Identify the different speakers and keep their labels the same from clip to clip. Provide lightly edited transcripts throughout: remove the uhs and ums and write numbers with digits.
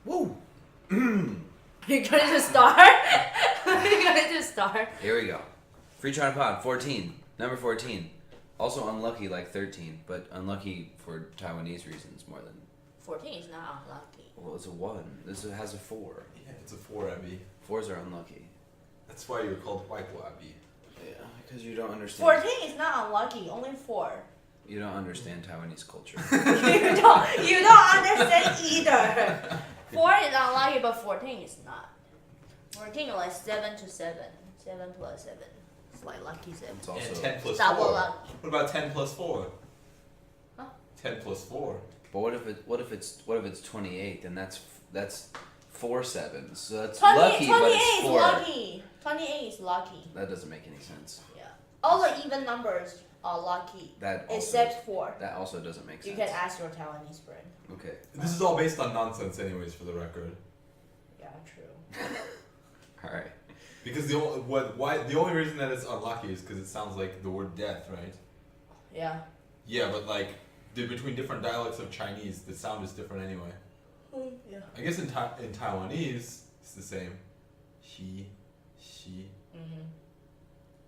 Speaker 1: Woo!
Speaker 2: You're going to start? You're going to start?
Speaker 1: Here we go. Free China Pod, 14. Number 14. Also unlucky like 13, but unlucky for Taiwanese reasons more than...
Speaker 2: 14 is not unlucky.
Speaker 1: Well, it's a 1. This has a 4.
Speaker 3: Yeah, it's a 4, Abby.
Speaker 1: 4s are unlucky.
Speaker 3: That's why you're called White Abby.
Speaker 1: Yeah, because you don't understand...
Speaker 2: 14 is not unlucky, only 4.
Speaker 1: You don't understand Taiwanese culture.
Speaker 2: you don't understand either. 4 is unlucky, but 14 is not. 14 is like 7 to 7. 7 plus 7. It's like lucky 7.
Speaker 1: It's also...
Speaker 3: And 10 plus
Speaker 2: Double
Speaker 3: 4.
Speaker 2: lucky.
Speaker 3: What about 10 plus 4?
Speaker 2: Huh?
Speaker 3: 10 plus 4.
Speaker 1: But what if it's 28? Then that's 4 7s. So that's
Speaker 2: 20,
Speaker 1: lucky,
Speaker 2: 28
Speaker 1: but it's 4.
Speaker 2: is lucky. 28 is lucky.
Speaker 1: That doesn't make any sense.
Speaker 2: Yeah. All the even numbers are lucky.
Speaker 1: That also,
Speaker 2: except 4.
Speaker 1: That also doesn't make sense.
Speaker 2: You can ask your Taiwanese friend.
Speaker 1: Okay.
Speaker 3: This is all based on nonsense, anyways, for the record.
Speaker 2: Yeah, true.
Speaker 1: All right.
Speaker 3: Because the only reason that it's unlucky is because it sounds like the word death, right?
Speaker 2: Yeah.
Speaker 3: Yeah, but like between different dialects of Chinese, the sound is different anyway.
Speaker 2: Yeah.
Speaker 3: I guess in Taiwanese, it's the same. He, she.
Speaker 2: Mm-hmm.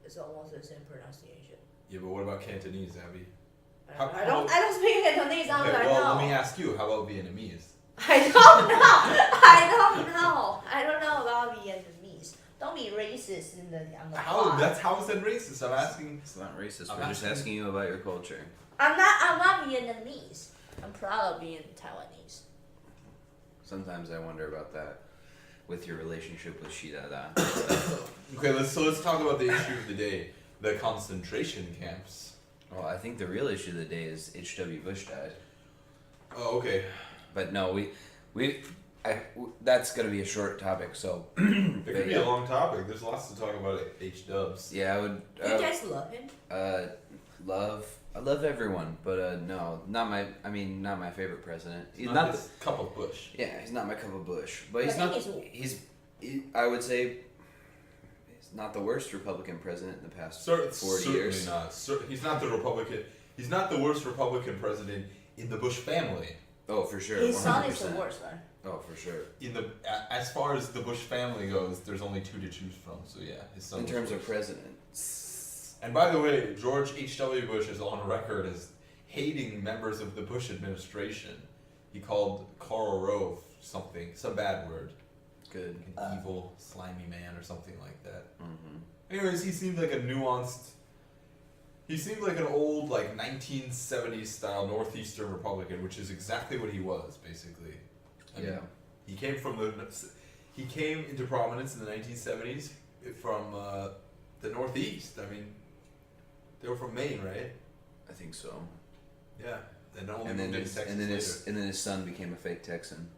Speaker 2: It's almost the same pronunciation.
Speaker 3: Yeah, but what about Cantonese, Abby?
Speaker 2: I don't speak Cantonese.
Speaker 3: Okay,
Speaker 2: I
Speaker 3: well,
Speaker 2: know.
Speaker 3: let me ask you. How about Vietnamese?
Speaker 2: I don't know. I don't know about Vietnamese. Don't be racist on the pod.
Speaker 3: How is that racist? I'm asking.
Speaker 1: It's not racist.
Speaker 3: I'm
Speaker 1: We're just asking you about your culture.
Speaker 2: I'm not Vietnamese. I'm proud of being Taiwanese.
Speaker 1: Sometimes I wonder about that with your relationship with Shidada.
Speaker 3: Okay, let's talk about the issue of the day: the concentration camps.
Speaker 1: Well, I think the real issue of the day is H.W. Bush died.
Speaker 3: Oh, okay.
Speaker 1: But no, that's gonna be a short topic. So
Speaker 3: It could be a long topic. There's lots to talk about at H-Dubs.
Speaker 1: yeah, I would.
Speaker 2: You guys love him?
Speaker 1: I love everyone, but no, not my favorite president.
Speaker 3: He's not his cup of Bush.
Speaker 1: Yeah, he's not my cup of Bush, but he's
Speaker 2: I
Speaker 1: not.
Speaker 2: think
Speaker 1: I would say he's not the worst Republican president in the past 40 years.
Speaker 3: Certainly not. He's not the Republican. He's not the worst Republican president in the Bush family.
Speaker 1: Oh, for sure.
Speaker 2: His son is
Speaker 1: 100%.
Speaker 2: the worst one.
Speaker 1: Oh, for sure.
Speaker 3: As far as the Bush family goes, there's only 2 to choose from. So yeah, his son.
Speaker 1: In
Speaker 3: was
Speaker 1: terms of
Speaker 3: worse.
Speaker 1: president.
Speaker 3: And by the way, George H.W. Bush is on record as hating members of the Bush administration. He called Karl Rove some bad word.
Speaker 1: Good.
Speaker 3: An evil, slimy man or something like that.
Speaker 1: Mm-hmm.
Speaker 3: Anyways, he seemed like a nuanced... He seemed like an old, 1970s style Northeastern Republican, which is exactly what he was, basically. I mean,
Speaker 1: Yeah.
Speaker 3: he came into prominence in the 1970s from the Northeast. I mean, they were from Maine, right?
Speaker 1: I think so.
Speaker 3: Yeah. And only
Speaker 1: And
Speaker 3: moved
Speaker 1: then
Speaker 3: into Texas later.
Speaker 1: his son became a fake Texan.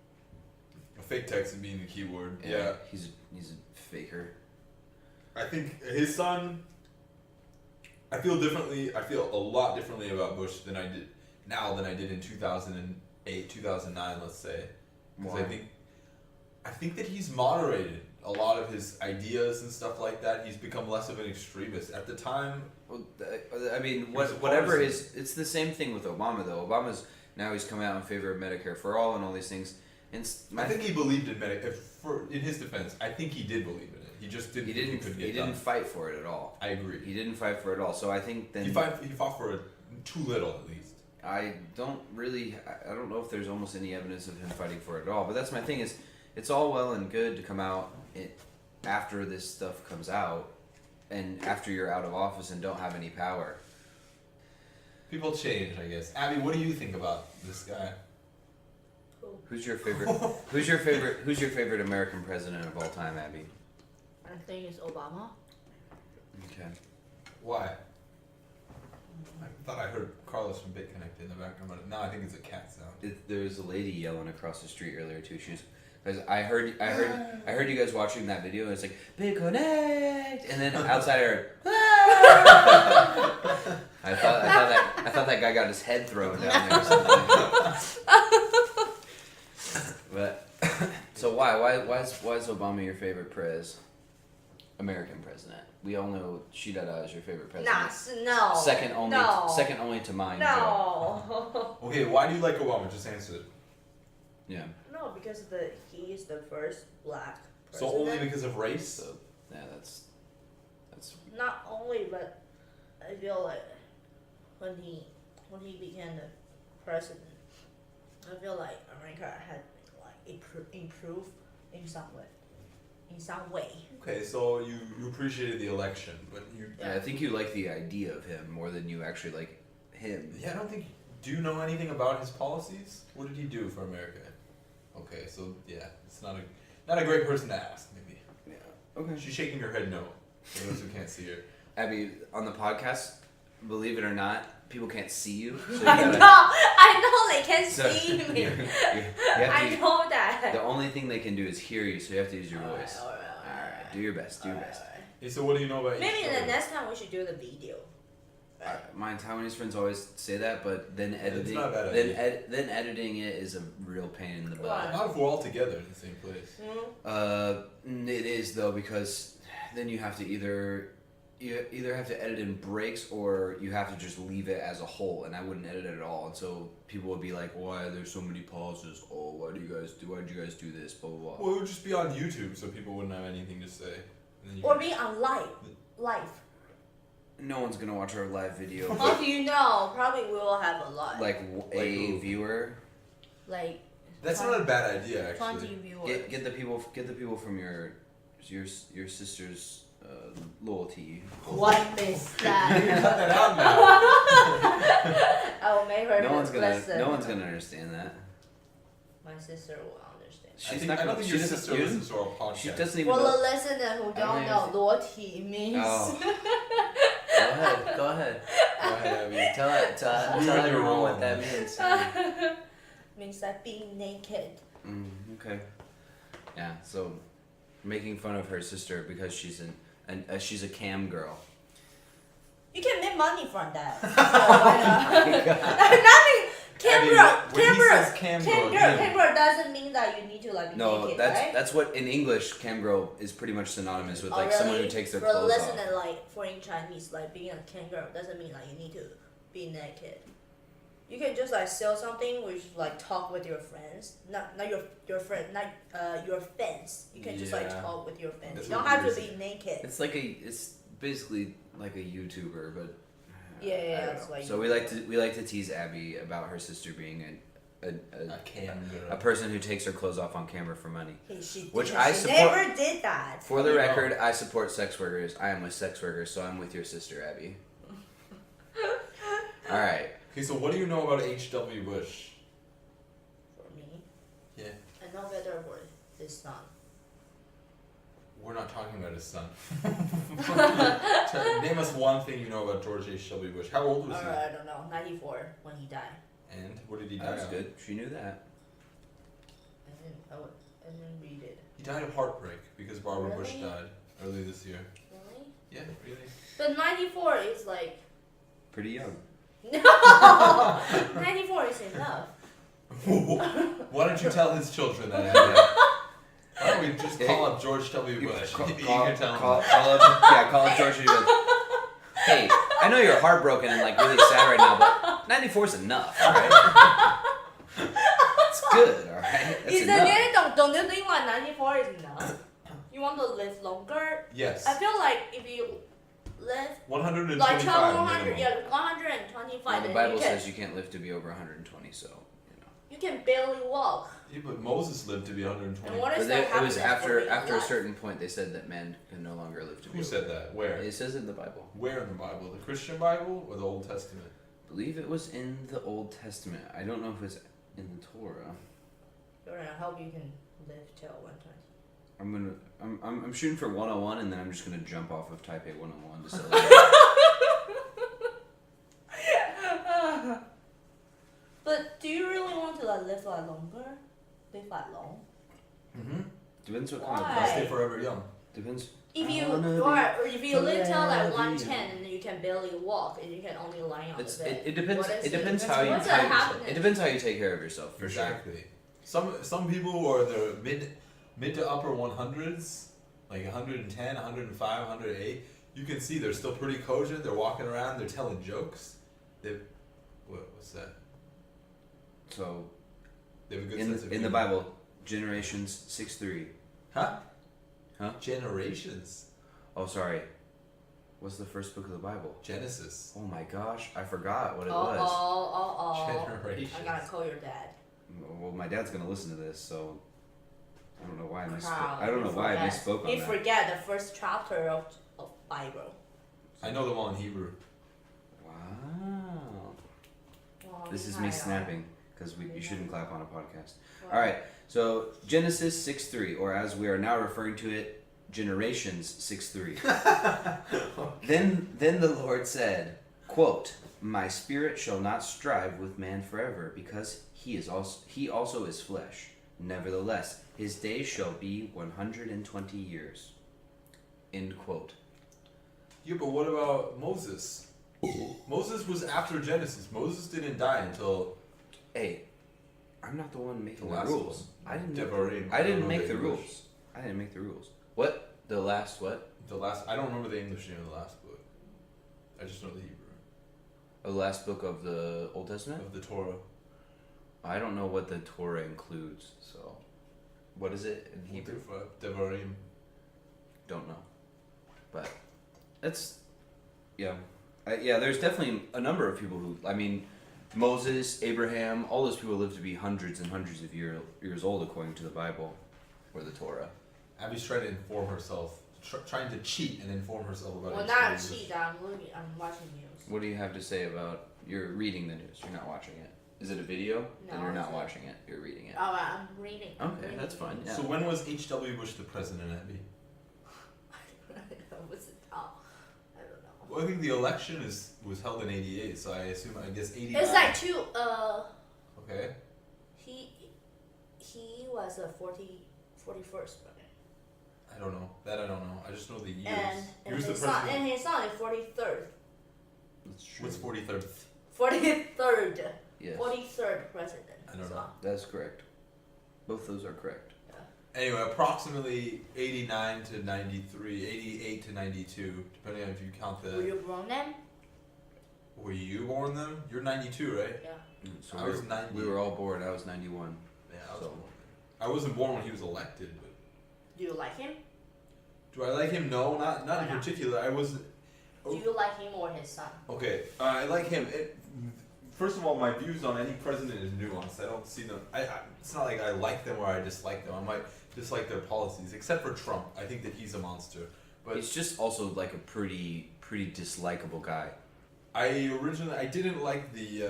Speaker 3: A fake Texan being the key word.
Speaker 1: Yeah.
Speaker 3: Yeah.
Speaker 1: He's a faker.
Speaker 3: I think his son... I feel a lot differently about Bush than I did in 2008, 2009, let's say. Because I think that he's moderated a lot of his ideas and stuff like that. He's become less of an extremist. At the time...
Speaker 1: Well, I mean, whatever it's the same thing with Obama, though. He's come out in favor of Medicare for all and all these things. And
Speaker 3: I think he believed in Medicare. In his defense, I think he did believe in it. He just didn't.
Speaker 1: He didn't fight for it at all.
Speaker 3: I agree.
Speaker 1: He didn't fight for it at all. So I think then
Speaker 3: he fought for it too little, at least.
Speaker 1: I don't know if there's almost any evidence of him fighting for it at all. But that's my thing is, it's all well and good to come out after this stuff comes out, and after you're out of office and don't have any power.
Speaker 3: People change, I guess. Abby, what do you think about this guy?
Speaker 1: Who's your favorite? Who's your favorite American president of all time, Abby?
Speaker 2: I think it's Obama.
Speaker 1: Okay.
Speaker 3: Why? I thought I heard Carlos from BitConnect in the background, but now I think it's a cat sound.
Speaker 1: There was a lady yelling across the street earlier too. I heard you guys watching that video, and it's like BitConnect, and then outside I heard. I thought that guy got his head thrown down there or something. But so why is Obama your favorite American president? We all know Shidada is your favorite president.
Speaker 2: No.
Speaker 1: Second only to mine. Joe.
Speaker 2: No.
Speaker 3: Okay, why do you like Obama? Just answer it.
Speaker 1: Yeah.
Speaker 2: No, because he is the first black
Speaker 3: So
Speaker 2: president.
Speaker 3: only because of race?
Speaker 1: So yeah, that's
Speaker 2: Not only, but I feel like when he became the president, I feel like America had like improved in some way.
Speaker 3: Okay, so you appreciated the election, but you...
Speaker 1: yeah. I think you like the idea of him more than you actually like him.
Speaker 3: Yeah, I don't think... Do you know anything about his policies? What did he do for America? Okay, so yeah, it's not a great person to ask, maybe.
Speaker 1: Yeah. Okay.
Speaker 3: She's shaking her head no, for those who can't see her.
Speaker 1: Abby, on the podcast, believe it or not, people can't see you. So you
Speaker 2: I know they can
Speaker 1: so
Speaker 2: see me.
Speaker 1: you have
Speaker 2: I
Speaker 1: to,
Speaker 2: know that.
Speaker 1: the only thing they can do is hear you, so you have to use your voice.
Speaker 2: Alright.
Speaker 1: Alright, do your best. Do your best.
Speaker 3: Hey, so what do you know about
Speaker 2: Maybe
Speaker 3: each
Speaker 2: the
Speaker 3: story?
Speaker 2: next time we should do the video.
Speaker 1: My Taiwanese friends always say that, but then editing,
Speaker 3: not a bad
Speaker 1: then
Speaker 3: idea.
Speaker 1: then editing it is a real pain in the butt.
Speaker 2: Why?
Speaker 3: Not if we're all together in the same place.
Speaker 1: It is though, because then you have to either have to edit in breaks or you have to just leave it as a whole, and I wouldn't edit it at all. And so people would be like, "Why are there so many pauses? Oh, why did you guys do this? Blah blah blah."
Speaker 3: Well, it would just be on YouTube, so people wouldn't have anything to say. And then you
Speaker 2: Or
Speaker 3: could-
Speaker 2: be on live.
Speaker 1: No one's gonna watch our live video.
Speaker 2: How do you know? Probably we will have a lot.
Speaker 1: Like a
Speaker 3: who?
Speaker 1: viewer.
Speaker 2: Like
Speaker 3: That's not a bad idea,
Speaker 2: 20
Speaker 3: actually.
Speaker 2: viewers.
Speaker 1: Get the people from your sister's loyalty.
Speaker 2: What is
Speaker 3: You
Speaker 2: that?
Speaker 3: can cut that out now.
Speaker 2: I will make her listen.
Speaker 1: No one's gonna understand that.
Speaker 2: My sister will understand.
Speaker 3: I don't think your sister listens to our podcast.
Speaker 1: She doesn't even
Speaker 2: For
Speaker 1: know.
Speaker 2: the listener who don't know, loyalty means
Speaker 1: Oh. Go ahead.
Speaker 3: Go ahead, Abby.
Speaker 1: Tell
Speaker 3: You're
Speaker 1: everyone
Speaker 3: wrong.
Speaker 1: what that means.
Speaker 2: means like being naked.
Speaker 1: Okay. Yeah. So, making fun of her sister because she's she's a cam girl.
Speaker 2: You can make money from that. So why not? Nothing. Cam girl doesn't mean that you need to like be
Speaker 1: No,
Speaker 2: naked,
Speaker 1: that's
Speaker 2: right?
Speaker 1: that's what in English cam girl is pretty much synonymous with
Speaker 2: Oh,
Speaker 1: like
Speaker 2: really?
Speaker 1: someone who takes their
Speaker 2: For
Speaker 1: clothes off.
Speaker 2: listener, like for in Chinese, like being a cam girl doesn't mean like you need to be naked. You can just like sell something, which like talk with your friends, not your friend, not your fans. You can just like
Speaker 3: Yeah.
Speaker 2: talk with your fans.
Speaker 3: That's
Speaker 2: You don't
Speaker 3: what
Speaker 2: have
Speaker 3: it
Speaker 2: to
Speaker 3: is.
Speaker 2: be naked.
Speaker 1: It's basically like a YouTuber, but
Speaker 2: Yeah,
Speaker 1: I don't
Speaker 2: it's
Speaker 1: know.
Speaker 2: like
Speaker 1: So we like to tease Abby about her sister being
Speaker 3: A cam girl.
Speaker 1: a person who takes her clothes off on camera for money.
Speaker 2: Hey, she
Speaker 1: Which
Speaker 2: did.
Speaker 1: I
Speaker 2: she
Speaker 1: support-
Speaker 2: never did that.
Speaker 1: For the
Speaker 3: You know.
Speaker 1: record, I support sex workers. I am with sex workers, so I'm with your sister, Abby. All right.
Speaker 3: Okay, so what do you know about H.W. Bush?
Speaker 2: For me,
Speaker 3: Yeah.
Speaker 2: I know better for his son.
Speaker 3: We're not talking about his son. Name us one thing you know about George H.W. Bush. How old was he?
Speaker 2: I don't know. 94 when he died.
Speaker 3: And what did he die
Speaker 1: That was
Speaker 3: of?
Speaker 1: good. She knew that.
Speaker 2: I didn't read it.
Speaker 3: He died of heartbreak because Barbara Bush
Speaker 2: Really?
Speaker 3: died early this year.
Speaker 2: Really?
Speaker 3: Yeah, really.
Speaker 2: But 94 is like
Speaker 1: Pretty young.
Speaker 2: no. 94 is enough.
Speaker 3: Why don't you tell his children that? Abby? Why don't we just
Speaker 1: Yeah,
Speaker 3: call up George W. Bush?
Speaker 1: Call
Speaker 3: You can tell him.
Speaker 1: call up George. And be like, hey, I know you're heartbroken and like really sad right now, but 94 is enough, all right? It's good, all right? That's
Speaker 2: Is
Speaker 1: enough.
Speaker 2: it don't you think like 94 is enough? You want to live longer?
Speaker 3: Yes.
Speaker 2: I feel like if you live
Speaker 3: 125
Speaker 2: like 100,
Speaker 3: minimum.
Speaker 2: yeah, 125,
Speaker 1: Well, the
Speaker 2: then
Speaker 1: Bible
Speaker 2: you can,
Speaker 1: says you can't live to be over 120, so you know.
Speaker 2: you can barely walk.
Speaker 3: Yeah, but Moses lived to be 120.
Speaker 2: And what is
Speaker 1: But
Speaker 2: that
Speaker 1: it was
Speaker 2: happiness
Speaker 1: after
Speaker 2: for being
Speaker 1: a
Speaker 2: alive?
Speaker 1: certain point they said that man can no longer live to be.
Speaker 3: Who said that? Where?
Speaker 1: It says it in the Bible.
Speaker 3: Where in the Bible? The Christian Bible or the Old Testament?
Speaker 1: I believe it was in the Old Testament. I don't know if it's in the Torah.
Speaker 2: Jordan, I hope you can live till 120.
Speaker 1: I'm shooting for 101 and then I'm just gonna jump off of Taipei 101 to celebrate.
Speaker 2: But do you really want to like live like longer? Live like long?
Speaker 3: Mm-hmm.
Speaker 1: Depends what kind of
Speaker 2: Why?
Speaker 3: Let's stay forever young.
Speaker 1: depends.
Speaker 2: If you
Speaker 1: wanna
Speaker 2: or if you live till like
Speaker 1: forever
Speaker 2: 110 and you can barely walk and you can only lie on
Speaker 1: It's
Speaker 2: the bed.
Speaker 1: it depends.
Speaker 2: What is
Speaker 1: It depends how you
Speaker 2: what's
Speaker 1: take.
Speaker 2: the happiness?
Speaker 1: It depends how you take care of yourself for sure.
Speaker 3: Exactly. Some people who are the mid to upper 100s, like 110, 105, 108. You can see they're still pretty cogent. They're walking around. They're telling jokes. What's that?
Speaker 1: So
Speaker 3: They have a good sense of
Speaker 1: in the
Speaker 3: humor.
Speaker 1: Bible, Generations 6:3.
Speaker 3: Huh?
Speaker 1: Huh?
Speaker 3: Generations.
Speaker 1: Oh, sorry. What's the first book of the Bible?
Speaker 3: Genesis.
Speaker 1: Oh my gosh, I forgot what it
Speaker 2: Oh,
Speaker 1: was.
Speaker 3: Generations.
Speaker 2: I gotta call your dad.
Speaker 1: Well, my dad's gonna listen to this, so I don't know why I misspoke.
Speaker 2: Crap,
Speaker 1: I don't know why I misspoke on
Speaker 2: You
Speaker 1: that.
Speaker 2: forget the first chapter of Bible.
Speaker 3: I know them all in Hebrew.
Speaker 1: Wow.
Speaker 2: Well,
Speaker 1: This is
Speaker 2: I
Speaker 1: me
Speaker 2: know.
Speaker 1: snapping because you shouldn't clap on a podcast.
Speaker 2: Well,
Speaker 1: All right, so Genesis 6:3, or as we are now referring to it, Generations 6:3. Then the Lord said, quote, "My spirit shall not strive with man forever, because he also is flesh. Nevertheless, his days shall be 120 years." End quote.
Speaker 3: Yeah, but what about Moses? Moses was after Genesis. Moses didn't die until
Speaker 1: Hey, I'm not the one making
Speaker 3: The
Speaker 1: the
Speaker 3: last
Speaker 1: rules.
Speaker 3: one.
Speaker 1: I didn't.
Speaker 3: Devarim.
Speaker 1: I didn't
Speaker 3: I
Speaker 1: make
Speaker 3: don't
Speaker 1: the
Speaker 3: know the English.
Speaker 1: rules. I didn't make the rules. What? The last what?
Speaker 3: the last. I don't remember the English name of the last book. I just know the Hebrew
Speaker 1: The last book of the Old Testament?
Speaker 3: of the Torah.
Speaker 1: I don't know what the Torah includes, so what is it in Hebrew?
Speaker 3: Devarim.
Speaker 1: Don't know, but it's yeah, yeah. There's definitely a number of people who, I mean, Moses, Abraham, all those people lived to be hundreds and hundreds of years old according to the Bible or the Torah.
Speaker 3: Abby's trying to inform herself, trying to cheat and inform herself about.
Speaker 2: Well,
Speaker 3: ancient
Speaker 2: not
Speaker 3: English.
Speaker 2: cheat. I'm watching news.
Speaker 1: What do you have to say about? You're reading the news. You're not watching it. Is it a video? Then
Speaker 2: No,
Speaker 1: you're not
Speaker 2: it's
Speaker 1: watching it. You're reading it.
Speaker 2: Oh, I'm reading.
Speaker 1: Okay, that's fine. Yeah.
Speaker 3: So when was H.W. Bush the president, Abby?
Speaker 2: What's it called? I don't know.
Speaker 3: Well, I think the election was held in '88, so I guess '89.
Speaker 2: It's like
Speaker 3: Okay.
Speaker 2: he was a 41st, right?
Speaker 3: I don't know. That I don't know. I just know the years.
Speaker 2: And
Speaker 3: he was the
Speaker 2: his son,
Speaker 3: president.
Speaker 2: and his son is 43rd.
Speaker 1: That's true.
Speaker 3: What's 43rd?
Speaker 2: 43rd.
Speaker 1: Yes,
Speaker 2: 43rd president.
Speaker 3: I don't
Speaker 2: so.
Speaker 3: know.
Speaker 1: that's correct. Both those are correct.
Speaker 3: Anyway, approximately 89 to 93, 88 to 92, depending on if you count
Speaker 2: Were
Speaker 3: the.
Speaker 2: you born then?
Speaker 3: Were you born then? You're 92, right?
Speaker 2: Yeah.
Speaker 1: So
Speaker 3: I was 90.
Speaker 1: We were all born. I was 91.
Speaker 3: Yeah, I was
Speaker 1: So-
Speaker 3: born then. I wasn't born when he was elected, but
Speaker 2: Do you like him?
Speaker 3: do I like him? No, not in
Speaker 2: Why not?
Speaker 3: particular. I was.
Speaker 2: Do you like him or his son?
Speaker 3: Okay, I like him. First of all, my views on any president is nuanced. I don't see them. It's not like I like them or I dislike them. I might dislike their policies, except for Trump. I think that he's a monster. But
Speaker 1: He's just also like a pretty dislikable guy.
Speaker 3: I didn't like the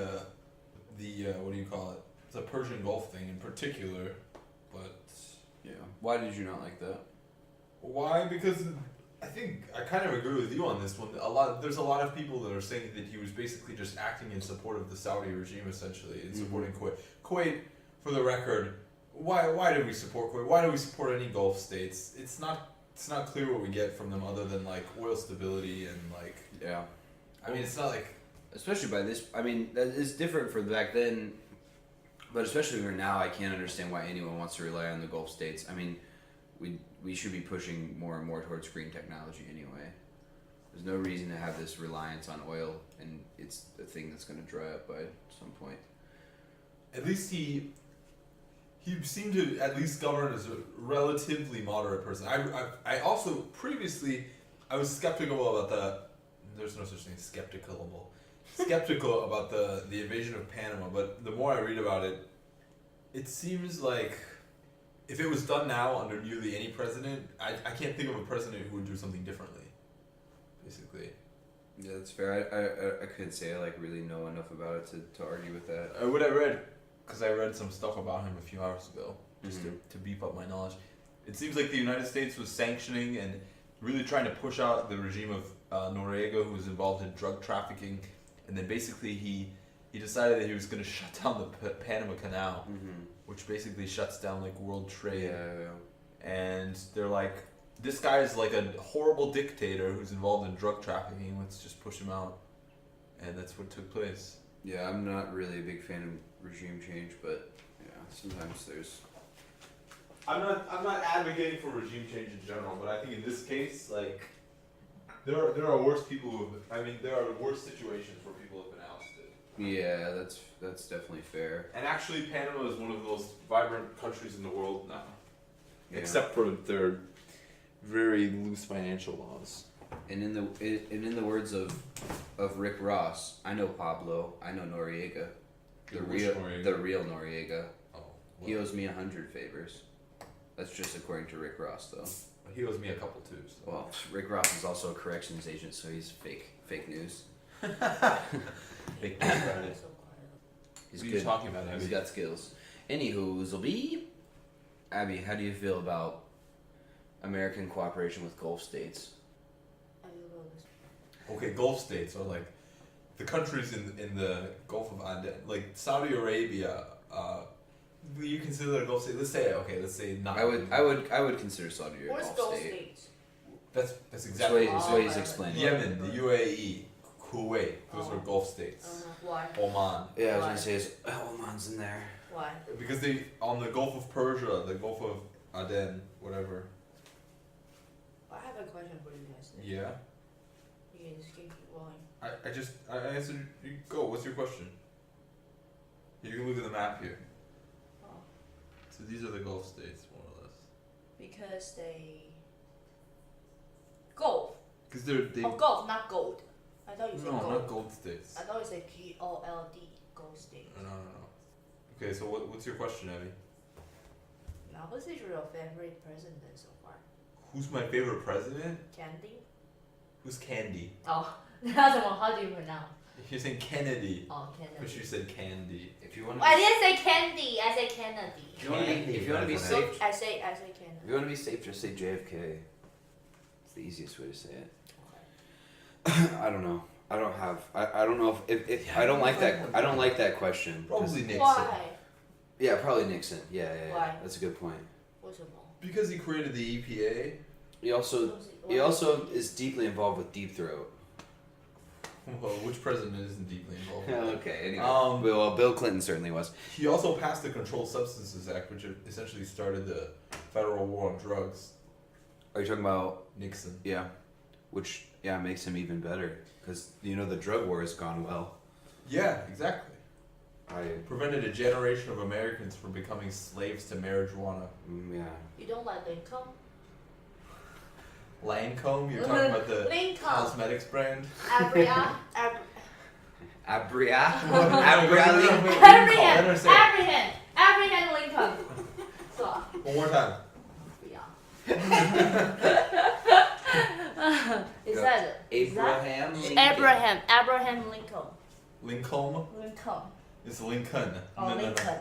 Speaker 3: what do you call it? The Persian Gulf thing in particular. But
Speaker 1: Yeah. Why did you not like that?
Speaker 3: why? Because I think I kind of agree with you on this one. There's a lot of people that are saying that he was basically just acting in support of the Saudi regime, essentially, in supporting Kuwait. Kuwait, for the record, why do we support Kuwait? Why do we support any Gulf states? It's not clear what we get from them other than like oil stability and like.
Speaker 1: Yeah.
Speaker 3: I mean, it's not like.
Speaker 1: Especially by this, I mean, that is different from back then, but especially for now, I can't understand why anyone wants to rely on the Gulf states. I mean, we should be pushing more and more towards green technology anyway. There's no reason to have this reliance on oil, and it's a thing that's going to dry up by some point.
Speaker 3: At least he seemed to at least govern as a relatively moderate person. I also previously I was skeptical about there's no such thing as skeptical about the invasion of Panama, but the more I read about it, it seems like if it was done now under nearly any president, I can't think of a president who would do something differently. Basically.
Speaker 1: Yeah, that's fair. I couldn't say I like really know enough about it to argue with that.
Speaker 3: What I read, because I read some stuff about him a few hours ago, just
Speaker 1: Mhm.
Speaker 3: to beef up my knowledge. It seems like the United States was sanctioning and really trying to push out the regime of Noriega, who was involved in drug trafficking, and then basically he decided that he was going to shut down the Panama Canal, which basically shuts down like world trade.
Speaker 1: Yeah.
Speaker 3: And they're like, this guy is like a horrible dictator who's involved in drug trafficking. Let's just push him out, and that's what took place.
Speaker 1: Yeah, I'm not really a big fan of regime change, but yeah, sometimes there's.
Speaker 4: I'm not advocating for regime change in general, but I think in this case, there are worse people there are worse situations where people have been ousted.
Speaker 1: Yeah, that's definitely fair.
Speaker 4: And actually, Panama is one of the most vibrant countries in the world now.
Speaker 1: Yeah.
Speaker 3: Except for their very loose financial laws.
Speaker 1: And in the words of Rick Ross, I know Pablo, I know Noriega, the
Speaker 3: Which
Speaker 1: real
Speaker 3: Noriega?
Speaker 1: the real Noriega.
Speaker 3: Oh,
Speaker 1: He owes me 100 favors. That's just according to Rick Ross, though.
Speaker 3: he owes me a couple too. So.
Speaker 1: Well, Rick Ross is also a corrections agent, so he's fake news.
Speaker 3: Big news about it.
Speaker 2: So quiet.
Speaker 1: He's
Speaker 3: What are
Speaker 1: good.
Speaker 3: you talking about,
Speaker 1: He's
Speaker 3: Abby?
Speaker 1: got skills. Anywho's'll be. Abby, how do you feel about American cooperation with Gulf states?
Speaker 2: I will go this.
Speaker 3: Okay, Gulf states are like the countries in the Gulf of Aden, like Saudi Arabia. Do you consider that a Gulf state? Let's say not.
Speaker 1: I would consider Saudi Arabia a
Speaker 2: Where's
Speaker 1: Gulf
Speaker 2: Gulf
Speaker 1: state.
Speaker 2: States?
Speaker 3: That's
Speaker 1: That's
Speaker 3: exactly.
Speaker 1: what he's explaining.
Speaker 3: Yemen, the UAE, Kuwait. Those are Gulf states.
Speaker 2: Why?
Speaker 3: Oman,
Speaker 1: Yeah, I was
Speaker 2: Why?
Speaker 1: gonna say Oman's in there.
Speaker 2: Why?
Speaker 3: because they on the Gulf of Persia, the Gulf of Aden, whatever.
Speaker 2: I have a question for you guys.
Speaker 3: Yeah.
Speaker 2: You can just keep going.
Speaker 3: I answered. You go. What's your question? You can look at the map here.
Speaker 2: Oh.
Speaker 3: So these are the Gulf states, more or less.
Speaker 2: Because they. Gold.
Speaker 3: Because they.
Speaker 2: Oh, gold, not gold. I thought you said
Speaker 3: No,
Speaker 2: gold.
Speaker 3: not gold states.
Speaker 2: I thought you said GOLD, gold state.
Speaker 3: No. Okay, so what's your question, Abby?
Speaker 2: Now, who's your favorite president so far?
Speaker 3: Who's my favorite president?
Speaker 2: Candy?
Speaker 3: Who's Candy?
Speaker 2: Oh, that's the one. How do you pronounce?
Speaker 3: You're saying Kennedy,
Speaker 2: Oh,
Speaker 3: but
Speaker 2: Kennedy.
Speaker 3: you said Candy.
Speaker 1: If you want
Speaker 2: I didn't say candy. I said Kennedy.
Speaker 1: if you want to be
Speaker 3: So-
Speaker 1: safe,
Speaker 2: I say Kennedy.
Speaker 1: if you want to be safe, just say JFK. It's the easiest way to say it. I don't know. I don't know if
Speaker 3: Yeah,
Speaker 1: I don't like that. I don't like that question. 'cause-
Speaker 3: Probably Nixon.
Speaker 2: Why?
Speaker 1: Yeah, probably Nixon. Yeah.
Speaker 2: Why?
Speaker 1: That's a good point.
Speaker 2: What's the wrong?
Speaker 3: Because he created the EPA.
Speaker 1: He also is deeply involved with Deep Throat.
Speaker 3: Well, which president isn't deeply involved? with that?
Speaker 1: Okay. Anyway,
Speaker 3: Um,
Speaker 1: well, Bill Clinton certainly was.
Speaker 3: He also passed the Controlled Substances Act, which essentially started the federal war on drugs.
Speaker 1: Are you talking about?
Speaker 3: Nixon.
Speaker 1: Yeah, which makes him even better because the drug war has gone well.
Speaker 3: Yeah, exactly.
Speaker 1: I
Speaker 3: Prevented a generation of Americans from becoming slaves to marijuana.
Speaker 1: yeah.
Speaker 2: You don't like Lincoln?
Speaker 3: Lancome? You're talking about the
Speaker 2: Lincoln.
Speaker 3: cosmetics brand?
Speaker 2: Abria.
Speaker 1: Abria.
Speaker 3: Let her say it.
Speaker 2: Abraham Lincoln. So,
Speaker 3: One more time.
Speaker 2: Is that
Speaker 1: Abraham Lincoln.
Speaker 2: Abraham Lincoln.
Speaker 3: Lincoln?
Speaker 2: Lincoln.
Speaker 3: It's Lincoln.
Speaker 2: Oh,
Speaker 3: No.
Speaker 2: Lincoln.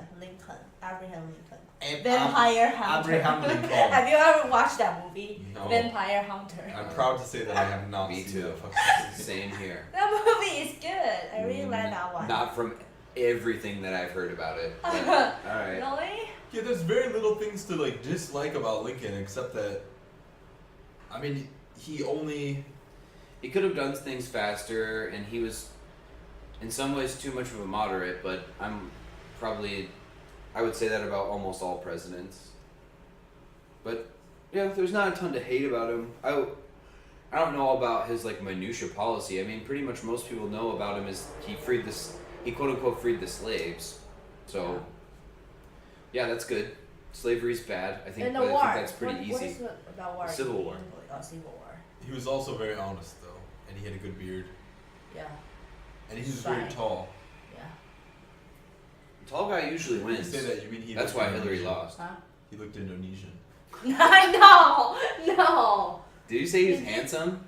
Speaker 2: Abraham Lincoln.
Speaker 3: Ab-
Speaker 2: Vampire Hunter.
Speaker 3: Abraham Lincoln.
Speaker 2: Have you ever watched that movie?
Speaker 3: No.
Speaker 2: Vampire Hunter.
Speaker 3: I'm proud to say that I have not
Speaker 1: Me
Speaker 3: seen
Speaker 1: too.
Speaker 3: that fucking movie.
Speaker 1: Same here.
Speaker 2: That movie is good. I really like that one.
Speaker 1: Not from everything that I've heard about it. But, all right.
Speaker 2: Really?
Speaker 3: Yeah, there's very little things to dislike about Lincoln except that, I mean, he
Speaker 1: He could have done things faster, and he was, in some ways, too much of a moderate. But I would say that about almost all presidents. But there's not a ton to hate about him. I don't know about his minutia policy. I mean, pretty much most people know about him is he quote unquote freed the slaves. So that's good. Slavery's bad. I think,
Speaker 2: And the
Speaker 1: but
Speaker 2: war.
Speaker 1: I think that's pretty
Speaker 2: What
Speaker 1: easy.
Speaker 2: is the war?
Speaker 1: Civil War.
Speaker 2: Oh, Civil War.
Speaker 3: he was also very honest though, and he had a good beard,
Speaker 2: Yeah.
Speaker 3: and he was very
Speaker 2: Fine.
Speaker 3: tall.
Speaker 2: Yeah.
Speaker 1: Tall guy usually
Speaker 3: When you
Speaker 1: wins.
Speaker 3: say that, you mean he?
Speaker 1: That's
Speaker 3: looked
Speaker 1: why Hillary
Speaker 3: Indonesian.
Speaker 1: lost.
Speaker 2: Huh?
Speaker 3: He looked Indonesian.
Speaker 2: No.
Speaker 1: Did you say he's handsome?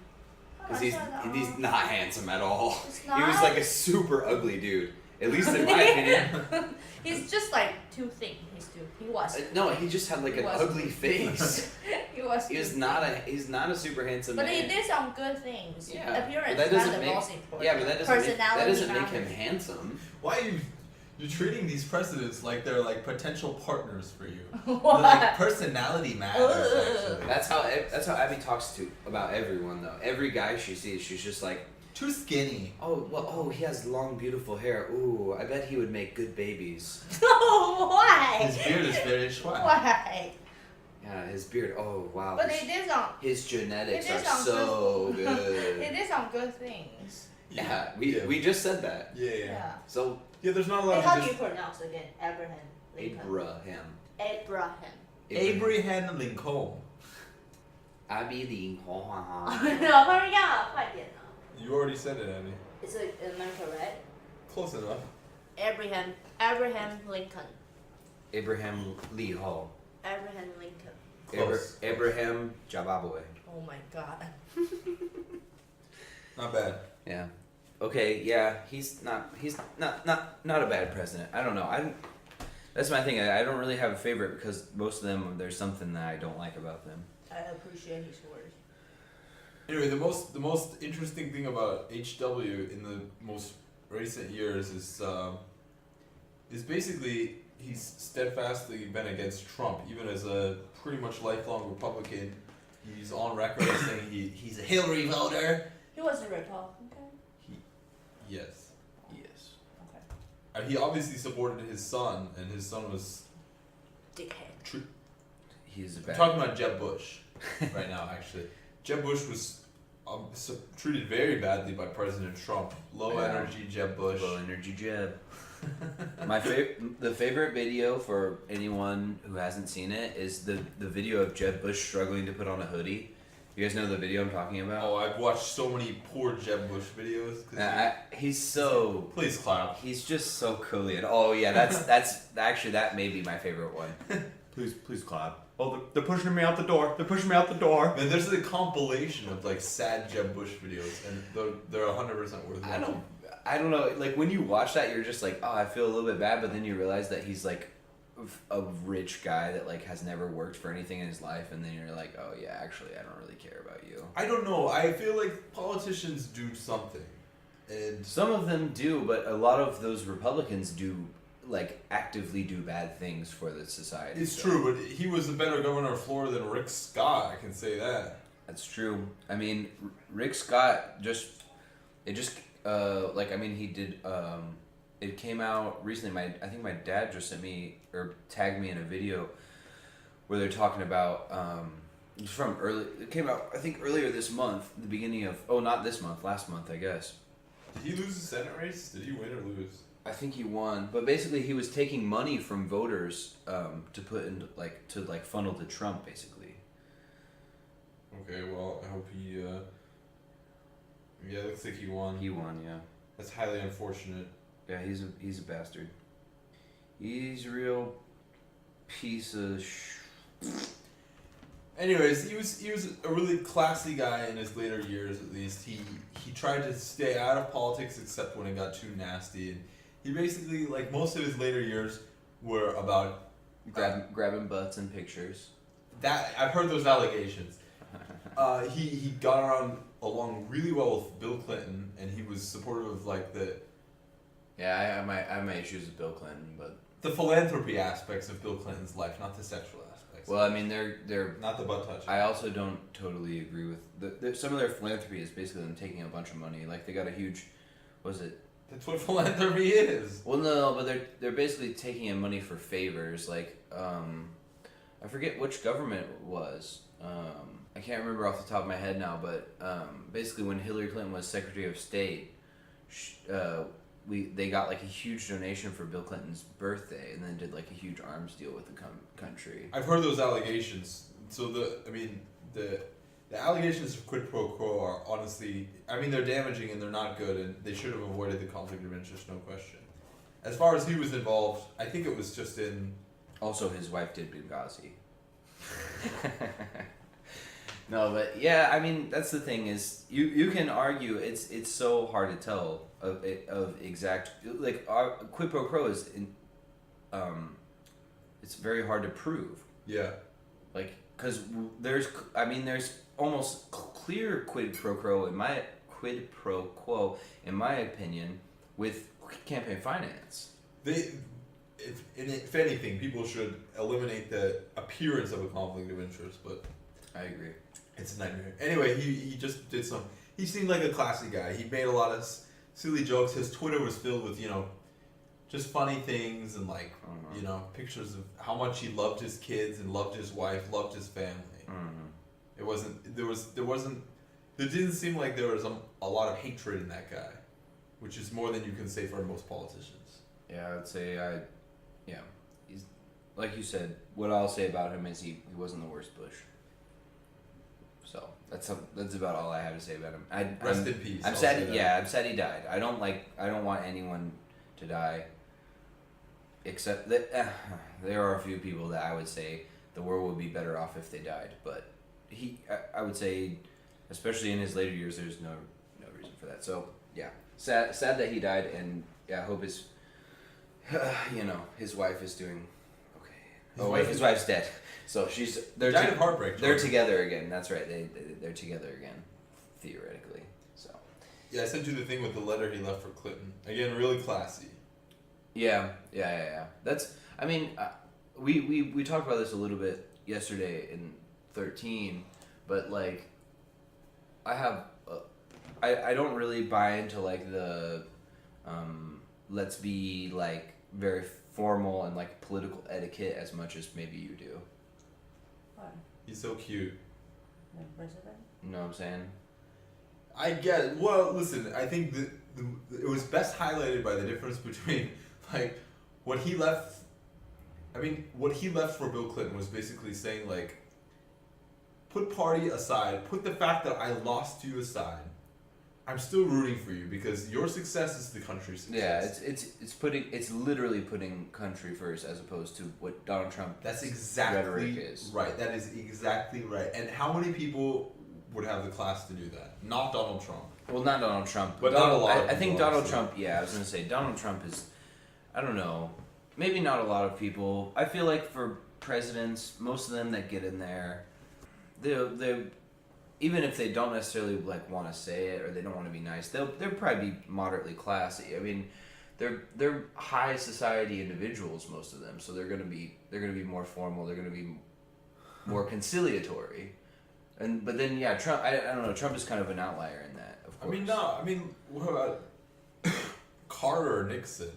Speaker 1: Because
Speaker 2: I said no.
Speaker 1: he's not handsome at all.
Speaker 2: It's
Speaker 1: He was
Speaker 2: not?
Speaker 1: like a super ugly dude. At least in my opinion.
Speaker 2: He's just like too thin. He was.
Speaker 1: No, he just had like
Speaker 2: He
Speaker 1: an
Speaker 2: was.
Speaker 1: ugly face.
Speaker 2: He was.
Speaker 1: He's
Speaker 2: too
Speaker 1: not
Speaker 2: thin.
Speaker 1: he's not a super handsome
Speaker 2: But
Speaker 1: man.
Speaker 2: he did some good things.
Speaker 1: Yeah,
Speaker 2: Appearance
Speaker 1: but that
Speaker 2: is
Speaker 1: doesn't
Speaker 2: not the
Speaker 1: make-
Speaker 2: most important.
Speaker 1: Yeah, but that doesn't make him
Speaker 2: matters.
Speaker 1: handsome.
Speaker 3: Why are you're treating these presidents like they're potential partners for you?
Speaker 2: What?
Speaker 3: They're personality matters.
Speaker 2: Ugh.
Speaker 3: Actually.
Speaker 1: That's how Abby talks about everyone though. Every guy she sees, she's just like,
Speaker 3: Too skinny.
Speaker 1: oh, he has long beautiful hair. Ooh, I bet he would make good babies.
Speaker 2: Why?
Speaker 3: His beard is very schwa.
Speaker 2: Why?
Speaker 1: Yeah, his beard. Oh wow.
Speaker 2: But they did some.
Speaker 1: His genetics
Speaker 2: It
Speaker 1: are
Speaker 2: is
Speaker 1: so
Speaker 2: They
Speaker 1: good.
Speaker 2: did some good things.
Speaker 1: Yeah, we just said that.
Speaker 3: Yeah.
Speaker 1: So
Speaker 3: Yeah, there's not a
Speaker 2: Hey,
Speaker 3: lot
Speaker 2: how
Speaker 3: of
Speaker 2: do you
Speaker 3: just
Speaker 2: pronounce again? Abraham Lincoln.
Speaker 1: Abraham.
Speaker 3: Abraham Lincoln.
Speaker 1: 阿比林红花花。
Speaker 2: no, hurry up, 快点啊
Speaker 3: You already said it, Andy.
Speaker 2: Is it am I correct?
Speaker 3: Close enough.
Speaker 2: Abraham Lincoln.
Speaker 1: Abraham Lee Ho.
Speaker 2: Abraham Lincoln.
Speaker 3: Close.
Speaker 1: Abraham Jababoy.
Speaker 2: Oh my god.
Speaker 3: Not bad.
Speaker 1: Yeah. Okay. Yeah. He's not a bad president. I don't know. That's my thing. I don't really have a favorite because most of them there's something that I don't like about them.
Speaker 2: I appreciate his words.
Speaker 3: Anyway, the most interesting thing about HW in the most recent years is basically he's steadfastly been against Trump, even as a pretty much lifelong Republican. He's on record as saying he's a Hillary voter.
Speaker 2: He was a Republican.
Speaker 3: Yes.
Speaker 1: Yes.
Speaker 2: Okay.
Speaker 3: And he obviously supported his son, and his son was.
Speaker 2: Dickhead.
Speaker 1: He's a
Speaker 3: I'm
Speaker 1: bad.
Speaker 3: talking about Jeb Bush right now, actually. Jeb Bush was treated very badly by President Trump. Low
Speaker 1: Yeah.
Speaker 3: energy Jeb Bush.
Speaker 1: Low energy Jeb. The favorite video for anyone who hasn't seen it is the video of Jeb Bush struggling to put on a hoodie. You guys know the video I'm talking about?
Speaker 3: Oh, I've watched so many poor Jeb Bush videos.
Speaker 1: He's so.
Speaker 3: Please clap.
Speaker 1: He's just so Korean. Oh yeah, that's actually that may be my favorite one.
Speaker 4: Please clap. Oh, they're pushing me out the door. They're pushing me out the door.
Speaker 3: Man, there's a compilation of like sad Jeb Bush videos, and they're 100% worth watching.
Speaker 1: I don't know. Like when you watch that, you're just like, oh, I feel a little bit bad, but then you realize that he's like a rich guy that like has never worked for anything in his life, and then you're like, oh yeah, actually, I don't really care about you.
Speaker 3: I don't know. I feel like politicians do something, and
Speaker 1: Some of them do, but a lot of those Republicans do like actively do bad things for the society.
Speaker 3: it's
Speaker 1: so.
Speaker 3: true. But he was a better governor of Florida than Rick Scott. I can say that.
Speaker 1: That's true. I mean, Rick Scott he did. It came out recently. I think my dad just sent me or tagged me in a video where they're talking about. It's from early. It came out I think earlier this month, the beginning of. Oh, not this month. Last month, I guess.
Speaker 3: Did he lose the Senate race? Did he win or lose?
Speaker 1: I think he won, but basically he was taking money from voters to put into to funnel to Trump, basically.
Speaker 3: Okay, well, I hope he. Yeah, it looks like he won.
Speaker 1: He won, yeah.
Speaker 3: That's highly unfortunate.
Speaker 1: Yeah, he's a bastard. He's a real piece of.
Speaker 3: Anyways, he was a really classy guy in his later years. At least he tried to stay out of politics except when it got too nasty. And he basically like most of his later years were about
Speaker 1: Grabbing butts and pictures.
Speaker 3: that. I've heard those allegations. He got along really well with Bill Clinton, and he was supportive of like
Speaker 1: Yeah, I have my issues with Bill Clinton, but
Speaker 3: the philanthropy aspects of Bill Clinton's life, not the sexual aspects.
Speaker 1: well, I mean they're.
Speaker 3: Not the butt touching.
Speaker 1: I also don't totally agree with some of their philanthropy is basically them taking a bunch of money. Like they got a huge, was it?
Speaker 3: That's what philanthropy is.
Speaker 1: Well, no, but they're basically taking in money for favors. Like I forget which government it was. I can't remember off the top of my head now, but basically when Hillary Clinton was Secretary of State, they got like a huge donation for Bill Clinton's birthday, and then did like a huge arms deal with the country.
Speaker 3: I've heard those allegations. So the allegations of quid pro quo are honestly, they're damaging and they're not good, and they should have avoided the conflict of interest, no question. As far as he was involved, I think it was just in.
Speaker 1: Also, his wife did Benghazi. No, but yeah, I mean that's the thing is you can argue it's so hard to tell of exact like quid pro quo is it's very hard to prove.
Speaker 3: Yeah.
Speaker 1: Like because there's almost clear quid pro quo in my opinion with campaign finance.
Speaker 3: If anything, people should eliminate the appearance of a conflict of interest, but
Speaker 1: I agree.
Speaker 3: it's a nightmare. Anyway, he just did some. He seemed like a classy guy. He made a lot of silly jokes. His Twitter was filled with just funny things and like pictures of how much he loved his kids and loved his wife, loved his family.
Speaker 1: Mm-hmm.
Speaker 3: It wasn't. There wasn't. It didn't seem like there was a lot of hatred in that guy, which is more than you can say for most politicians.
Speaker 1: Yeah, I would say he's like you said. What I'll say about him is he wasn't the worst Bush. So that's about all I have to say about him.
Speaker 3: Rest in peace.
Speaker 1: I'm
Speaker 3: I'll
Speaker 1: sad.
Speaker 3: say that.
Speaker 1: Yeah, I'm sad he died. I don't want anyone to die. Except that there are a few people that I would say the world would be better off if they died. But I would say, especially in his later years, there's no reason for that. So yeah, sad that he died, and yeah, I hope his his wife is doing okay. His wife's dead. So they're
Speaker 3: died of heartbreak.
Speaker 1: They're together again. That's right. They're together again, theoretically. So
Speaker 3: Yeah, I sent you the thing with the letter he left for Clinton. Again, really classy.
Speaker 1: yeah. That's. I mean, we talked about this a little bit yesterday in 13, but like, I don't really buy into like the let's be like very formal and like political etiquette as much as maybe you do.
Speaker 2: What?
Speaker 3: He's so cute.
Speaker 2: The president?
Speaker 1: You know what I'm saying?
Speaker 3: I get. Well, listen. I think it was best highlighted by the difference between like what he left. I mean, what he left for Bill Clinton was basically saying like, put party aside, put the fact that I lost you aside. I'm still rooting for you because your success is the country's success.
Speaker 1: Yeah, it's literally putting country first as opposed to what Donald Trump.
Speaker 3: That's exactly
Speaker 1: rhetoric is.
Speaker 3: right. That is exactly right. And how many people would have the class to do that? Not Donald Trump.
Speaker 1: Well, not Donald Trump,
Speaker 3: But not a lot of
Speaker 1: I think
Speaker 3: people,
Speaker 1: Donald
Speaker 3: obviously.
Speaker 1: Trump. Yeah, I was gonna say Donald Trump is. I don't know. Maybe not a lot of people. I feel like for presidents, most of them that get in there, they even if they don't necessarily like want to say it or they don't want to be nice, they'll probably be moderately classy. I mean, they're high society individuals, most of them, so they're gonna be more formal. They're gonna be more conciliatory. But then yeah, Trump. I don't know. Trump is kind of an outlier in that. Of course.
Speaker 3: I mean, what about Carter or Nixon?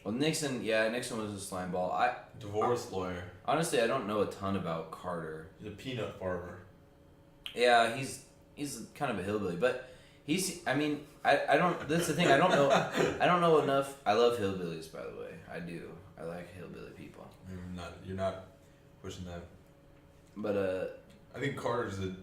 Speaker 1: Well, Nixon was a slime ball.
Speaker 3: Divorce lawyer.
Speaker 1: Honestly, I don't know a ton about Carter.
Speaker 3: He's a peanut farmer.
Speaker 1: Yeah, he's kind of a hillbilly, but I mean, I don't. That's the thing. I don't know enough. I love hillbillies, by the way. I do. I like hillbilly people.
Speaker 3: You're not pushing that.
Speaker 1: But
Speaker 3: I think Carter's a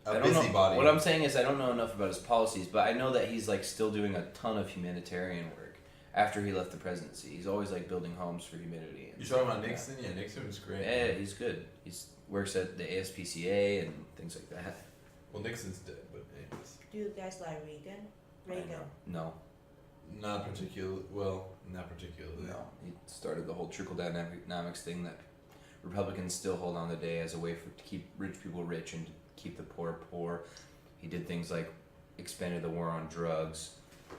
Speaker 1: I don't know.
Speaker 3: busybody.
Speaker 1: What I'm saying is I don't know enough about his policies, but I know that he's like still doing a ton of humanitarian work after he left the presidency. He's always like building homes for humanity.
Speaker 3: You talking about Nixon? Yeah, Nixon was great.
Speaker 1: Yeah, he's good. Works at the ASPCA and things like that.
Speaker 3: Well, Nixon's dead, but anyways.
Speaker 2: Do you guys like Reagan?
Speaker 1: No.
Speaker 3: Not particularly. Well, not particularly.
Speaker 1: No, he started the whole trickle-down economics thing that Republicans still hold on today as a way to keep rich people rich and to keep the poor poor. He did things like expanded the war on drugs.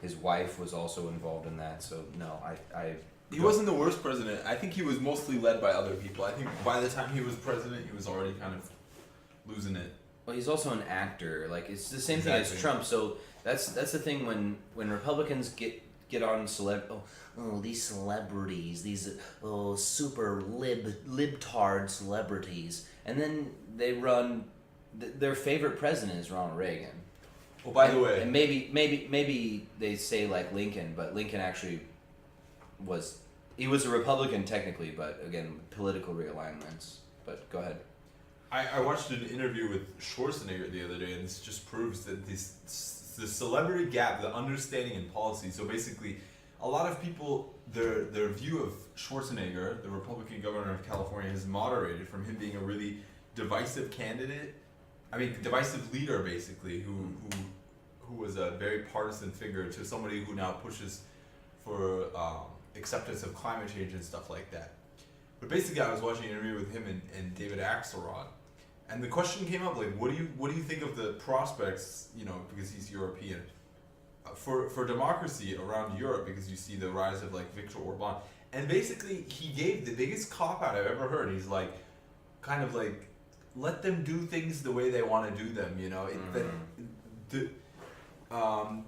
Speaker 1: His wife was also involved in that, so no,
Speaker 3: He wasn't the worst president. I think he was mostly led by other people. I think by the time he was president, he was already kind of losing it.
Speaker 1: Well, he's also an actor. Like it's the same thing
Speaker 3: Exactly.
Speaker 1: as Trump. So that's the thing when Republicans get on these celebrities, these super libtard celebrities, and then they run. Their favorite president is Ronald Reagan.
Speaker 3: Well, by the way,
Speaker 1: and maybe they say like Lincoln, but Lincoln actually was a Republican technically, but again political realignments. But go ahead.
Speaker 3: I watched an interview with Schwarzenegger the other day, and this just proves that the celebrity gap, the understanding in policy. So basically, a lot of people, their view of Schwarzenegger, the Republican governor of California, has moderated from him being a really divisive candidate. I mean, divisive leader basically, who was a very partisan figure, to somebody who now pushes for acceptance of climate change and stuff like that. But basically, I was watching an interview with him and David Axelrod, and the question came up like, what do you think of the prospects? You know, because he's European, for democracy around Europe, because you see the rise of like Viktor Orban, and basically he gave the biggest cop out I've ever heard. He's like, kind of like, let them do things the way they want to do them. You know,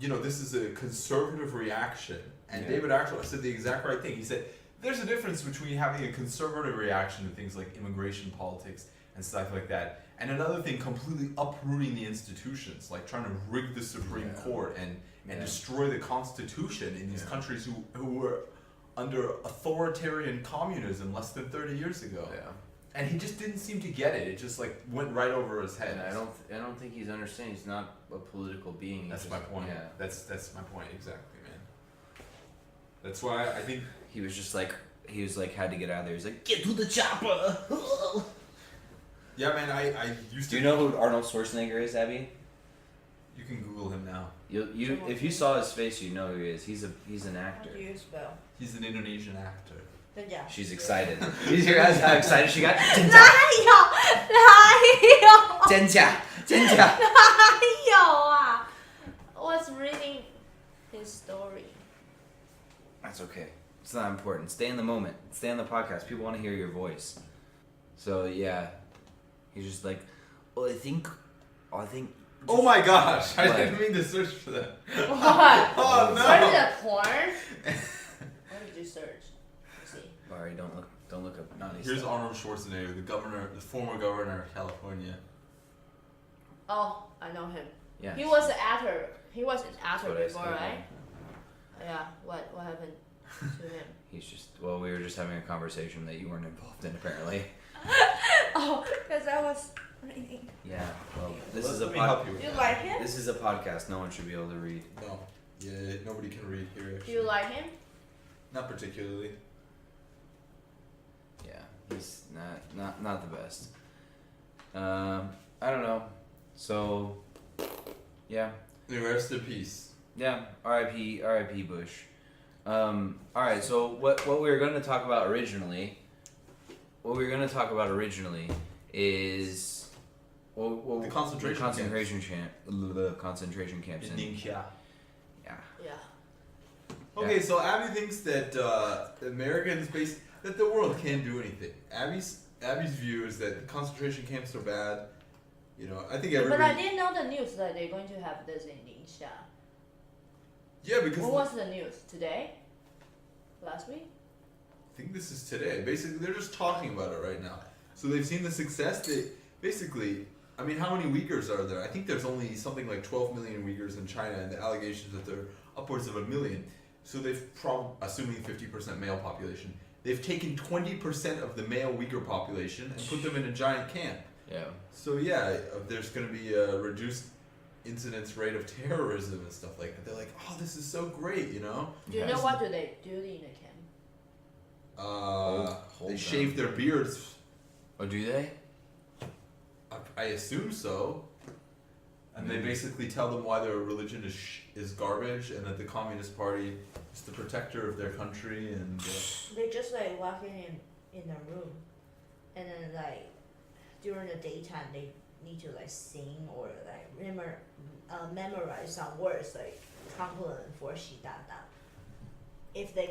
Speaker 3: you know, this is a conservative reaction. And
Speaker 1: Yeah.
Speaker 3: David Axelrod said the exact right thing. He said there's a difference between having a conservative reaction to things like immigration politics and stuff like that, and another thing completely uprooting the institutions, like trying to rig the Supreme Court and destroy the Constitution in these countries who were under authoritarian communism less than 30 years ago.
Speaker 1: Yeah.
Speaker 3: And he just didn't seem to get it. It just like went right over his head.
Speaker 1: And I don't think he's understanding. He's not a political being.
Speaker 3: That's my point.
Speaker 1: Yeah.
Speaker 3: That's my point exactly, man. That's why I think
Speaker 1: He was just like had to get out of there. He's like, get to the chopper.
Speaker 3: yeah, man. I used to.
Speaker 1: Do you know who Arnold Schwarzenegger is, Abby?
Speaker 3: You can Google him now.
Speaker 1: You if you saw his face, you know who he is. He's an actor.
Speaker 2: How do you spell?
Speaker 3: He's an Indonesian actor.
Speaker 1: She's excited. You hear how excited she got? 真假
Speaker 2: Was reading his story.
Speaker 1: That's okay. It's not important. Stay in the moment. Stay on the podcast. People want to hear your voice. So yeah, he's just like, well, I think.
Speaker 3: Oh my gosh! I
Speaker 1: What?
Speaker 3: didn't mean to search for that.
Speaker 2: What?
Speaker 3: Oh no!
Speaker 2: Search the porn? What did you search? Let's see.
Speaker 1: Barry, don't look up naughty
Speaker 3: Here's
Speaker 1: stuff.
Speaker 3: Arnold Schwarzenegger, the former governor of California.
Speaker 2: Oh, I know him.
Speaker 1: Yeah.
Speaker 2: He was an actor. He was an actor
Speaker 1: That's what I
Speaker 2: before,
Speaker 1: said.
Speaker 2: right? Yeah. What happened to him?
Speaker 1: He's just we were just having a conversation that you weren't involved in apparently.
Speaker 2: Oh, because I was reading.
Speaker 1: Yeah. Well, this
Speaker 3: Let
Speaker 1: is a
Speaker 3: me help you.
Speaker 2: You like him?
Speaker 1: This is a podcast. No one should be able to read.
Speaker 3: No. Yeah, nobody can read here.
Speaker 2: Do
Speaker 3: Actually.
Speaker 2: you like him?
Speaker 3: Not particularly.
Speaker 1: Yeah, he's not the best. I don't know. So, yeah,
Speaker 3: Rest in peace.
Speaker 1: yeah. R.I.P. Bush. All right. So what we were going to talk about originally is
Speaker 3: The concentration
Speaker 1: concentration camps
Speaker 3: In Ningxia.
Speaker 1: yeah.
Speaker 2: Yeah.
Speaker 3: Okay, so Abby thinks that that the world can't do anything. Abby's view is that the concentration camps are bad. You know, I think
Speaker 2: But
Speaker 3: everybody.
Speaker 2: I didn't know the news that they're going to have this in Ningxia.
Speaker 3: Yeah, because
Speaker 2: When was the news? Today? Last week?
Speaker 3: I think this is today. Basically, they're just talking about it right now. So they've seen the success. They basically, I mean, how many Uyghurs are there? I think there's only something like 12 million Uyghurs in China, and the allegations that there are upwards of 1 million. So they've assuming 50% male population, they've taken 20% of the male Uyghur population and put them in a giant camp.
Speaker 1: Yeah.
Speaker 3: So yeah, there's going to be a reduced incidence rate of terrorism and stuff like that. They're like, oh, this is so great, you know?
Speaker 2: Do you know what do they do in the camp?
Speaker 1: Hold
Speaker 3: They
Speaker 1: them.
Speaker 3: shave their beards.
Speaker 1: Oh, do they?
Speaker 3: I assume so. And they basically tell them why their religion is garbage, and that the Communist Party is the protector of their country, and
Speaker 2: They just like walking in a room, and then like during the daytime they need to like sing or like memorize some words like 康不能佛喜大大. If they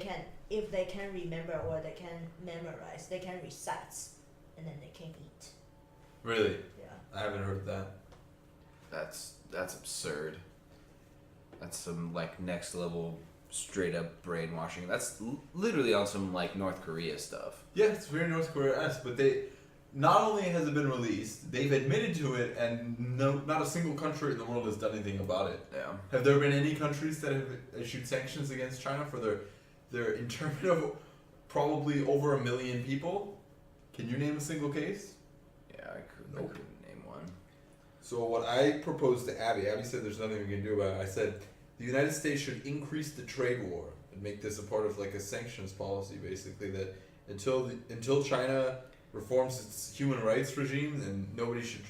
Speaker 2: can remember or they can memorize, they can recite, and then they can eat.
Speaker 3: really,
Speaker 2: Yeah.
Speaker 3: I haven't heard that.
Speaker 1: That's absurd. That's some like next level straight up brainwashing. That's literally on some like North Korea stuff.
Speaker 3: Yeah, it's very North Korea-esque, but they not only has it been released, they've admitted to it, and not a single country in the world has done anything about it.
Speaker 1: Yeah.
Speaker 3: Have there been any countries that have issued sanctions against China for their internment of probably over 1 million people? Can you name a single case?
Speaker 1: Yeah, I
Speaker 3: Nope.
Speaker 1: couldn't name one.
Speaker 3: So what I proposed to Abby said there's nothing we can do about it. I said the United States should increase the trade war and make this a part of like a sanctions policy, basically, that until China reforms its human rights regime, then nobody should,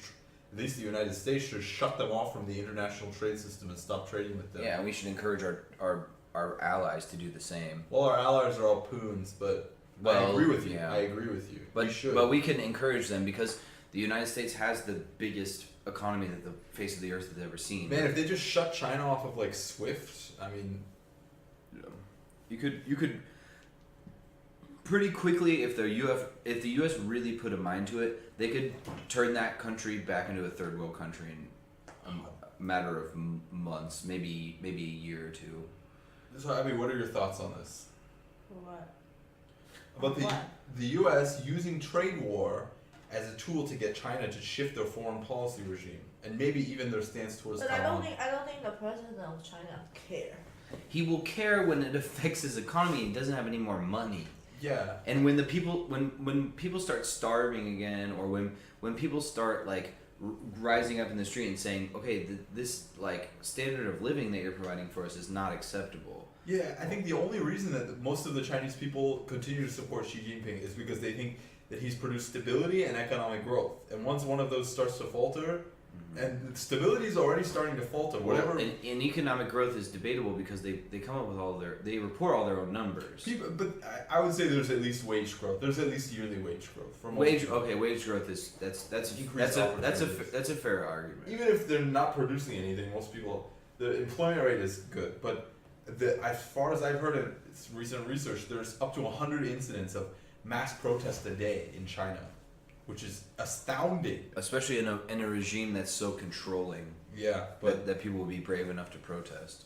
Speaker 3: at least the United States, should shut them off from the international trade system and stop trading with them.
Speaker 1: Yeah, and we should encourage our allies to do the same.
Speaker 3: Well, our allies are all poons, but I
Speaker 1: Well,
Speaker 3: agree with you.
Speaker 1: yeah.
Speaker 3: I agree with you.
Speaker 1: But
Speaker 3: we should.
Speaker 1: but we can encourage them because the United States has the biggest economy that the face of the earth has ever seen.
Speaker 3: Man, if they just shut China off of like SWIFT, I mean,
Speaker 1: you could pretty quickly, if the U.S. really put a mind to it, they could turn that country back into a third world country in a matter of months, maybe a year or two.
Speaker 3: so Abby, what are your thoughts on this?
Speaker 2: What?
Speaker 3: about
Speaker 2: What?
Speaker 3: the U.S. using trade war as a tool to get China to shift their foreign policy regime and maybe even their stance towards
Speaker 2: But
Speaker 3: Taiwan.
Speaker 2: I don't think the president of China care.
Speaker 1: He will care when it affects his economy and doesn't have any more money.
Speaker 3: Yeah.
Speaker 1: And when the people when people start starving again, or when people start like rising up in the street and saying, okay, this like standard of living that you're providing for us is not acceptable.
Speaker 3: Yeah, I think the only reason that most of the Chinese people continue to support Xi Jinping is because they think that he's produced stability and economic growth. And once one of those starts to falter, and stability is already starting to falter, whatever.
Speaker 1: And economic growth is debatable because they come up with they report all their own numbers.
Speaker 3: People, but I would say there's at least wage growth. There's at least yearly wage growth for most people.
Speaker 1: Wage growth is that's
Speaker 3: Increased opportunities.
Speaker 1: that's a fair argument.
Speaker 3: Even if they're not producing anything, most people, the employment rate is good. But as far as I've heard in recent research, there's up to 100 incidents of mass protest a day in China, which is astounding.
Speaker 1: Especially in a regime that's so controlling.
Speaker 3: Yeah, but
Speaker 1: that people will be brave enough to protest.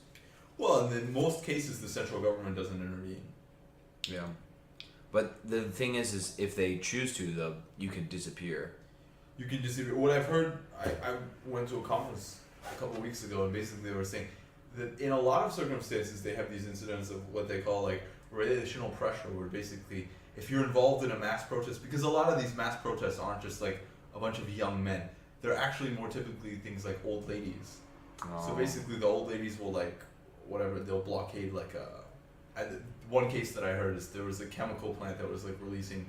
Speaker 3: well, and in most cases, the central government doesn't intervene.
Speaker 1: Yeah. But the thing is if they choose to, though, you can disappear.
Speaker 3: You can just what I've heard. I went to a conference a couple of weeks ago, and basically they were saying that in a lot of circumstances they have these incidents of what they call like relational pressure, where basically if you're involved in a mass protest, because a lot of these mass protests aren't just like a bunch of young men, they're actually more typically things like old ladies. So basically the old ladies will like whatever, they'll blockade like one case that I heard is there was a chemical plant that was like releasing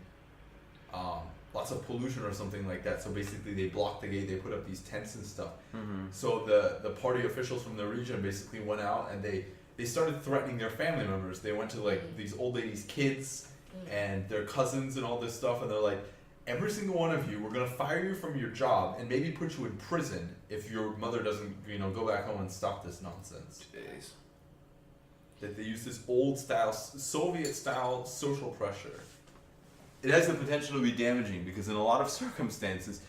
Speaker 3: lots of pollution or something like that. So basically they blocked the gate, they put up these tents and stuff.
Speaker 1: Mm-hmm.
Speaker 3: So the party officials from the region basically went out and they started threatening their family members. They went to like these old ladies' kids and their cousins and all this stuff, and they're like, every single one of you, we're gonna fire you from your job and maybe put you in prison if your mother doesn't, go back home and stop this nonsense.
Speaker 1: Jeez.
Speaker 3: That they use this old style, Soviet style social pressure. It has the potential to be damaging because in a lot of circumstances,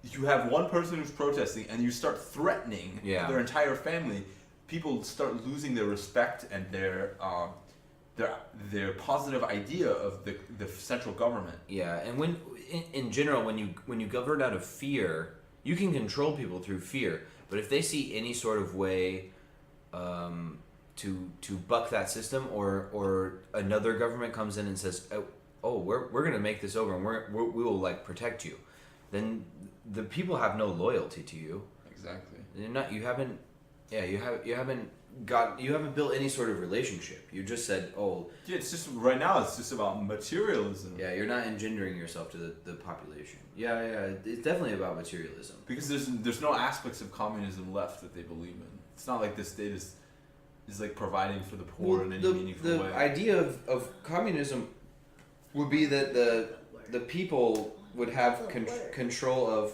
Speaker 3: you have one person who's protesting and you start threatening their entire family. People start losing their respect and their positive idea of the central government.
Speaker 1: Yeah, and when in general, when you govern out of fear, you can control people through fear. But if they see any sort of way to buck that system, or another government comes in and says, oh, we're gonna make this over and we will like protect you, then the people have no loyalty to you.
Speaker 3: Exactly.
Speaker 1: You haven't built any sort of relationship. You just said, oh,
Speaker 3: Yeah, it's just right now. It's just about materialism.
Speaker 1: yeah, you're not engendering yourself to the population. Yeah, it's definitely about materialism.
Speaker 3: Because there's no aspects of communism left that they believe in. It's not like the state is like providing for the poor in any meaningful way.
Speaker 1: The idea of communism would be that the people would have control of.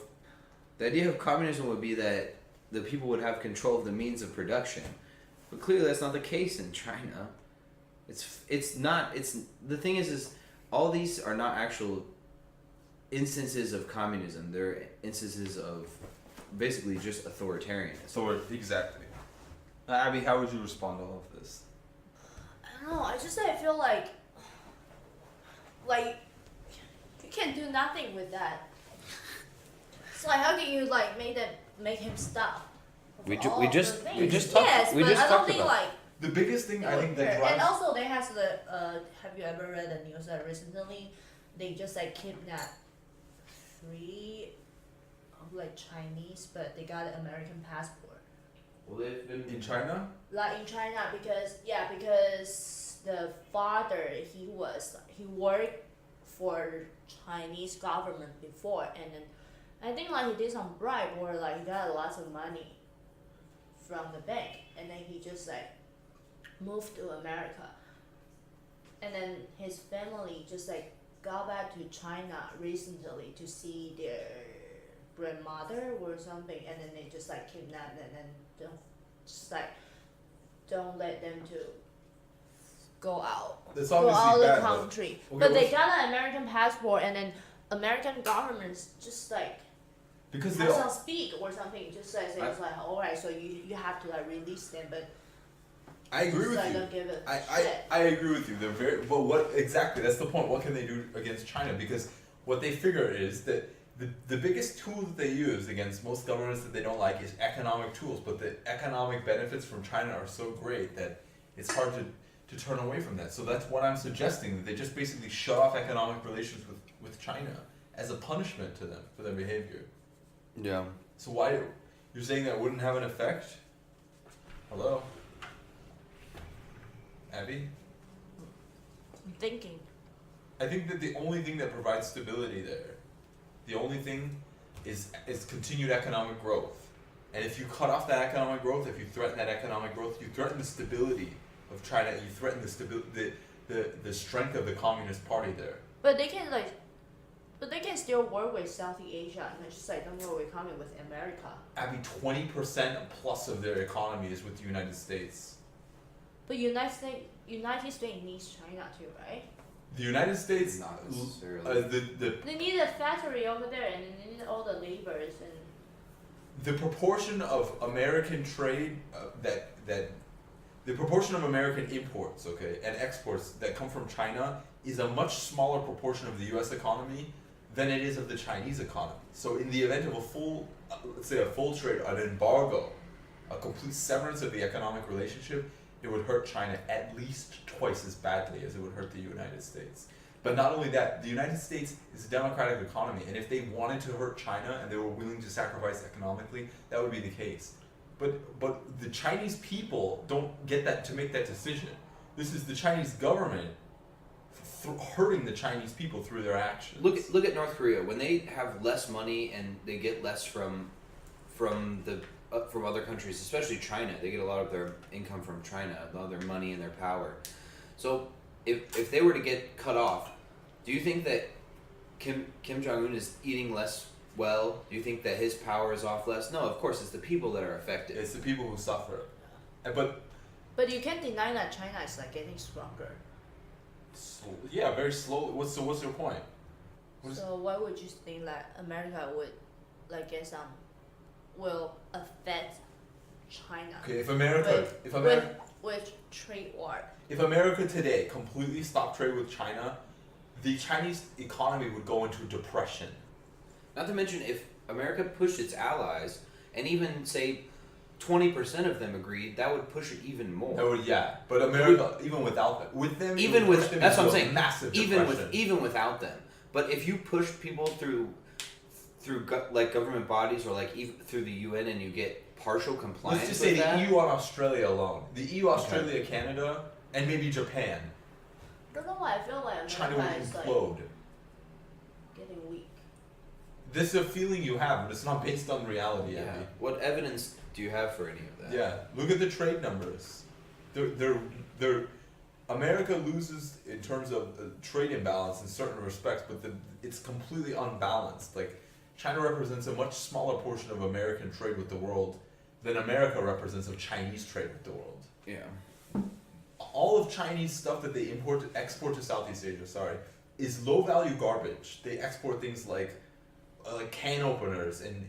Speaker 1: The idea of communism would be that the people would have control of the means of production, but clearly that's not the case in China. It's not. The thing is all these are not actual instances of communism. They're instances of basically just authoritarianism.
Speaker 3: So exactly. Abby, how would you respond to all of this?
Speaker 2: I don't know. I feel like you can't do nothing with that. So like, how can you like make him stop?
Speaker 1: We
Speaker 2: Of
Speaker 1: just
Speaker 2: all
Speaker 1: we
Speaker 2: the
Speaker 1: just
Speaker 2: things?
Speaker 1: talked.
Speaker 2: Yes,
Speaker 1: we
Speaker 2: but
Speaker 1: just
Speaker 2: I don't
Speaker 1: talked
Speaker 2: think
Speaker 1: about.
Speaker 2: like.
Speaker 3: The biggest thing I think that
Speaker 2: And
Speaker 3: drives.
Speaker 2: also they has the have you ever read the news that recently they just like kidnapped 3 like Chinese, but they got an American passport.
Speaker 1: Well, they've been
Speaker 3: In China?
Speaker 2: Like in China because the father he worked for Chinese government before, and then I think like he did some bribe or like he got lots of money from the bank, and then he just like moved to America, and then his family just like got back to China recently to see their grandmother or something, and then they just like kidnapped them and don't let them to go out.
Speaker 3: That's
Speaker 2: Go
Speaker 3: obviously
Speaker 2: out of the
Speaker 3: bad, but-
Speaker 2: country.
Speaker 3: Okay,
Speaker 2: But they
Speaker 3: what's-
Speaker 2: got an American passport, and then American government's just like
Speaker 3: Because they
Speaker 2: have
Speaker 3: all,
Speaker 2: some speak or something, just like it's like alright, so you have to like release them, but
Speaker 3: I agree with
Speaker 2: I
Speaker 3: you.
Speaker 2: don't give a
Speaker 3: I
Speaker 2: shit.
Speaker 3: agree with you. They're very, but what exactly? That's the point. What can they do against China? Because what they figure is that the biggest tool that they use against most governments that they don't like is economic tools. But the economic benefits from China are so great that it's hard to turn away from that. So that's what I'm suggesting, that they just basically shut off economic relations with China as a punishment to them for their behavior.
Speaker 1: Yeah.
Speaker 3: So why, you're saying that wouldn't have an effect? Hello? Abby?
Speaker 2: I'm thinking.
Speaker 3: I think that the only thing that provides stability there, the only thing is continued economic growth. And if you cut off that economic growth, if you threaten that economic growth, you threaten the stability of China, you threaten the strength of the Communist Party there.
Speaker 2: But they can still work with Southeast Asia and just like don't work economy with America.
Speaker 3: Abby, 20% plus of their economy is with the United States.
Speaker 2: But United States needs China too, right?
Speaker 3: The United States,
Speaker 1: Not necessarily.
Speaker 3: the
Speaker 2: They need a factory over there and they need all the laborers and
Speaker 3: the proportion of American trade the proportion of American imports, okay, and exports that come from China is a much smaller proportion of the U.S. economy than it is of the Chinese economy. So in the event of a full, let's say a full trade, an embargo, a complete severance of the economic relationship, it would hurt China at least twice as badly as it would hurt the United States. But not only that, the United States is a democratic economy, and if they wanted to hurt China and they were willing to sacrifice economically, that would be the case. But the Chinese people don't get that to make that decision. This is the Chinese government hurting the Chinese people through their actions.
Speaker 1: Look at North Korea. When they have less money and they get less from other countries, especially China, they get a lot of their income from China, a lot of their money and their power. So if they were to get cut off, do you think that Kim Jong-un is eating less well? Do you think that his power is off less? No, of course, it's the people that are affected.
Speaker 3: It's the people who suffer. But
Speaker 2: you can't deny that China is like getting stronger.
Speaker 3: yeah, very slowly. What's your point?
Speaker 2: So why would you think that America would like get some will affect China?
Speaker 3: Okay, if America
Speaker 2: with trade war.
Speaker 3: if America today completely stopped trade with China, the Chinese economy would go into depression.
Speaker 1: Not to mention, if America pushed its allies, and even say 20% of them agreed, that would push it even more.
Speaker 3: That would, yeah. But America, even without them, with them, it
Speaker 1: Even
Speaker 3: would
Speaker 1: with
Speaker 3: push them
Speaker 1: that's what I'm
Speaker 3: into a
Speaker 1: saying.
Speaker 3: massive
Speaker 1: Even
Speaker 3: depression.
Speaker 1: without them, but if you push people through like government bodies or like even through the UN and you get partial compliance,
Speaker 3: Let's just say
Speaker 1: with that,
Speaker 3: the EU and Australia alone. The EU, Australia, Canada, and maybe Japan.
Speaker 2: I don't know why I feel like
Speaker 3: China
Speaker 2: America
Speaker 3: would
Speaker 2: is like
Speaker 3: implode.
Speaker 2: getting weak.
Speaker 3: This is a feeling you have, but it's not based on reality,
Speaker 1: Yeah.
Speaker 3: Andy.
Speaker 1: What evidence do you have for any of that?
Speaker 3: Yeah, look at the trade numbers. They're America loses in terms of trade imbalance in certain respects, but it's completely unbalanced. Like China represents a much smaller portion of American trade with the world than America represents of Chinese trade with the world.
Speaker 1: Yeah.
Speaker 3: All of Chinese stuff that they export to Southeast Asia, is low value garbage. They export things like can openers and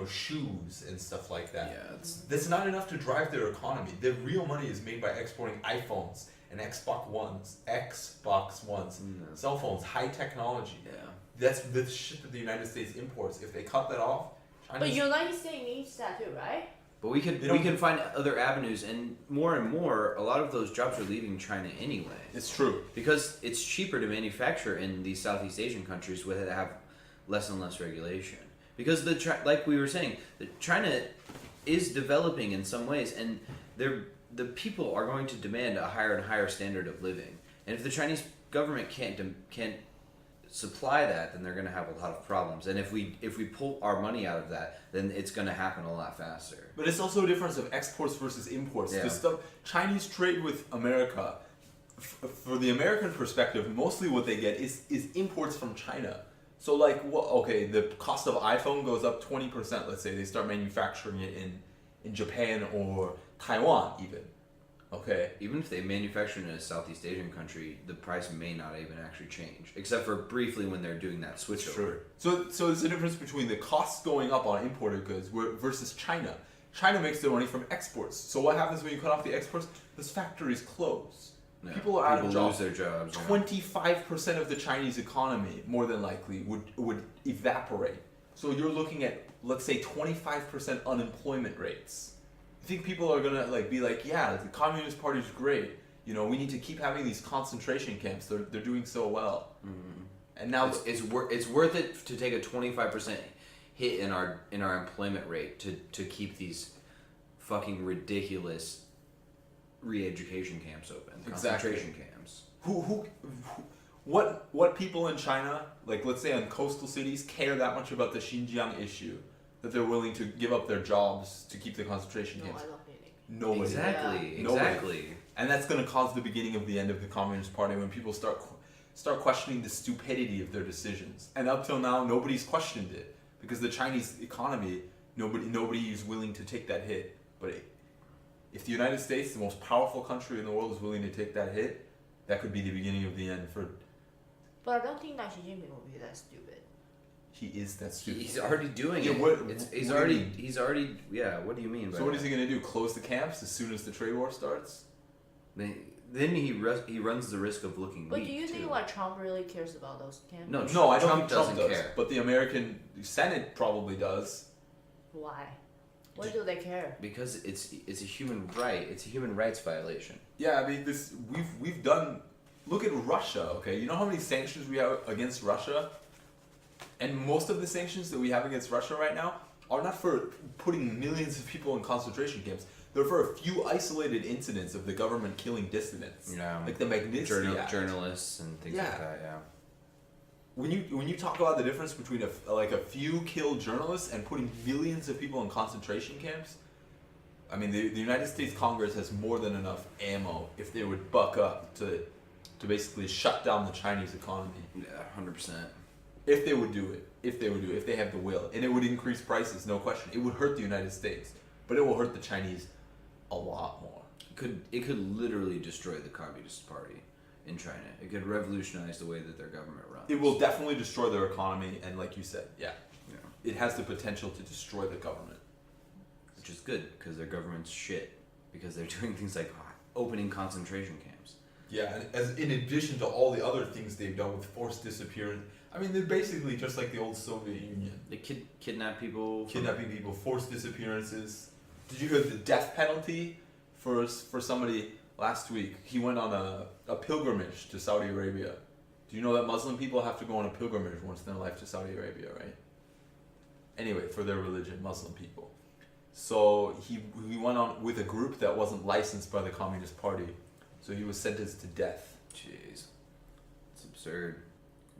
Speaker 3: shoes and stuff like that.
Speaker 1: Yeah,
Speaker 3: That's not enough to drive their economy. The real money is made by exporting iPhones and Xbox Ones, cell phones, high technology.
Speaker 1: yeah.
Speaker 3: That's the shit that the United States imports. If they cut that off,
Speaker 2: But United States needs that too, right?
Speaker 1: But we
Speaker 3: They don't-
Speaker 1: can find other avenues, and more, a lot of those jobs are leaving China anyway.
Speaker 3: it's true.
Speaker 1: Because it's cheaper to manufacture in these Southeast Asian countries where they have less and less regulation. Because like we were saying, China is developing in some ways, and the people are going to demand a higher and higher standard of living. And if the Chinese government can't supply that, then they're going to have a lot of problems. And if we pull our money out of that, then it's going to happen a lot faster.
Speaker 3: But it's also a difference of exports versus imports.
Speaker 1: Yeah.
Speaker 3: The stuff Chinese trade with America, for the American perspective, mostly what they get is imports from China. So the cost of iPhone goes up 20%. Let's say they start manufacturing it in Japan or Taiwan even. Okay.
Speaker 1: Even if they manufacture in a Southeast Asian country, the price may not even actually change, except for briefly when they're doing that switchover.
Speaker 3: Sure. So there's a difference between the costs going up on imported goods versus China. China makes their money from exports. So what happens when you cut off the exports? Those factories close.
Speaker 1: Yeah,
Speaker 3: People are out of
Speaker 1: lose
Speaker 3: jobs.
Speaker 1: their jobs. Yeah.
Speaker 3: 25% of the Chinese economy, more than likely, would evaporate. So you're looking at, let's say, 25% unemployment rates. You think people are gonna be like, yeah, the Communist Party's great. You know, we need to keep having these concentration camps. They're doing so well.
Speaker 1: Mm-hmm.
Speaker 3: And now
Speaker 1: it's worth it to take a 25% hit in our employment rate to keep these fucking ridiculous re-education camps open.
Speaker 3: Exactly.
Speaker 1: Concentration camps.
Speaker 3: What people in China, like let's say in coastal cities, care that much about the Xinjiang issue that they're willing to give up their jobs to keep the concentration
Speaker 2: No,
Speaker 3: camps?
Speaker 2: I don't think.
Speaker 3: Nobody.
Speaker 1: Exactly.
Speaker 3: Nobody.
Speaker 1: Exactly.
Speaker 3: And that's going to cause the beginning of the end of the Communist Party when people start questioning the stupidity of their decisions. And up till now, nobody's questioned it because the Chinese economy, nobody is willing to take that hit. But if the United States, the most powerful country in the world, is willing to take that hit, that could be the beginning of the end for.
Speaker 2: But I don't think that Xi Jinping will be that stupid.
Speaker 3: He is that stupid.
Speaker 1: He's already doing
Speaker 3: Yeah,
Speaker 1: it. He's
Speaker 3: what do you mean?
Speaker 1: already. Yeah. What do you mean by
Speaker 3: So what
Speaker 1: that?
Speaker 3: is he going to do? Close the camps as soon as the trade war starts?
Speaker 1: Then he runs the risk of looking
Speaker 2: But
Speaker 1: weak.
Speaker 2: do you think
Speaker 1: too.
Speaker 2: like Trump really cares about those camps?
Speaker 1: No,
Speaker 3: No, I don't
Speaker 1: Trump
Speaker 3: think Trump
Speaker 1: doesn't
Speaker 3: does.
Speaker 1: care.
Speaker 3: But the American Senate probably does.
Speaker 2: Why? Why do they care?
Speaker 1: Because it's a human right. It's a human rights violation.
Speaker 3: Yeah, I mean we've done. Look at Russia. Okay, you know how many sanctions we have against Russia, and most of the sanctions that we have against Russia right now are not for putting millions of people in concentration camps. They're for a few isolated incidents of the government killing dissidents.
Speaker 1: Yeah.
Speaker 3: Like the Magnitsky Act.
Speaker 1: Journalists and things
Speaker 3: Yeah.
Speaker 1: like that. Yeah.
Speaker 3: When you talk about the difference between a few killed journalists and putting millions of people in concentration camps, I mean the United States Congress has more than enough ammo if they would buck up to basically shut down the Chinese economy.
Speaker 1: Yeah. 100%.
Speaker 3: If they would do it, if they have the will, and it would increase prices, no question. It would hurt the United States, but it will hurt the Chinese a lot more.
Speaker 1: It could literally destroy the Communist Party in China. It could revolutionize the way that their government runs.
Speaker 3: It will definitely destroy their economy, and like you said, yeah,
Speaker 1: Yeah.
Speaker 3: it has the potential to destroy the government.
Speaker 1: Which is good because their government's shit because they're doing things like opening concentration camps.
Speaker 3: Yeah, and as in addition to all the other things they've done with forced disappearance, I mean, they're basically just like the old Soviet Union.
Speaker 1: They kidnap people.
Speaker 3: Kidnapping people, forced disappearances. Did you hear the death penalty for somebody last week? He went on a pilgrimage to Saudi Arabia. Do you know that Muslim people have to go on a pilgrimage once in their life to Saudi Arabia, right? Anyway, for their religion, Muslim people. So he went on with a group that wasn't licensed by the Communist Party. So he was sentenced to death.
Speaker 1: Jeez. It's absurd.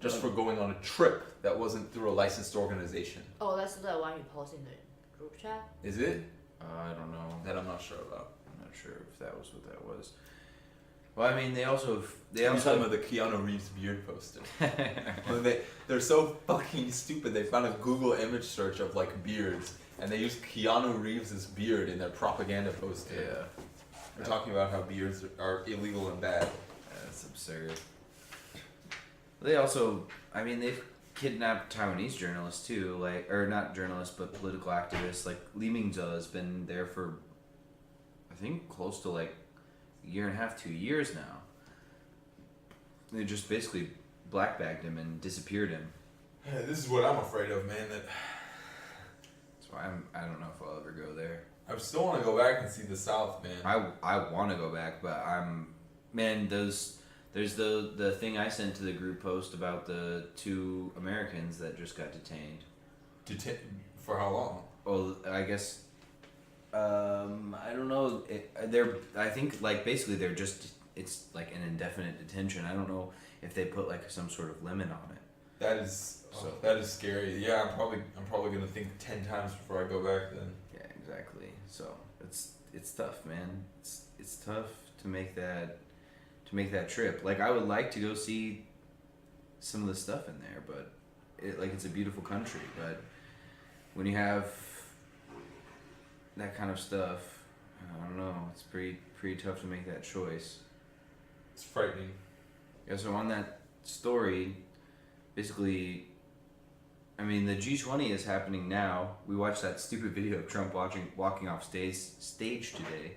Speaker 3: Just for going on a trip that wasn't through a licensed organization.
Speaker 2: Oh, that's the one you post in the group chat?
Speaker 3: Is it?
Speaker 1: I don't know.
Speaker 3: That I'm not sure about.
Speaker 1: I'm not sure if that was what that was. Well, I mean, they also
Speaker 3: I'm talking about the Keanu Reeves beard poster. Well, they're so fucking stupid. They found a Google image search of like beards, and they used Keanu Reeves' beard in their propaganda poster.
Speaker 1: Yeah.
Speaker 3: They're talking about how beards are illegal and bad.
Speaker 1: That's absurd. They also, I mean, they've kidnapped Taiwanese journalists too, or not journalists, but political activists. Like Li Mingzhe has been there for, I think, close to like a year and a half, 2 years now. They just basically blackbagged him and disappeared him.
Speaker 3: Yeah, this is what I'm afraid of, man. That
Speaker 1: That's why I don't know if I'll ever go there.
Speaker 3: I still want to go back and see the South, man.
Speaker 1: I want to go back, but there's the thing I sent to the group post about the 2 Americans that just got detained.
Speaker 3: For how long?
Speaker 1: Well, I guess I don't know. I think like basically it's like an indefinite detention. I don't know if they put like some sort of limit on it.
Speaker 3: That is scary. Yeah, I'm probably gonna think 10 times before I go back then.
Speaker 1: Yeah, exactly. So it's tough, man. It's tough to make that trip. Like I would like to go see some of the stuff in there, but it's a beautiful country. But when you have that kind of stuff, I don't know. It's pretty tough to make that choice.
Speaker 3: It's frightening.
Speaker 1: Yeah. So on that story, basically, I mean, the G20 is happening now. We watched that stupid video of Trump walking off stage today.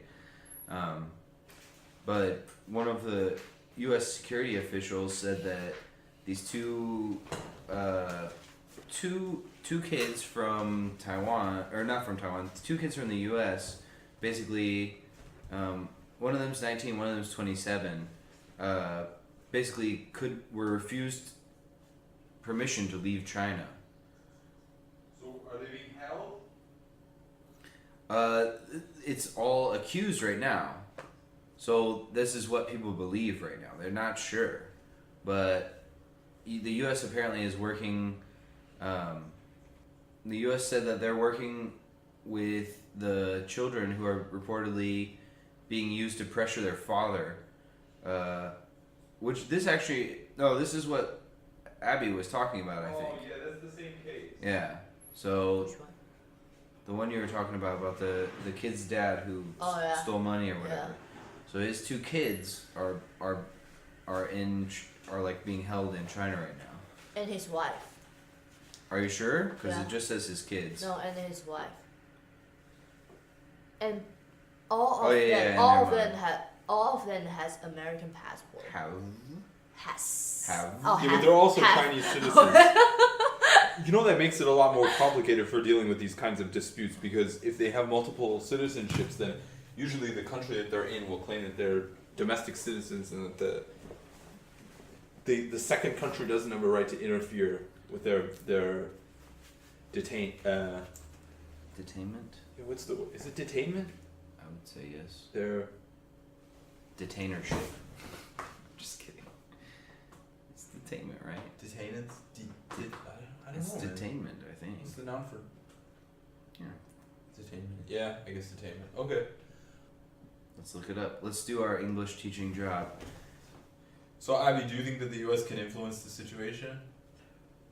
Speaker 1: But one of the U.S. security officials said that these two kids from Taiwan, or not from Taiwan, 2 kids from the U.S. basically, one of them's 19, one of them's 27. Basically, were refused permission to leave China.
Speaker 3: So are they being held?
Speaker 1: It's all accused right now. So this is what people believe right now. They're not sure, but the U.S. apparently is working. The U.S. said that they're working with the children who are reportedly being used to pressure their father. Which this is what Abby was talking about. I think.
Speaker 3: Oh yeah, that's the same case.
Speaker 1: Yeah. So.
Speaker 2: Which one?
Speaker 1: The one you were talking about the kid's dad who stole money or whatever.
Speaker 2: Yeah.
Speaker 1: So his 2 kids are like being held in China right now.
Speaker 2: And his wife.
Speaker 1: Are you sure? Because
Speaker 2: Yeah.
Speaker 1: it just says his kids.
Speaker 2: No, and his wife. And all of them has American passport.
Speaker 1: Have.
Speaker 2: Have.
Speaker 1: Oh,
Speaker 3: Yeah, but they're also
Speaker 2: have.
Speaker 3: Chinese citizens. You know that makes it a lot more complicated for dealing with these kinds of disputes because if they have multiple citizenships, then usually the country that they're in will claim that they're domestic citizens and that the second country doesn't have a right to interfere with their
Speaker 1: Detainment?
Speaker 3: what's the is it detainment?
Speaker 1: I would say yes.
Speaker 3: Their
Speaker 1: Detainership. Just kidding. It's detainment, right?
Speaker 3: detainants? I don't
Speaker 1: It's
Speaker 3: know. Man.
Speaker 1: detainment, I think.
Speaker 3: What's the noun for
Speaker 1: Yeah.
Speaker 3: detainment? Yeah, I guess detainment. Okay.
Speaker 1: Let's look it up. Let's do our English teaching job.
Speaker 3: So Abby, do you think that the U.S. can influence the situation?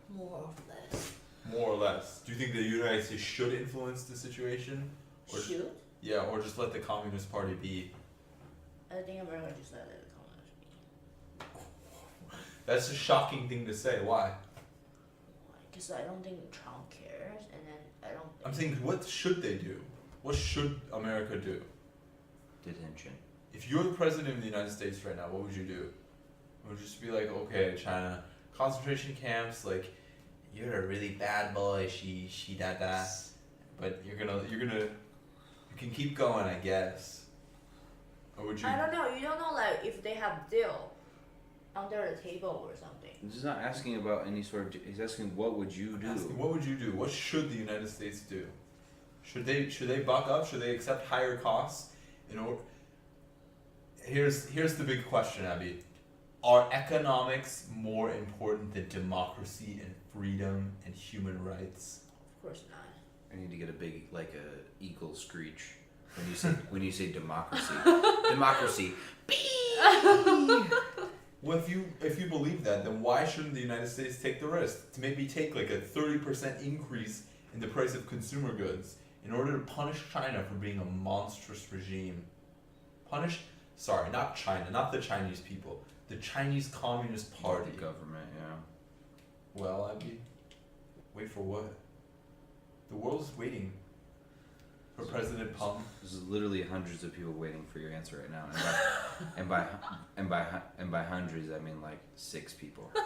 Speaker 2: More or less.
Speaker 3: More or less. Do you think the United States should influence the situation? Or
Speaker 2: Shoot?
Speaker 3: Yeah, or just let the Communist Party be.
Speaker 2: I think America just let it come.
Speaker 3: That's a shocking thing to say. Why?
Speaker 2: Because I don't think Trump cares, and then I don't.
Speaker 3: I'm saying, what should they do? What should America do?
Speaker 1: Detention.
Speaker 3: If you're the president of the United States right now, what would you do? Would you just be like, okay, China, concentration camps, like, you're a really bad boy, she da, but you can keep going, I guess. Or would you?
Speaker 2: I don't know. You don't know, like, if they have deal under the table or something.
Speaker 1: He's not asking about any sort of. He's asking what would you do?
Speaker 3: Asking, what would you do? What should the United States do? Should they buck up? Should they accept higher costs? Here's the big question, Abby. Are economics more important than democracy and freedom and human rights?
Speaker 2: Of course not.
Speaker 1: I need to get a big eagle screech when you say democracy. Democracy.
Speaker 3: Well, if you believe that, then why shouldn't the United States take the risk to maybe take like a 30% increase in the price of consumer goods in order to punish China for being a monstrous regime? Sorry, not China, not the Chinese people, the Chinese Communist Party.
Speaker 1: The government, yeah.
Speaker 3: Well, Abby, wait for what? The world's waiting for President Peng.
Speaker 1: There's literally hundreds of people waiting for your answer right now, and by hundreds I mean like 6 people.
Speaker 3: Okay,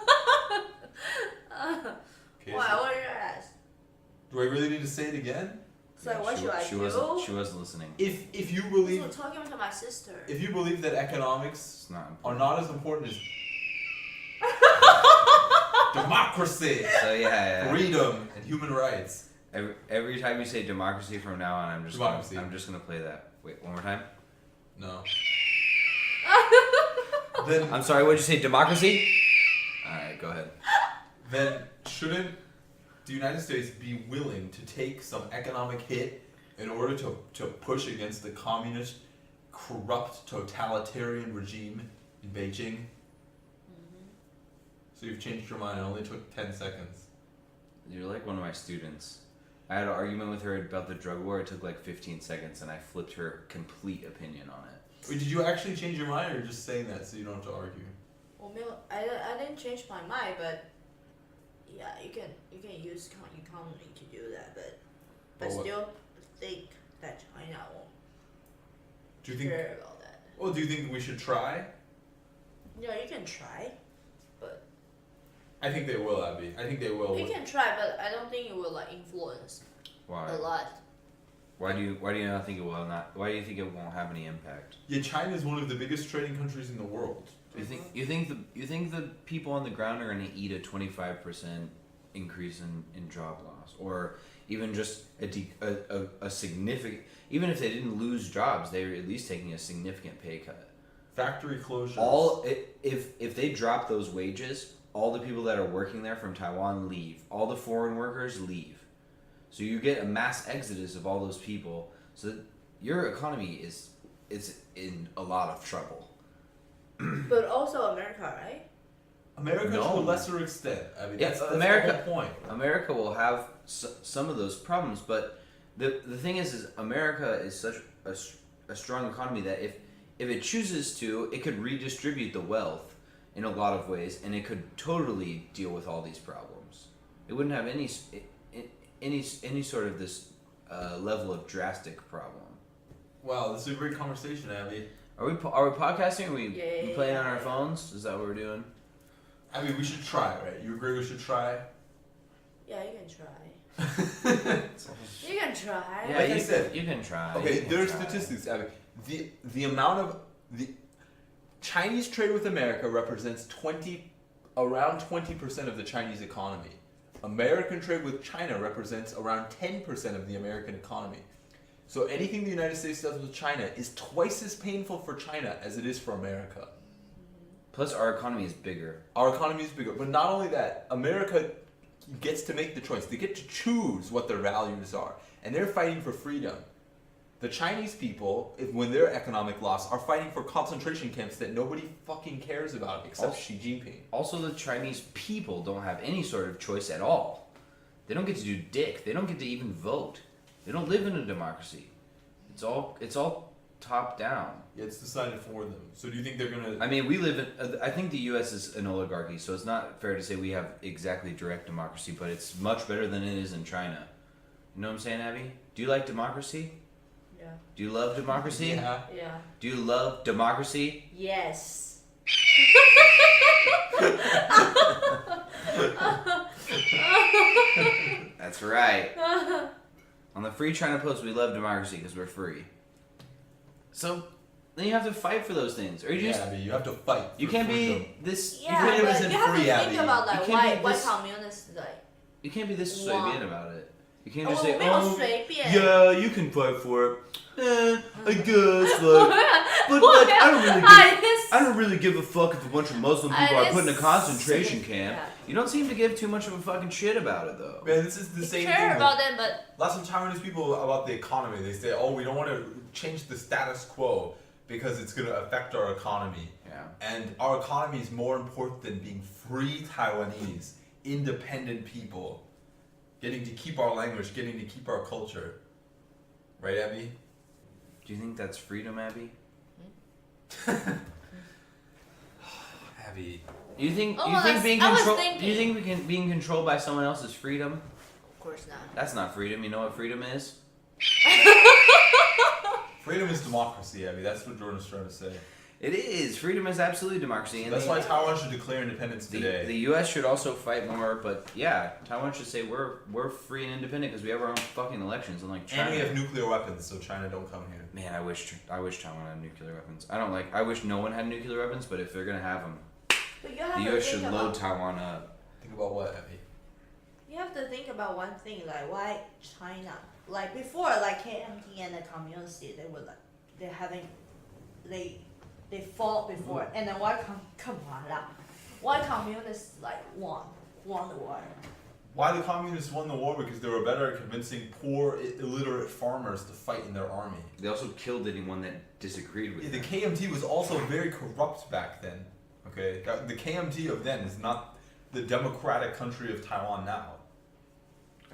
Speaker 2: Why?
Speaker 3: so
Speaker 2: What did you ask?
Speaker 3: do I really need to say it again?
Speaker 2: So what should I do?
Speaker 1: She wasn't listening.
Speaker 3: If you
Speaker 2: I'm
Speaker 3: believe
Speaker 2: talking to my sister.
Speaker 3: if you believe that economics
Speaker 1: It's not
Speaker 3: are
Speaker 1: important.
Speaker 3: not as important as democracy,
Speaker 1: So
Speaker 3: freedom, and human rights.
Speaker 1: Every time you say democracy from now on, I'm just
Speaker 3: Democracy.
Speaker 1: gonna play that. Wait, one more time.
Speaker 3: No. Then
Speaker 1: I'm sorry. What did you say? Democracy. All right, go ahead.
Speaker 3: then shouldn't the United States be willing to take some economic hit in order to push against the communist, corrupt, totalitarian regime in Beijing? So you've changed your mind. It only took 10 seconds.
Speaker 1: You're like one of my students. I had an argument with her about the drug war. It took like 15 seconds, and I flipped her complete opinion on it.
Speaker 3: Wait, did you actually change your mind, or just saying that so you don't have to argue?
Speaker 2: Well, I didn't change my mind, but yeah, you can use economy to do that, but
Speaker 3: Well, what-
Speaker 2: still think that China won't
Speaker 3: Do you think?
Speaker 2: care about that.
Speaker 3: Well, do you think we should try?
Speaker 2: Yeah, you can try, but
Speaker 3: I think they will, Abby. I think they will.
Speaker 2: you can try, but I don't think it will like influence
Speaker 1: Why?
Speaker 2: a lot.
Speaker 1: Why do you not think it will not? Why do you think it won't have any impact?
Speaker 3: Yeah, China is one of the biggest trading countries in the world.
Speaker 1: You think the people on the ground are going to eat a 25% increase in job loss, or even just a significant, even if they didn't lose jobs, they were at least taking a significant pay cut.
Speaker 3: Factory closures.
Speaker 1: If they drop those wages, all the people that are working there from Taiwan leave. All the foreign workers leave. So you get a mass exodus of all those people. So that your economy is in a lot of trouble.
Speaker 2: But also America, right?
Speaker 3: America to
Speaker 1: No.
Speaker 3: a lesser extent. I mean,
Speaker 1: Yeah,
Speaker 3: that's
Speaker 1: America-
Speaker 3: the whole point.
Speaker 1: America will have some of those problems, but the thing is America is such a strong economy that if it chooses to, it could redistribute the wealth in a lot of ways, and it could totally deal with all these problems. It wouldn't have any sort of this level of drastic problem.
Speaker 3: Wow, this is a great conversation, Abby.
Speaker 1: Are we podcasting? Are we
Speaker 2: Yeah,
Speaker 1: playing on
Speaker 2: yeah.
Speaker 1: our phones? Is that what we're doing?
Speaker 3: Abby, we should try, right? You agree we should try?
Speaker 2: Yeah, you can try. You can try.
Speaker 1: Yeah,
Speaker 3: Like I
Speaker 1: you
Speaker 3: said-
Speaker 1: you can try.
Speaker 3: Okay,
Speaker 1: you can
Speaker 3: there are
Speaker 1: try.
Speaker 3: statistics, Abby. The amount of the Chinese trade with America represents around 20% of the Chinese economy. American trade with China represents around 10% of the American economy. So anything the United States does with China is twice as painful for China as it is for America.
Speaker 1: Plus, our economy is bigger.
Speaker 3: Our economy is bigger, but not only that, America gets to make the choice. They get to choose what their values are, and they're fighting for freedom. The Chinese people, when their economic loss, are fighting for concentration camps that nobody fucking cares about except
Speaker 1: Also-
Speaker 3: Xi Jinping.
Speaker 1: Also, the Chinese people don't have any sort of choice at all. They don't get to do dick. They don't get to even vote. They don't live in a democracy. It's all top down.
Speaker 3: Yeah, it's decided for them. So do you think they're gonna?
Speaker 1: I mean, we live in. I think the U.S. is an oligarchy, so it's not fair to say we have exactly direct democracy, but it's much better than it is in China. You know what I'm saying, Abby? Do you like democracy?
Speaker 2: Yeah.
Speaker 1: Do you love democracy?
Speaker 3: Yeah.
Speaker 2: Yeah.
Speaker 1: Do you love democracy?
Speaker 2: Yes.
Speaker 1: That's right. On the Free China Post, we love democracy because we're free. So then you have to fight for those things, or you just
Speaker 3: Abby, you have to fight.
Speaker 1: you
Speaker 3: for
Speaker 1: can't
Speaker 3: freedom.
Speaker 1: be this.
Speaker 2: Yeah,
Speaker 3: freedom
Speaker 2: but
Speaker 3: isn't
Speaker 2: you have
Speaker 3: free,
Speaker 2: to
Speaker 3: Abby.
Speaker 2: think about like
Speaker 1: You can't be
Speaker 2: why
Speaker 1: this-
Speaker 2: communists like.
Speaker 1: You can't be this
Speaker 2: Wow.
Speaker 1: Soviet about it. You can't
Speaker 2: 哦，
Speaker 1: just
Speaker 2: 我
Speaker 1: say,
Speaker 2: 没有
Speaker 1: oh,
Speaker 2: 随便。
Speaker 1: yeah, you can fight for it. I guess,
Speaker 2: Oh,
Speaker 1: like, but like, I don't really give. I don't really give a fuck if a bunch of Muslim people are put in a concentration camp.
Speaker 2: Yeah.
Speaker 1: You don't seem to give too much of a fucking shit about it, though.
Speaker 3: Man, this is the
Speaker 2: You
Speaker 3: same
Speaker 2: care
Speaker 3: thing.
Speaker 2: about them, but
Speaker 3: Lots of Taiwanese people about the economy, they say, oh, we don't want to change the status quo because it's going to affect our economy.
Speaker 1: Yeah.
Speaker 3: And our economy is more important than being free Taiwanese, independent people, getting to keep our language, getting to keep our culture. Right, Abby?
Speaker 1: Do you think that's freedom, Abby?
Speaker 3: Abby.
Speaker 1: Do you think?
Speaker 2: Oh,
Speaker 1: Do you think
Speaker 2: that's-
Speaker 1: being
Speaker 2: I was
Speaker 1: controlled? Do you
Speaker 2: thinking.
Speaker 1: think being controlled by someone else is freedom?
Speaker 2: of course not.
Speaker 1: That's not freedom. You know what freedom is?
Speaker 3: Freedom is democracy, Abby. That's what Jordan's trying to say.
Speaker 1: It is. Freedom is absolutely democracy. And
Speaker 3: That's
Speaker 1: the,
Speaker 3: why Taiwan should declare independence today.
Speaker 1: the U.S. should also fight more. But yeah, Taiwan should say we're free and independent because we have our own fucking elections. Unlike China.
Speaker 3: And we have nuclear weapons, so China don't come here.
Speaker 1: Man, I wish Taiwan had nuclear weapons. I wish no one had nuclear weapons. But if they're gonna have them,
Speaker 2: But you have
Speaker 1: the
Speaker 2: to
Speaker 1: U.S.
Speaker 2: think
Speaker 1: should
Speaker 2: about,
Speaker 1: load Taiwan up.
Speaker 3: Think about what, Abby?
Speaker 2: You have to think about one thing, like why China, like before, like KMT and the communists, they were like they fought before, and then why why communists like won the war?
Speaker 3: Why the communists won the war? Because they were better at convincing poor, illiterate farmers to fight in their army.
Speaker 1: They also killed anyone that disagreed with
Speaker 3: Yeah, the
Speaker 1: them.
Speaker 3: KMT was also very corrupt back then. Okay, the KMT of then is not the democratic country of Taiwan now.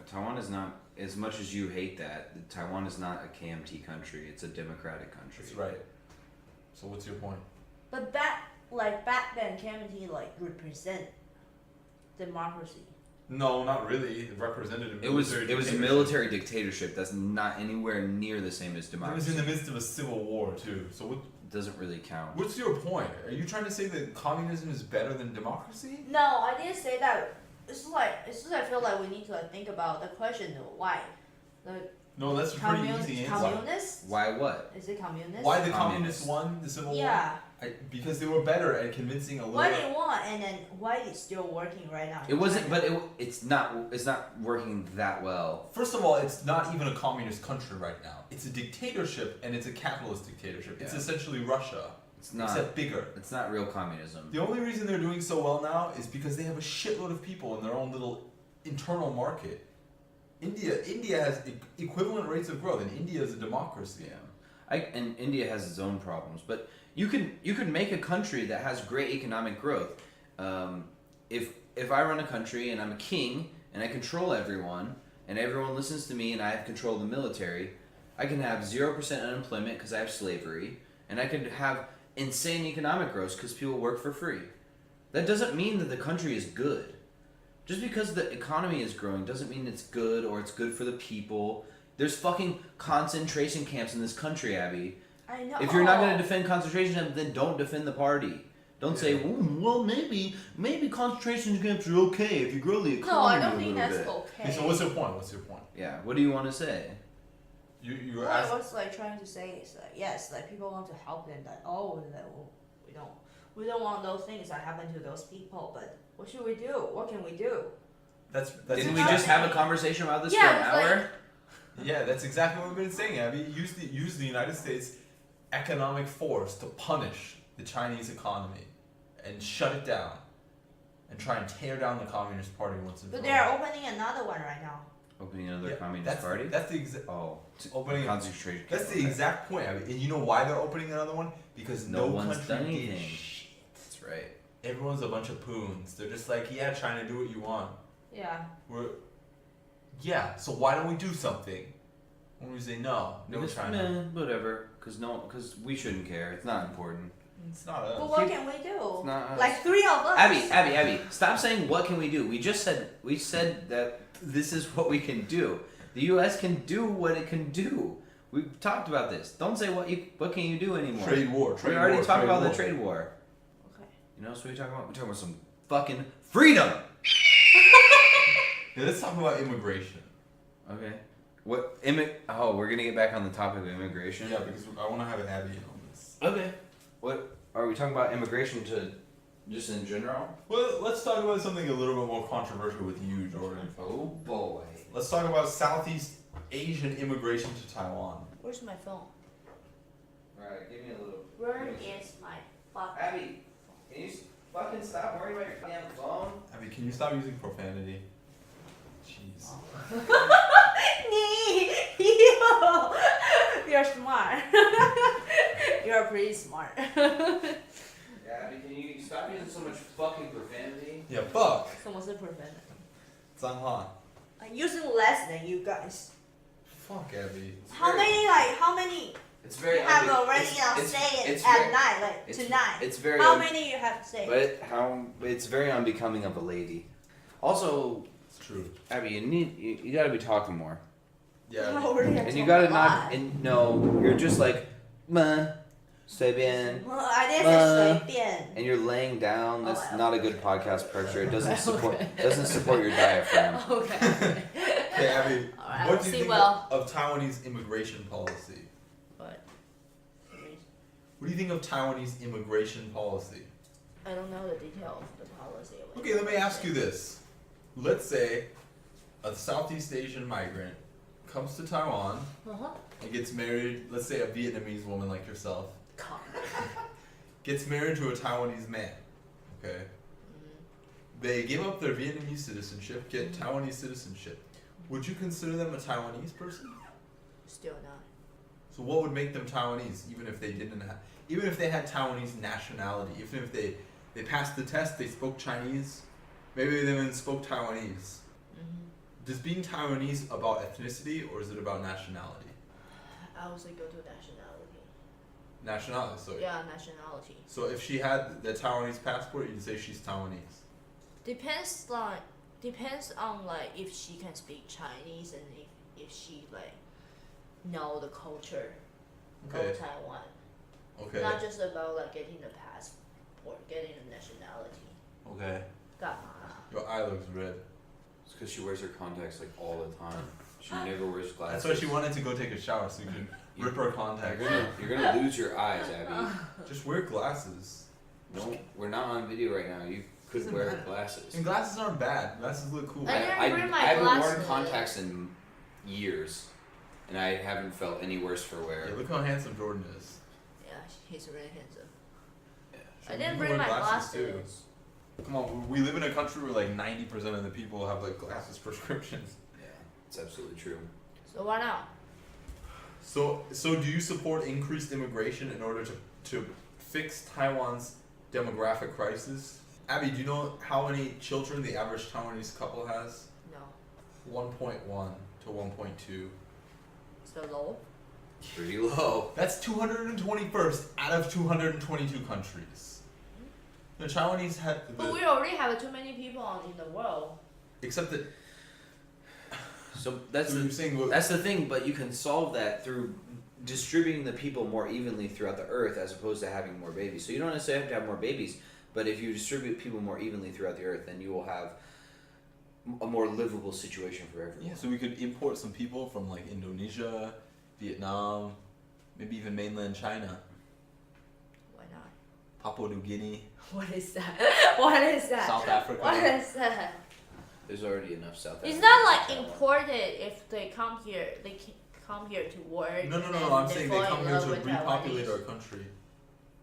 Speaker 1: Taiwan is not, as much as you hate that, Taiwan is not a KMT country. It's a democratic country.
Speaker 3: That's right. So what's your point?
Speaker 2: But back then, KMT like represent democracy.
Speaker 3: No, not really. Representative.
Speaker 1: It was a
Speaker 3: dictatorship.
Speaker 1: military dictatorship. That's not anywhere near the same as
Speaker 3: It was
Speaker 1: democracy.
Speaker 3: in the midst of a civil war too. So what?
Speaker 1: Doesn't really count.
Speaker 3: What's your point? Are you trying to say that communism is better than democracy?
Speaker 2: No, I didn't say that. It's just I feel like we need to like, think about the question of why. Like
Speaker 3: No, that's a pretty easy answer.
Speaker 2: communists?
Speaker 1: Why what?
Speaker 2: Is it communist?
Speaker 3: Why the
Speaker 1: Communists.
Speaker 3: communists won the civil war?
Speaker 2: Yeah.
Speaker 3: Because they were better at convincing a little.
Speaker 2: Why they want and then why it's still working right now?
Speaker 1: It wasn't, but it's not working that well.
Speaker 3: First of all, it's not even a communist country right now. It's a dictatorship, and it's a capitalist dictatorship. It's
Speaker 1: Yeah.
Speaker 3: essentially Russia,
Speaker 1: It's not.
Speaker 3: except bigger.
Speaker 1: It's not real communism.
Speaker 3: The only reason they're doing so well now is because they have a shitload of people in their own little internal market. India has equivalent rates of growth, and India is a democracy.
Speaker 1: Yeah, and India has its own problems, but you can make a country that has great economic growth. If I run a country and I'm a king and I control everyone and everyone listens to me and I have control of the military, I can have 0% unemployment because I have slavery, and I could have insane economic growth because people work for free. That doesn't mean that the country is good. Just because the economy is growing doesn't mean it's good or it's good for the people. There's fucking concentration camps in this country, Abby.
Speaker 2: I know.
Speaker 1: If you're not going to defend concentration camps, then don't defend the party. Don't say, well, maybe concentration camps are okay if you grow the economy
Speaker 2: No, I
Speaker 1: a
Speaker 2: don't
Speaker 1: little
Speaker 2: think that's
Speaker 1: bit.
Speaker 2: okay.
Speaker 3: Okay, so what's your point? What's your point?
Speaker 1: Yeah, what do you want to say?
Speaker 3: You were
Speaker 2: What I
Speaker 3: asking.
Speaker 2: was like trying to say is like yes, like people want to help them. That we don't want those things that happen to those people. But what should we do? What can we do?
Speaker 3: That's
Speaker 1: Didn't we
Speaker 2: not-
Speaker 1: just have a conversation about this
Speaker 2: Yeah,
Speaker 1: for an
Speaker 2: it's like-
Speaker 1: hour?
Speaker 3: Yeah, that's exactly what we've been saying, Abby. Use the United States economic force to punish the Chinese economy and shut it down, and try and tear down the Communist Party once and for
Speaker 2: But
Speaker 3: all.
Speaker 2: they are opening another one right now.
Speaker 1: Opening another
Speaker 3: Yeah,
Speaker 1: communist
Speaker 3: that's
Speaker 1: party?
Speaker 3: That's the exact.
Speaker 1: Oh,
Speaker 3: Opening-
Speaker 1: concentration
Speaker 3: That's
Speaker 1: camp,
Speaker 3: the
Speaker 1: okay.
Speaker 3: exact point, Abby. And you know why they're opening another one? Because
Speaker 1: No
Speaker 3: no
Speaker 1: one's
Speaker 3: country
Speaker 1: done
Speaker 3: did
Speaker 1: anything.
Speaker 3: shit.
Speaker 1: That's right.
Speaker 3: Everyone's a bunch of poons. They're just like, yeah, China, do what you want.
Speaker 2: Yeah.
Speaker 3: Yeah. So why don't we do something? When we say no,
Speaker 1: Because,
Speaker 3: China.
Speaker 1: meh, whatever. Because we shouldn't care. It's not important.
Speaker 3: It's not us.
Speaker 2: But what can we do?
Speaker 1: It's not us.
Speaker 2: Like 3 of us.
Speaker 1: Abby, stop saying what can we do. We said that this is what we can do. The U.S. can do what it can do. We've talked about this. Don't say what can you do anymore.
Speaker 3: Trade war.
Speaker 1: We already talked about the trade war.
Speaker 2: Okay.
Speaker 1: You know, so we talking about? We're talking about some fucking freedom.
Speaker 3: Yeah, let's talk about immigration.
Speaker 1: Okay. Oh, we're gonna get back on the topic of immigration.
Speaker 3: Yeah, because I want to have Abby in on this.
Speaker 1: Okay. What are we talking about? Immigration to just in general?
Speaker 3: Well, let's talk about something a little bit more controversial with you, Jordan.
Speaker 1: Oh boy.
Speaker 3: Let's talk about Southeast Asian immigration to Taiwan.
Speaker 2: Where's my phone?
Speaker 1: Alright, give me a little.
Speaker 2: Where is my fuck?
Speaker 1: Abby, can you fucking stop worrying about your damn phone?
Speaker 3: Abby, can you stop using profanity? Jeez.
Speaker 2: You're smart. You're pretty smart.
Speaker 1: Abby, can you stop using so much fucking profanity?
Speaker 3: Yeah, fuck.
Speaker 2: Someone said prevent.
Speaker 3: Zhanghan.
Speaker 2: I'm using less than you guys.
Speaker 3: Fuck, Abby.
Speaker 2: How many
Speaker 1: It's very
Speaker 2: you have
Speaker 1: unbe-
Speaker 2: already
Speaker 1: it's-
Speaker 2: saying
Speaker 1: it's
Speaker 2: at
Speaker 1: very-
Speaker 2: night, like
Speaker 1: it's-
Speaker 2: tonight?
Speaker 1: It's very
Speaker 2: How many you have to say?
Speaker 1: But it's very unbecoming of a lady. Also,
Speaker 3: It's true.
Speaker 1: Abby, you gotta be talking more.
Speaker 3: Yeah.
Speaker 2: I
Speaker 3: Abby.
Speaker 2: already have
Speaker 1: And you
Speaker 2: told
Speaker 1: gotta
Speaker 2: a
Speaker 1: not
Speaker 2: lot.
Speaker 1: and no, you're just like随便
Speaker 2: Well, I didn't say 随便.
Speaker 1: and you're laying down. That's
Speaker 2: Oh,
Speaker 1: not a good podcast picture. It doesn't support
Speaker 2: Okay.
Speaker 1: doesn't support your diaphragm.
Speaker 2: Okay.
Speaker 3: Okay, Abby.
Speaker 2: Alright,
Speaker 3: What
Speaker 2: I'll
Speaker 3: do you
Speaker 2: see
Speaker 3: think
Speaker 2: well.
Speaker 3: of Taiwanese immigration policy?
Speaker 2: But
Speaker 3: What do you think of Taiwanese immigration policy?
Speaker 2: I don't know the detail of the policy.
Speaker 3: Okay, let me ask you this. Let's say a Southeast Asian migrant comes to Taiwan
Speaker 2: Uh-huh.
Speaker 3: and gets married, let's say a Vietnamese woman like yourself,
Speaker 2: Come.
Speaker 3: gets married to a Taiwanese man, okay? They give up their Vietnamese citizenship, get Taiwanese citizenship. Would you consider them a Taiwanese person?
Speaker 2: Still not.
Speaker 3: So what would make them Taiwanese, even if they didn't have, even if they had Taiwanese nationality, even if they passed the test, they spoke Chinese, maybe they even spoke Taiwanese. Does being Taiwanese about ethnicity or is it about nationality?
Speaker 2: I would say go to nationality.
Speaker 3: Nationality. So
Speaker 2: Yeah, nationality.
Speaker 3: so if she had the Taiwanese passport, you'd say she's Taiwanese.
Speaker 2: Depends on depends on like if she can speak Chinese and if she like know the culture
Speaker 3: Okay.
Speaker 2: of Taiwan.
Speaker 3: Okay.
Speaker 2: Not just about like getting the passport, getting the nationality.
Speaker 3: Okay.
Speaker 2: Got
Speaker 3: Your eye looks red.
Speaker 1: It's because she wears her contacts like all the time. She never wears glasses.
Speaker 3: That's why she wanted to go take a shower so you can rip her contacts.
Speaker 1: You're gonna lose your eyes, Abby.
Speaker 3: Just wear glasses.
Speaker 1: We're not on video right now. You could
Speaker 3: Doesn't
Speaker 1: wear
Speaker 3: matter.
Speaker 1: glasses.
Speaker 3: And glasses aren't bad. Glasses look cool.
Speaker 2: I didn't bring my
Speaker 1: I haven't worn
Speaker 2: glasses.
Speaker 1: contacts in years, and I haven't felt any worse for wear.
Speaker 3: Yeah, look how handsome Jordan is.
Speaker 2: Yeah, he's really handsome.
Speaker 1: Yeah.
Speaker 2: I
Speaker 3: You
Speaker 2: didn't
Speaker 3: can
Speaker 2: bring
Speaker 3: wear
Speaker 2: my
Speaker 3: glasses,
Speaker 2: glasses.
Speaker 3: too. Come on, we live in a country where like 90% of the people have like glasses prescriptions.
Speaker 1: Yeah, it's absolutely true.
Speaker 2: So why not?
Speaker 3: So do you support increased immigration in order to fix Taiwan's demographic crisis? Abby, do you know how many children the average Taiwanese couple has?
Speaker 2: No.
Speaker 3: 1.1 to 1.2.
Speaker 2: So low?
Speaker 1: Pretty low.
Speaker 3: That's 221st out of 222 countries. The Taiwanese had
Speaker 2: But we already have too many people in the world.
Speaker 3: except that
Speaker 1: So that's
Speaker 3: so you're saying
Speaker 1: that's the thing. But you can solve that through distributing the people more evenly throughout the earth, as opposed to having more babies. So you don't necessarily have to have more babies, but if you distribute people more evenly throughout the earth, then you will have a more livable situation for everyone.
Speaker 3: yeah, so we could import some people from like Indonesia, Vietnam, maybe even mainland China,
Speaker 2: Why not?
Speaker 3: Papua New Guinea,
Speaker 2: What is that? What is that?
Speaker 3: South Africa.
Speaker 2: What is that?
Speaker 1: There's already enough South Africans.
Speaker 2: It's not like
Speaker 1: in Taiwan.
Speaker 2: imported. If they come here, come here to work.
Speaker 3: No,
Speaker 2: and
Speaker 3: I'm
Speaker 2: they
Speaker 3: saying
Speaker 2: fall
Speaker 3: they
Speaker 2: in
Speaker 3: come here
Speaker 2: love
Speaker 3: to
Speaker 2: with
Speaker 3: repopulate
Speaker 2: Taiwanese.
Speaker 3: our country.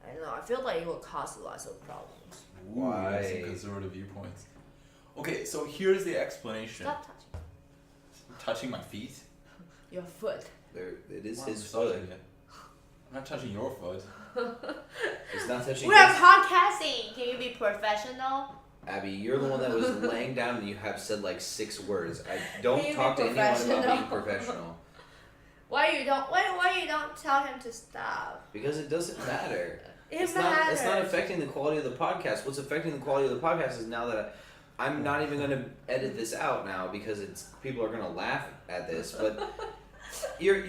Speaker 2: I don't know. I feel like it will cause lots of problems.
Speaker 3: Ooh, we have some
Speaker 1: Why?
Speaker 3: conservative viewpoints. Okay, so here's the explanation.
Speaker 2: Stop touching
Speaker 3: Touching my feet?
Speaker 2: your foot.
Speaker 1: It is
Speaker 3: Wow,
Speaker 1: his
Speaker 3: I'm
Speaker 1: foot.
Speaker 3: touching it. I'm not touching your foot.
Speaker 1: It's not touching.
Speaker 2: We are
Speaker 1: his.
Speaker 2: podcasting. Can you be professional?
Speaker 1: Abby, you're the one that was laying down and you have said like 6 words. I don't
Speaker 2: Can you
Speaker 1: talk
Speaker 2: be
Speaker 1: to anyone about being
Speaker 2: professional?
Speaker 1: professional
Speaker 2: Why you don't tell him to stop?
Speaker 1: because it doesn't matter.
Speaker 2: It
Speaker 1: It's
Speaker 2: matters.
Speaker 1: not affecting the quality of the podcast. What's affecting the quality of the podcast is now that I'm not even going to edit this out now because people are going to laugh at this. But you're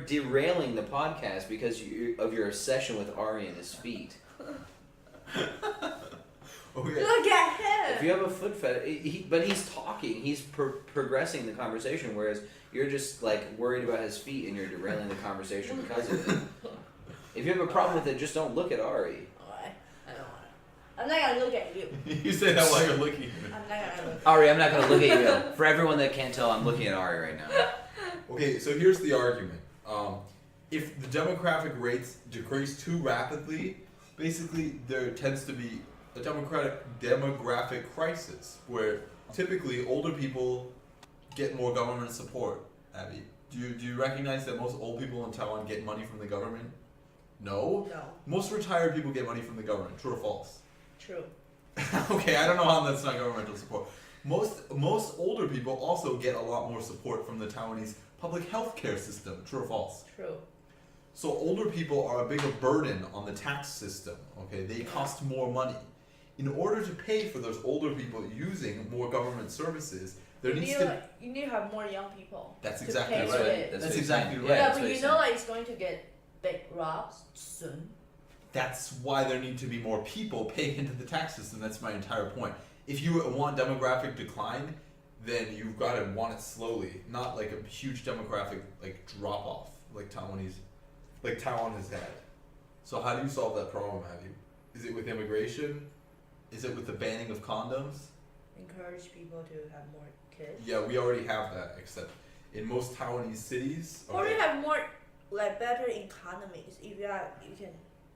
Speaker 1: derailing the podcast because of your obsession with Ari and his feet.
Speaker 3: Okay.
Speaker 2: Look at him.
Speaker 1: If you have a foot fetish, but he's talking, he's progressing the conversation, whereas you're just like worried about his feet and you're derailing the conversation because of it. If you have a problem with it, just don't look at Ari.
Speaker 2: Alright, I don't want to. I'm not gonna look at you.
Speaker 3: You say that while you're looking at me.
Speaker 2: I'm not gonna look.
Speaker 1: Ari, I'm not gonna look at you. For everyone that can't tell, I'm looking at Ari right now.
Speaker 3: Okay, so here's the argument. If the demographic rates decrease too rapidly, basically there tends to be a demographic crisis where typically older people get more government support. Abby, do you recognize that most old people in Taiwan get money from the government? No?
Speaker 2: No,
Speaker 3: Most retired people get money from the government. True or false?
Speaker 2: true.
Speaker 3: Okay, I don't know how that's not governmental support. Most older people also get a lot more support from the Taiwanese public health care system. True or false?
Speaker 2: True.
Speaker 3: So older people are a bigger burden on the tax system. Okay, they cost more money. In order to pay for those older people using more government services, there needs to.
Speaker 2: You need to have more young people.
Speaker 3: That's
Speaker 2: to
Speaker 3: exactly
Speaker 2: pay
Speaker 3: right.
Speaker 2: for it.
Speaker 3: That's
Speaker 1: what he's
Speaker 3: exactly
Speaker 1: saying.
Speaker 3: right.
Speaker 2: Yeah,
Speaker 1: that's
Speaker 2: but
Speaker 1: what
Speaker 2: you
Speaker 1: he's
Speaker 2: know,
Speaker 1: saying.
Speaker 2: like it's going to get big rocks soon.
Speaker 3: That's why there need to be more people paying into the tax system. That's my entire point. If you want demographic decline, then you've got to want it slowly, not like a huge demographic like drop off like Taiwan has had. So how do you solve that problem, Abby? Is it with immigration? Is it with the banning of condoms?
Speaker 2: Encourage people to have more kids.
Speaker 3: Yeah, we already have that, except in most Taiwanese cities.
Speaker 2: Or you have more, like better economies. If you can,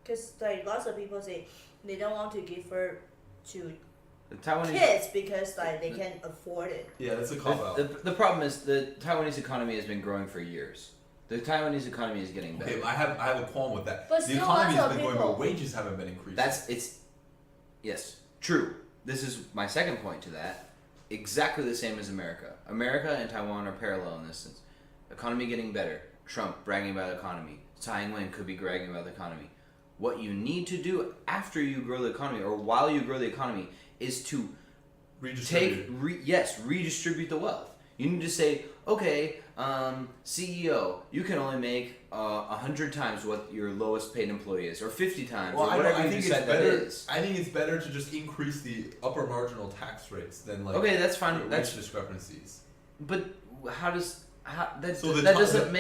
Speaker 2: because like lots of people say they don't want to give birth to
Speaker 1: The Taiwanese.
Speaker 2: kids because like they can afford it.
Speaker 3: Yeah, that's a cop out.
Speaker 1: The problem is the Taiwanese economy has been growing for years. The Taiwanese economy is getting better.
Speaker 3: Okay, I have a qualm with that.
Speaker 2: But
Speaker 3: The
Speaker 2: still
Speaker 3: economy
Speaker 2: lots
Speaker 3: has
Speaker 2: of
Speaker 3: been going,
Speaker 2: people-
Speaker 3: but wages haven't been increasing.
Speaker 1: Yes, true. This is my second point to that. Exactly the same as America. America and Taiwan are parallel in this sense. Economy getting better. Trump bragging about the economy. Tsai Ing-wen could be bragging about the economy. What you need to do after you grow the economy, or while you grow the economy, is to redistribute the wealth. You need to say, okay, CEO, you can only make 100 times what your lowest paid employee is, or 50 times, or whatever you decide that is.
Speaker 3: I think it's better to just increase the upper marginal tax rates than like
Speaker 1: okay, that's fine.
Speaker 3: wage
Speaker 1: That's
Speaker 3: discrepancies.
Speaker 1: But that
Speaker 3: So
Speaker 1: doesn't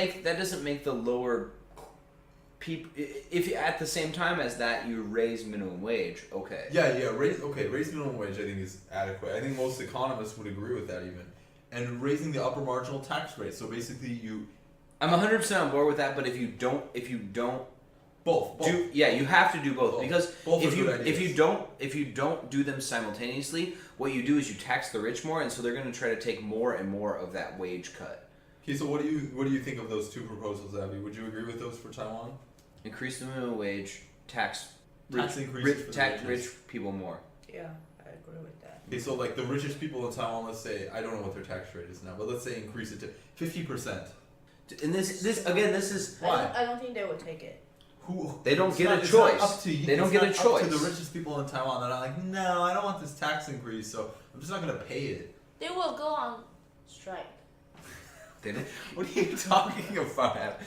Speaker 1: make the lower people, if you, at the same time as that you raise minimum wage, okay.
Speaker 3: Raise minimum wage I think is adequate. I think most economists would agree with that even. And raising the upper marginal tax rate. So basically
Speaker 1: I'm 100% on board with that, but if you don't
Speaker 3: both.
Speaker 1: you have to do both. Because
Speaker 3: Both
Speaker 1: if
Speaker 3: are good
Speaker 1: if you don't do them simultaneously, what you do is you tax the rich more, and so they're going to try to take more and more of that wage cut.
Speaker 3: Okay, so what do you think of those two proposals, Abby? Would you agree with those for Taiwan?
Speaker 1: Increase the minimum wage, tax
Speaker 3: increases for the
Speaker 1: rich people more.
Speaker 2: Yeah, I agree with that.
Speaker 3: Okay, so like the richest people in Taiwan, let's say, I don't know what their tax rate is now, but let's say increase it to 50%.
Speaker 1: And this is
Speaker 3: Why?
Speaker 2: I don't think they would take it.
Speaker 1: They don't
Speaker 3: It's
Speaker 1: get
Speaker 3: not-
Speaker 1: a
Speaker 3: it's not
Speaker 1: choice.
Speaker 3: up to you.
Speaker 1: They don't
Speaker 3: It's
Speaker 1: get a
Speaker 3: not up
Speaker 1: choice.
Speaker 3: to the richest people in Taiwan. They're not like, no, I don't want this tax increase, so I'm just not gonna pay it.
Speaker 2: They will go on strike.
Speaker 1: They don't.
Speaker 5: What are you talking about?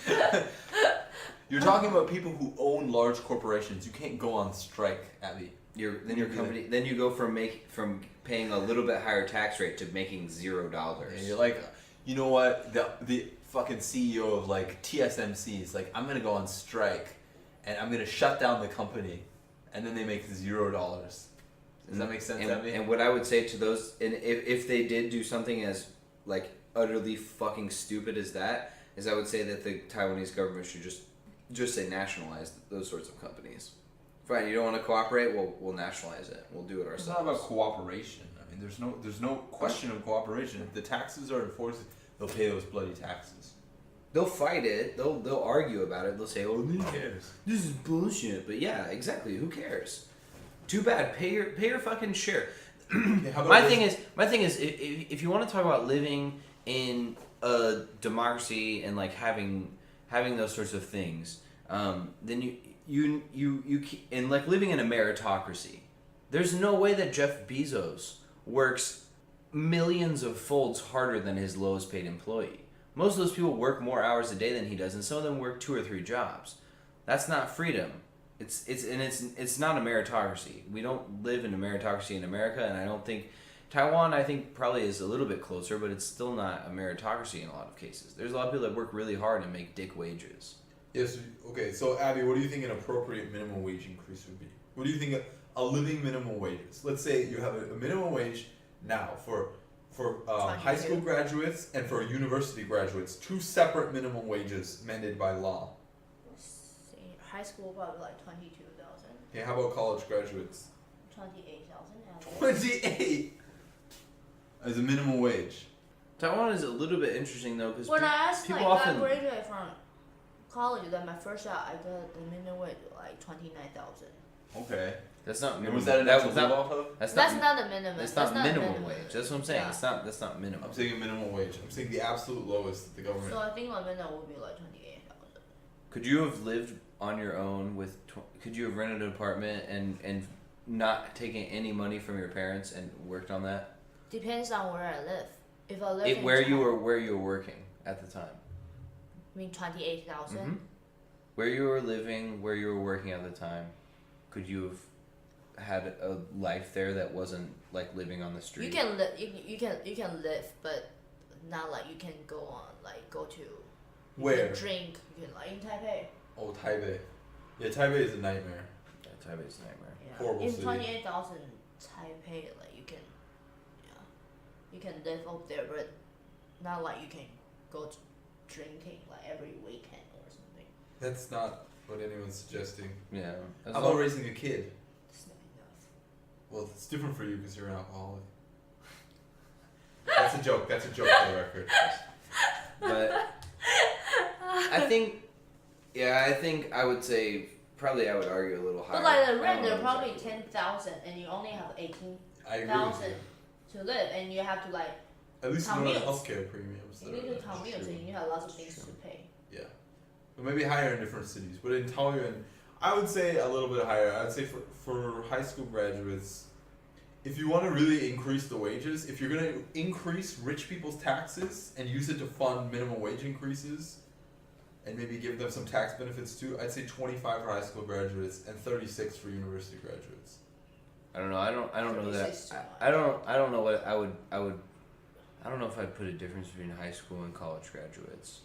Speaker 5: You're talking about people who own large corporations. You can't go on strike, Abby.
Speaker 1: Your company. Then you go from paying a little bit higher tax rate to making $0.
Speaker 5: And you're like, you know what? The fucking CEO of like TSMC is like, I'm gonna go on strike, and I'm gonna shut down the company, and then they make $0. Does that make sense, Abby?
Speaker 1: And what I would say to those, and if they did do something as like utterly fucking stupid as that, is I would say that the Taiwanese government should just say nationalize those sorts of companies. Fine, you don't want to cooperate? We'll nationalize it. We'll do it
Speaker 5: It's
Speaker 1: ourselves.
Speaker 5: not about cooperation. I mean, there's no question of cooperation. If the taxes are enforced, they'll pay those bloody taxes.
Speaker 1: They'll fight it. They'll argue about it. They'll say, "Oh,
Speaker 5: Who cares?
Speaker 1: this is bullshit." But yeah, exactly. Who cares? Too bad. Pay your fucking share.
Speaker 3: Okay, how about
Speaker 1: My thing is, if you want to talk about living in a democracy and like having those sorts of things, then you and like living in a meritocracy. There's no way that Jeff Bezos works millions of folds harder than his lowest paid employee. Most of those people work more hours a day than he does, and some of them work 2 or 3 jobs. That's not freedom. It's not a meritocracy. We don't live in a meritocracy in America, and I don't think Taiwan, I think, probably is a little bit closer, but it's still not a meritocracy in a lot of cases. There's a lot of people that work really hard and make dick wages.
Speaker 3: Yes. Okay. So Abby, what do you think an appropriate minimum wage increase would be? What do you think a living minimum wage is? Let's say you have a minimum wage now for high school graduates and for university graduates, 2 separate minimum wages mandated by law.
Speaker 2: See, high school probably like 22,000,
Speaker 3: Okay. How about college graduates?
Speaker 2: 28,000.
Speaker 3: 28 as a minimum wage.
Speaker 1: Taiwan is a little bit interesting though, because
Speaker 2: When I asked
Speaker 1: people
Speaker 2: like
Speaker 1: often
Speaker 2: I graduated from college, then my first job I got the minimum wage like 29,000.
Speaker 5: Okay.
Speaker 1: that's not
Speaker 5: And
Speaker 1: minimum.
Speaker 5: was that enough to live off of?
Speaker 1: That's
Speaker 2: That's
Speaker 1: not.
Speaker 2: not the minimum.
Speaker 1: That's not minimum
Speaker 2: minimum
Speaker 1: wage. That's what I'm saying.
Speaker 2: Yeah.
Speaker 1: That's not minimum.
Speaker 3: I'm saying a minimum wage. I'm saying the absolute lowest that the government.
Speaker 2: So I think my minimum would be like 28,000.
Speaker 1: Could you have lived on your own with? Could you have rented an apartment and not taking any money from your parents and worked on that?
Speaker 2: Depends on where I live. If I live in
Speaker 1: Where you were working at the time.
Speaker 2: I mean 28,000.
Speaker 1: Mhm. Where you were living, where you were working at the time, could you have had a life there that wasn't like living on the street?
Speaker 2: You can live. You can live, but not like you can go on like go to. You
Speaker 3: Where?
Speaker 2: can drink. You can like in Taipei.
Speaker 3: Oh, Taipei. Yeah, Taipei is a nightmare.
Speaker 1: Yeah, Taipei's a nightmare.
Speaker 2: Yeah.
Speaker 3: Horrible
Speaker 2: in
Speaker 3: city.
Speaker 2: 28,000 Taipei, like you can, yeah, you can live up there, but not like you can go to drinking like every weekend or something.
Speaker 3: That's not what anyone's suggesting.
Speaker 1: Yeah. As
Speaker 3: How
Speaker 1: long-
Speaker 3: about raising a kid?
Speaker 2: It's not enough.
Speaker 3: Well, it's different for you because you're an alcoholic. That's a joke. That's a joke for the record.
Speaker 1: But I think I would say probably I would argue a little higher.
Speaker 2: But like the
Speaker 1: I
Speaker 2: rent,
Speaker 1: don't
Speaker 2: they're
Speaker 1: know
Speaker 2: probably
Speaker 1: exactly.
Speaker 2: 10,000, and you only have 18
Speaker 3: I agree with
Speaker 2: thousand
Speaker 3: you.
Speaker 2: to live, and you have to like
Speaker 3: At least you don't have
Speaker 2: commute.
Speaker 3: healthcare premiums.
Speaker 2: you
Speaker 3: that
Speaker 2: need
Speaker 3: are-
Speaker 2: to commute, so you have lots of things to pay.
Speaker 3: Yeah. But maybe higher in different cities. But in Taoyuan, I would say a little bit higher. I'd say for high school graduates, if you want to really increase the wages, if you're gonna increase rich people's taxes and use it to fund minimum wage increases, and maybe give them some tax benefits too, I'd say 25 for high school graduates and 36 for university graduates.
Speaker 1: I don't know. I don't know that.
Speaker 2: 36 too much.
Speaker 1: I don't know what I would. I don't know if I'd put a difference between high school and college graduates.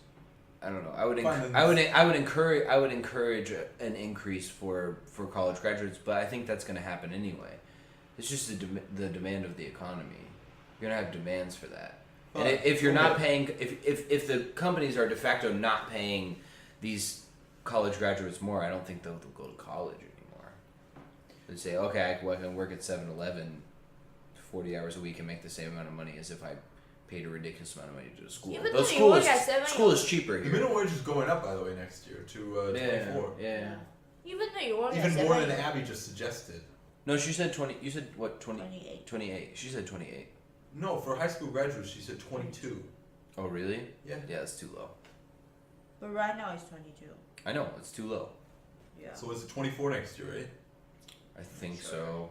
Speaker 1: I don't know. I would encourage an increase for college graduates, but I think that's going to happen anyway. It's just the demand of the economy. You're going to have demands for that. And if you're not paying, if the companies are de facto not paying these college graduates more, I don't think they'll go to college anymore. They say, okay, I can work at 7-Eleven 40 hours a week and make the same amount of money as if I paid a ridiculous amount of money to go to school.
Speaker 2: Even
Speaker 1: Though
Speaker 2: though you work at 7-Eleven.
Speaker 1: school is cheaper
Speaker 3: The
Speaker 1: here.
Speaker 3: minimum wage is going up, by the way, next year to 24.
Speaker 1: Yeah.
Speaker 2: Even though you work at
Speaker 3: Even more
Speaker 2: 7-Eleven.
Speaker 3: than Abby just suggested.
Speaker 1: No, she said 20. You said what? 20?
Speaker 2: 28.
Speaker 1: 28. She said 28.
Speaker 3: No, for high school graduates, she said 22.
Speaker 1: Oh, really?
Speaker 3: Yeah.
Speaker 1: Yeah, that's too low.
Speaker 2: But right now it's 22.
Speaker 1: I know, it's too low.
Speaker 2: Yeah.
Speaker 3: So is it 24 next year, right?
Speaker 1: I think
Speaker 2: Sure.
Speaker 1: so.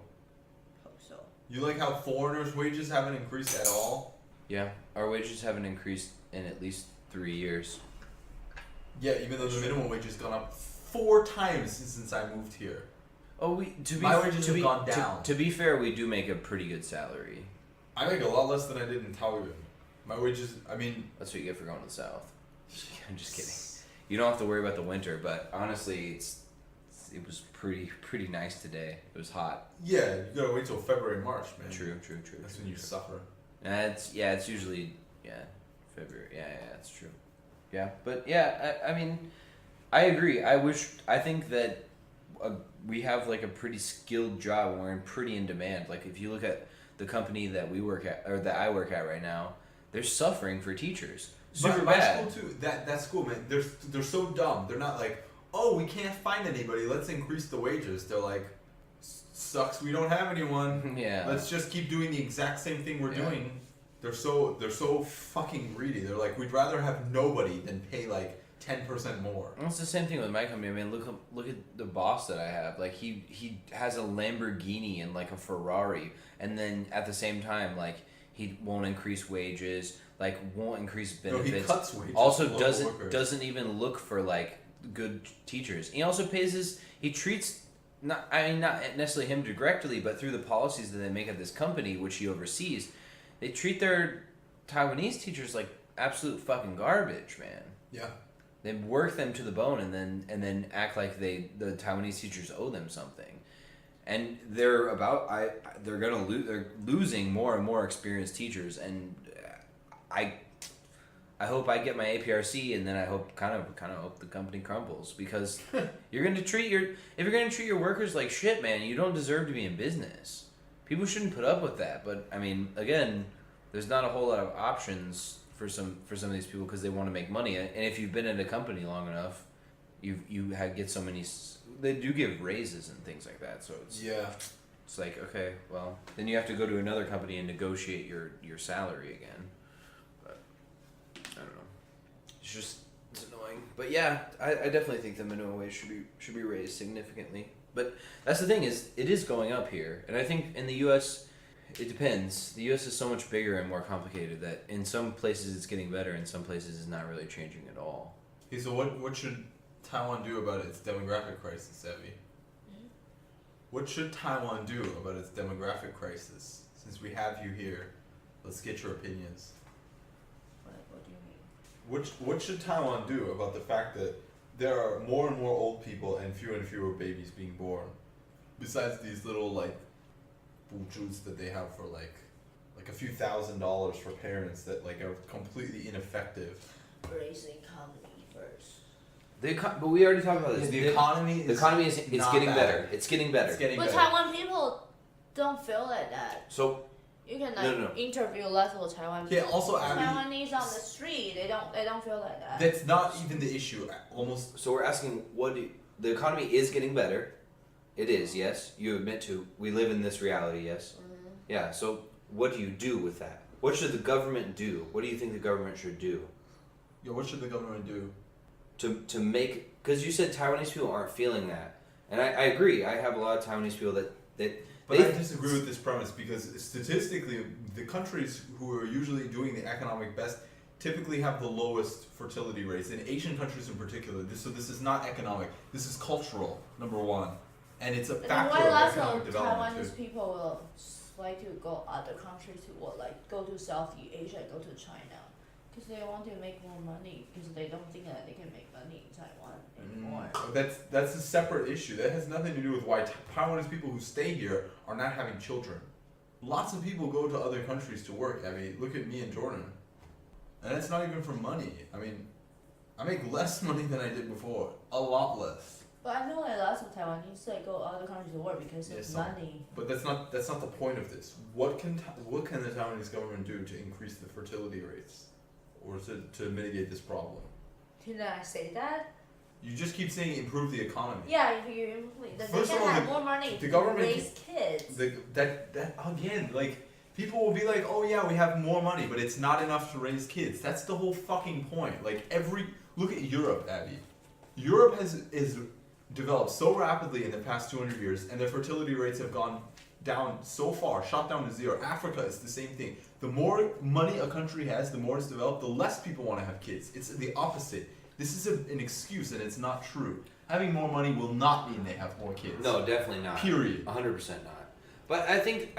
Speaker 2: Hope so.
Speaker 3: You like how foreigners' wages haven't increased at all?
Speaker 1: Yeah, our wages haven't increased in at least 3 years.
Speaker 3: Yeah, even though the minimum wage has gone up 4 times since I moved here.
Speaker 1: Oh,
Speaker 3: My wages have gone down.
Speaker 1: To be fair, we do make a pretty good salary.
Speaker 3: I make a lot less than I did in Taiwan. My wages, I mean,
Speaker 1: That's what you get for going to the south. I'm just kidding. You don't have to worry about the winter, but honestly, it was pretty nice today. It was hot.
Speaker 3: yeah, you gotta wait till February, March, man.
Speaker 1: True.
Speaker 3: That's when you suffer.
Speaker 1: It's usually February. Yeah, it's true. Yeah, but yeah, I mean, I agree. I think that we have like a pretty skilled job and we're pretty in demand. Like if you look at the company that we work at or that I work at right now, they're suffering for teachers. Super
Speaker 3: my
Speaker 1: bad.
Speaker 3: school too. That school, man, they're so dumb. They're not like, oh, we can't find anybody. Let's increase the wages. They're like, sucks. We don't have anyone.
Speaker 1: Yeah.
Speaker 3: Let's just keep doing the exact same thing we're doing. They're so fucking greedy. They're like, we'd rather have nobody than pay like 10% more.
Speaker 1: Well, it's the same thing with my company. I mean, look at the boss that I have. Like he has a Lamborghini and like a Ferrari, and then at the same time, like he won't increase wages, like won't increase benefits.
Speaker 3: No, he cuts wages.
Speaker 1: Also
Speaker 3: for local workers.
Speaker 1: doesn't even look for like good teachers. He also he treats not necessarily him directly, but through the policies that they make at this company, which he oversees, they treat their Taiwanese teachers like absolute fucking garbage, man.
Speaker 3: Yeah.
Speaker 1: They work them to the bone and then act like the Taiwanese teachers owe them something, and they're losing more and more experienced teachers, and I hope I get my APRC, and then I hope kind of hope the company crumbles, because if you're gonna treat your workers like shit, man, you don't deserve to be in business. People shouldn't put up with that, but I mean, again, there's not a whole lot of options for some of these people because they want to make money, and if you've been in a company long enough, get so many. They do give raises and things like that, so it's like, okay, well, then you have to go to another company and negotiate your salary again. But I don't know. It's annoying. But yeah, I definitely think the minimum wage should be raised significantly. But that's the thing, is it is going up here, and I think in the U.S. it depends. The U.S. is so much bigger and more complicated that in some places it's getting better, in some places it's not really changing at all.
Speaker 3: Okay, so what should Taiwan do about its demographic crisis, Evie? What should Taiwan do about its demographic crisis? Since we have you here, let's get your opinions.
Speaker 2: What do you mean?
Speaker 3: What should Taiwan do about the fact that there are more and more old people and fewer babies being born? Besides these little like bujus that they have for like a few $1,000s for parents that like are completely ineffective.
Speaker 2: Raise the economy first.
Speaker 1: But we already talked about this.
Speaker 3: The economy is
Speaker 1: it's getting better. It's getting better.
Speaker 3: It's getting
Speaker 2: But
Speaker 3: better.
Speaker 2: Taiwan people don't feel like that.
Speaker 1: So
Speaker 2: You can
Speaker 1: No.
Speaker 2: interview lots of Taiwan
Speaker 3: Yeah,
Speaker 2: people.
Speaker 3: also, Abby,
Speaker 2: Taiwanese on the street, they don't feel like that.
Speaker 3: that's not even the issue. Almost.
Speaker 1: we're asking, the economy is getting better. It is, yes. You admit to, we live in this reality, yes.
Speaker 2: Mhm.
Speaker 1: Yeah. So what do you do with that? What should the government do? What do you think the government should do
Speaker 3: Yeah, what should the government do?
Speaker 1: to make? Because you said Taiwanese people aren't feeling that, and I agree. I have a lot of Taiwanese people that
Speaker 3: But I disagree with this premise because statistically, the countries who are usually doing the economic best typically have the lowest fertility rates. In Asian countries in particular, so this is not economic. This is cultural, number one. And it's a
Speaker 2: And then
Speaker 3: factor
Speaker 2: why
Speaker 3: of
Speaker 2: lots
Speaker 3: economic
Speaker 2: of
Speaker 3: development
Speaker 2: Taiwanese
Speaker 3: too.
Speaker 2: people will like to go other countries to what, like go to Southeast Asia, go to China, because they want to make more money because they don't think that they can make money in Taiwan anymore.
Speaker 3: That's a separate issue. That has nothing to do with why Taiwanese people who stay here are not having children. Lots of people go to other countries to work. I mean, look at me and Jordan. And it's not even for money. I mean, I make less money than I did before. A lot less.
Speaker 2: But I know that lots of Taiwanese like go other countries to work because
Speaker 3: Yeah,
Speaker 2: of
Speaker 3: some.
Speaker 2: money.
Speaker 3: But that's not the point of this. What can the Taiwanese government do to increase the fertility rates, or to mitigate this problem?
Speaker 2: Did I say that?
Speaker 3: You just keep saying improve the economy.
Speaker 2: Yeah, if you then they
Speaker 3: First of
Speaker 2: can
Speaker 3: all,
Speaker 2: have
Speaker 3: the-
Speaker 2: more money
Speaker 3: the
Speaker 2: to
Speaker 3: government-
Speaker 2: raise kids.
Speaker 3: That again, like people will be like, oh yeah, we have more money, but it's not enough to raise kids. That's the whole fucking point. Like look at Europe, Abby. Europe is developed so rapidly in the past 200 years, and their fertility rates have gone down so far, shot down to zero. Africa is the same thing. The more money a country has, the more it's developed, the less people want to have kids. It's the opposite. This is an excuse, and it's not true. Having more money will not mean they have more kids.
Speaker 1: No, definitely not.
Speaker 3: Period.
Speaker 1: 100% not. But I think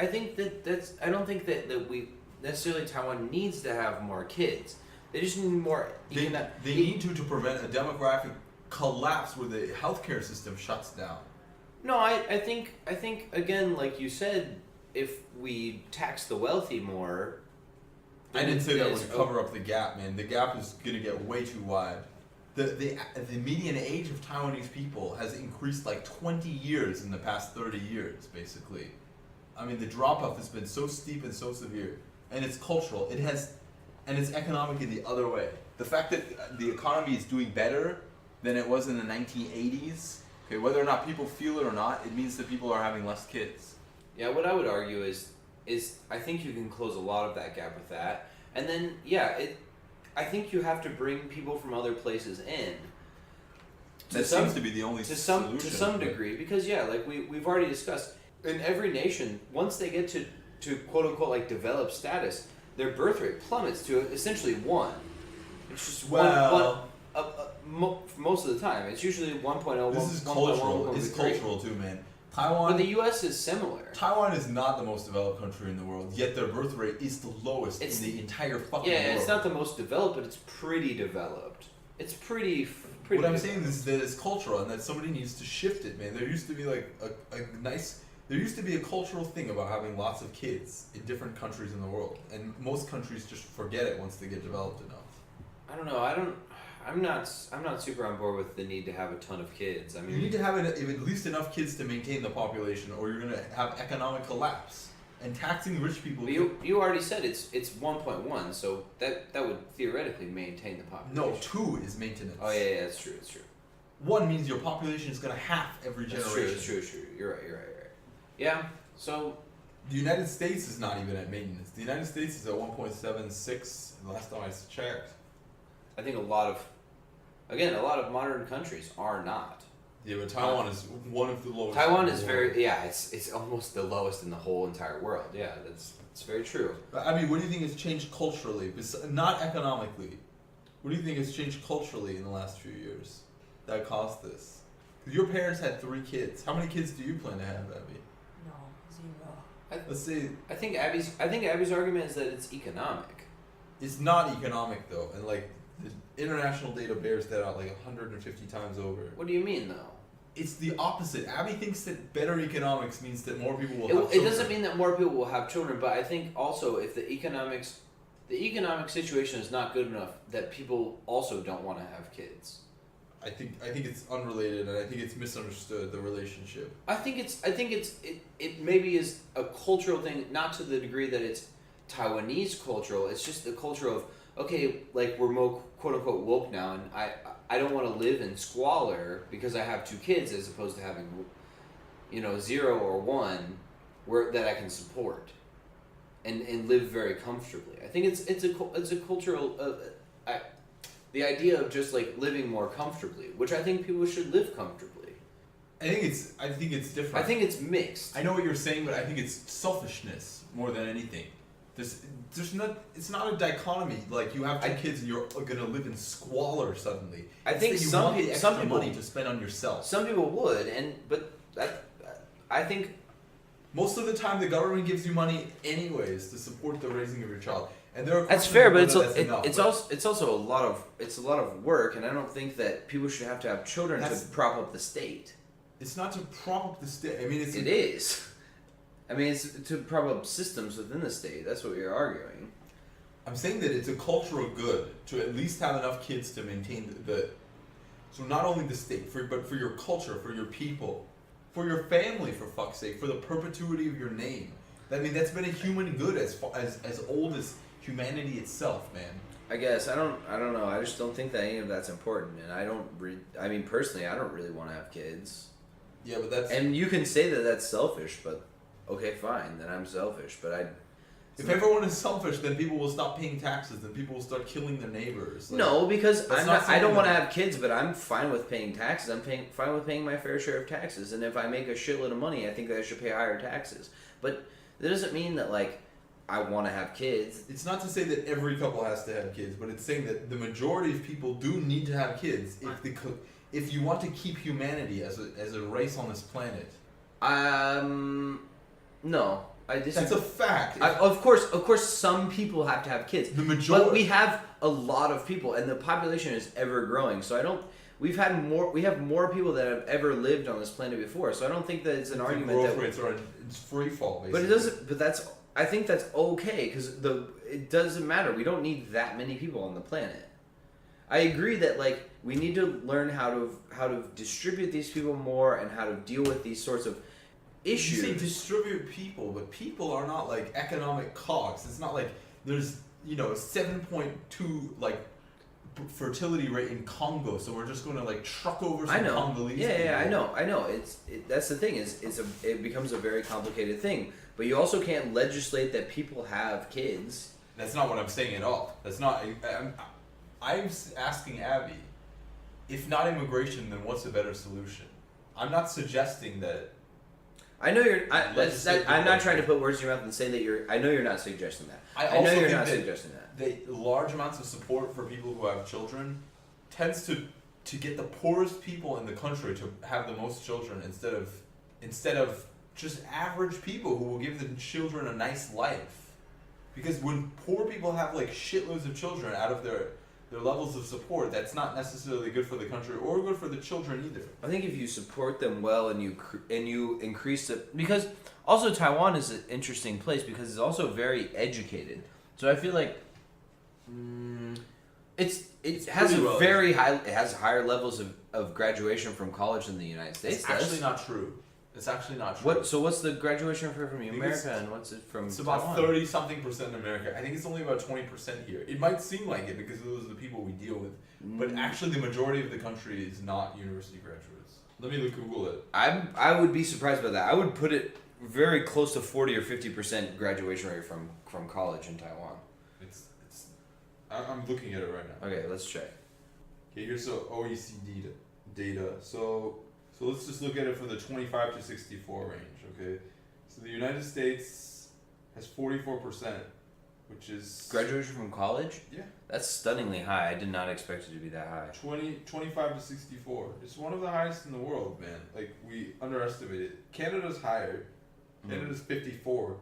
Speaker 1: that's I don't think that we necessarily Taiwan needs to have more kids. They just need more.
Speaker 3: They need to prevent a demographic collapse where the healthcare system shuts down.
Speaker 1: No, I think again, like you said, if we tax the wealthy more.
Speaker 3: I didn't say that
Speaker 1: it's
Speaker 3: would cover up the gap, man. The gap is gonna get way too wide. The median age of Taiwanese people has increased like 20 years in the past 30 years, basically. I mean, the drop off has been so steep and so severe, and it's cultural. And it's economic in the other way. The fact that the economy is doing better than it was in the 1980s, okay, whether or not people feel it or not, it means that people are having less kids.
Speaker 1: Yeah, what I would argue is I think you can close a lot of that gap with that, and then I think you have to bring people from other places in.
Speaker 5: That seems to be the only
Speaker 1: to
Speaker 5: solution.
Speaker 1: some degree, because like we've already discussed, in every nation, once they get to quote unquote like developed status, their birth rate plummets to essentially 1. It's just most of the time. It's usually 1.0.
Speaker 3: This is
Speaker 1: 1.1,
Speaker 3: cultural.
Speaker 1: 1.3.
Speaker 3: It's cultural too, man. Taiwan.
Speaker 1: But the U.S. is similar.
Speaker 3: Taiwan is not the most developed country in the world, yet their birth rate is the lowest in the entire fucking world.
Speaker 1: Yeah, it's not the most developed, but it's pretty developed. It's pretty.
Speaker 3: What I'm saying is that it's cultural, and that somebody needs to shift it, man. There used to be like there used to be a cultural thing about having lots of kids in different countries in the world, and most countries just forget it once they get developed enough.
Speaker 1: I don't know. I'm not super on board with the need to have a ton of kids. I mean,
Speaker 3: You need to have at least enough kids to maintain the population, or you're gonna have economic collapse. And taxing rich people.
Speaker 1: But you already said it's 1.1, so that would theoretically maintain the population.
Speaker 3: No, 2 is maintenance.
Speaker 1: Oh yeah, that's true. That's true.
Speaker 3: 1 means your population is gonna half every generation.
Speaker 1: That's true. You're right. Yeah. So
Speaker 3: The United States is not even at maintenance. The United States is at 1.76 the last time I checked.
Speaker 1: I think a lot of modern countries are not.
Speaker 3: Yeah, but Taiwan is one of the lowest.
Speaker 1: Taiwan
Speaker 3: in
Speaker 1: is
Speaker 3: the world.
Speaker 1: it's almost the lowest in the whole entire world. Yeah, it's very true.
Speaker 3: But, I mean, what do you think has changed culturally? Not economically. What do you think has changed culturally in the last few years that caused this? 'Cause your parents had 3 kids. How many kids do you plan to have, Abby?
Speaker 2: No, 0.
Speaker 3: Let's say
Speaker 1: I think Abby's argument is that it's economic.
Speaker 3: it's not economic though, and like the international data bears that out like 150 times over.
Speaker 1: What do you mean though?
Speaker 3: It's the opposite. Abby thinks that better economics means that more people will have
Speaker 1: It
Speaker 3: children.
Speaker 1: doesn't mean that more people will have children, but I think also if the economic situation is not good enough, that people also don't want to have kids.
Speaker 3: I think it's unrelated, and I think it's misunderstood, the relationship.
Speaker 1: I think it maybe is a cultural thing, not to the degree that it's Taiwanese cultural. It's just the culture of, okay, like we're more quote unquote woke now, and I don't want to live in squalor because I have 2 kids as opposed to having 0 or 1 that I can support and live very comfortably. I think it's a cultural the idea of just like living more comfortably, which I think people should live comfortably.
Speaker 3: I think it's different.
Speaker 1: I think it's mixed.
Speaker 3: I know what you're saying, but I think it's selfishness more than anything. There's not. It's not a dichotomy. Like you have 2 kids and you're gonna live in squalor suddenly.
Speaker 1: I
Speaker 3: It's
Speaker 1: think
Speaker 3: that you
Speaker 1: some
Speaker 3: want the
Speaker 1: pe-
Speaker 3: extra
Speaker 1: some people-
Speaker 3: money to spend on yourself.
Speaker 1: Some people would, but I think
Speaker 3: Most of the time, the government gives you money anyways to support the raising of your child, and there are
Speaker 1: that's
Speaker 3: questions
Speaker 1: fair,
Speaker 3: of
Speaker 1: but
Speaker 3: whether that's enough,
Speaker 1: it's
Speaker 3: but
Speaker 1: also a lot of work, and I don't think that people should have to have children
Speaker 3: That's-
Speaker 1: to prop up the state.
Speaker 3: it's not to prop up the state. I mean, it's
Speaker 1: It is. I mean, it's to prop up systems within the state. That's what you're arguing.
Speaker 3: I'm saying that it's a cultural good to at least have enough kids to maintain so not only the state, but for your culture, for your people, for your family, for fuck's sake, for the perpetuity of your name. I mean, that's been a human good as old as humanity itself, man.
Speaker 1: I guess I don't know. I just don't think that any of that's important, and I mean, personally, I don't really want to have kids.
Speaker 3: Yeah, but that's
Speaker 1: And you can say that that's selfish, but okay, fine, then I'm selfish. But
Speaker 3: if everyone is selfish, then people will stop paying taxes, then people will start killing their neighbors. Like,
Speaker 1: no, because
Speaker 3: that's
Speaker 1: I
Speaker 3: not
Speaker 1: don't
Speaker 3: something
Speaker 1: want to
Speaker 3: that-
Speaker 1: have kids, but I'm fine with paying taxes. Fine with paying my fair share of taxes, and if I make a shitload of money, I think that I should pay higher taxes. But that doesn't mean that like I want to have kids.
Speaker 3: It's not to say that every couple has to have kids, but it's saying that the majority of people do need to have kids if you want to keep humanity as a race on this planet.
Speaker 1: No, I disagree.
Speaker 3: That's a fact.
Speaker 1: Of course, some people have to have kids.
Speaker 3: The majority.
Speaker 1: But we have a lot of people, and the population is ever growing. So I don't. We have more people that have ever lived on this planet before. So I don't think that it's an argument
Speaker 3: growth
Speaker 1: that.
Speaker 3: rates are it's free fall. Basically.
Speaker 1: But it doesn't. But that's. I think that's okay because it doesn't matter. We don't need that many people on the planet. I agree that like we need to learn how to distribute these people more and how to deal with these sorts of issues.
Speaker 3: You say distribute people, but people are not like economic cogs. It's not like there's 7.2 like fertility rate in Congo, so we're just going to like truck over some
Speaker 1: I know.
Speaker 3: Congolese.
Speaker 1: Yeah,
Speaker 3: people.
Speaker 1: I know. That's the thing it becomes a very complicated thing. But you also can't legislate that people have kids.
Speaker 3: That's not what I'm saying at all. That's not. I'm asking Abby, if not immigration, then what's a better solution? I'm not suggesting that.
Speaker 1: I know you're.
Speaker 3: Legislate
Speaker 1: I'm not
Speaker 3: the
Speaker 1: trying to put words in your mouth and say that you're. I know you're not suggesting that.
Speaker 3: I
Speaker 1: know
Speaker 3: also
Speaker 1: you're
Speaker 3: think
Speaker 1: not
Speaker 3: that
Speaker 1: suggesting that.
Speaker 3: the large amounts of support for people who have children tends to get the poorest people in the country to have the most children instead of just average people who will give the children a nice life. Because when poor people have like shitloads of children out of their levels of support, that's not necessarily good for the country or good for the children either.
Speaker 1: I think if you support them well and you increase it, because also Taiwan is an interesting place because it's also very educated. So I feel like it has
Speaker 3: pretty
Speaker 1: a
Speaker 3: well
Speaker 1: very high. It has higher levels of graduation from college than the United States.
Speaker 3: It's actually not true. It's actually not true.
Speaker 1: What? So what's the graduation rate from America and what's it from?
Speaker 3: It's about
Speaker 1: Taiwan?
Speaker 3: 30-something% in America. I think it's only about 20% here. It might seem like it because those are the people we deal with, but actually the majority of the country is not university graduates. Let me Google it.
Speaker 1: I would be surprised by that. I would put it very close to 40 or 50% graduation rate from college in Taiwan.
Speaker 3: I'm looking at it right now.
Speaker 1: Okay, let's check.
Speaker 3: Okay, here's the OECD data. So let's just look at it for the 25 to 64 range, okay? So the United States has 44%, which is
Speaker 1: Graduation from college?
Speaker 3: Yeah.
Speaker 1: That's stunningly high. I did not expect it to be that high.
Speaker 3: 25 to 64. It's one of the highest in the world, man. Like, we underestimate it. Canada's higher. Canada's 54.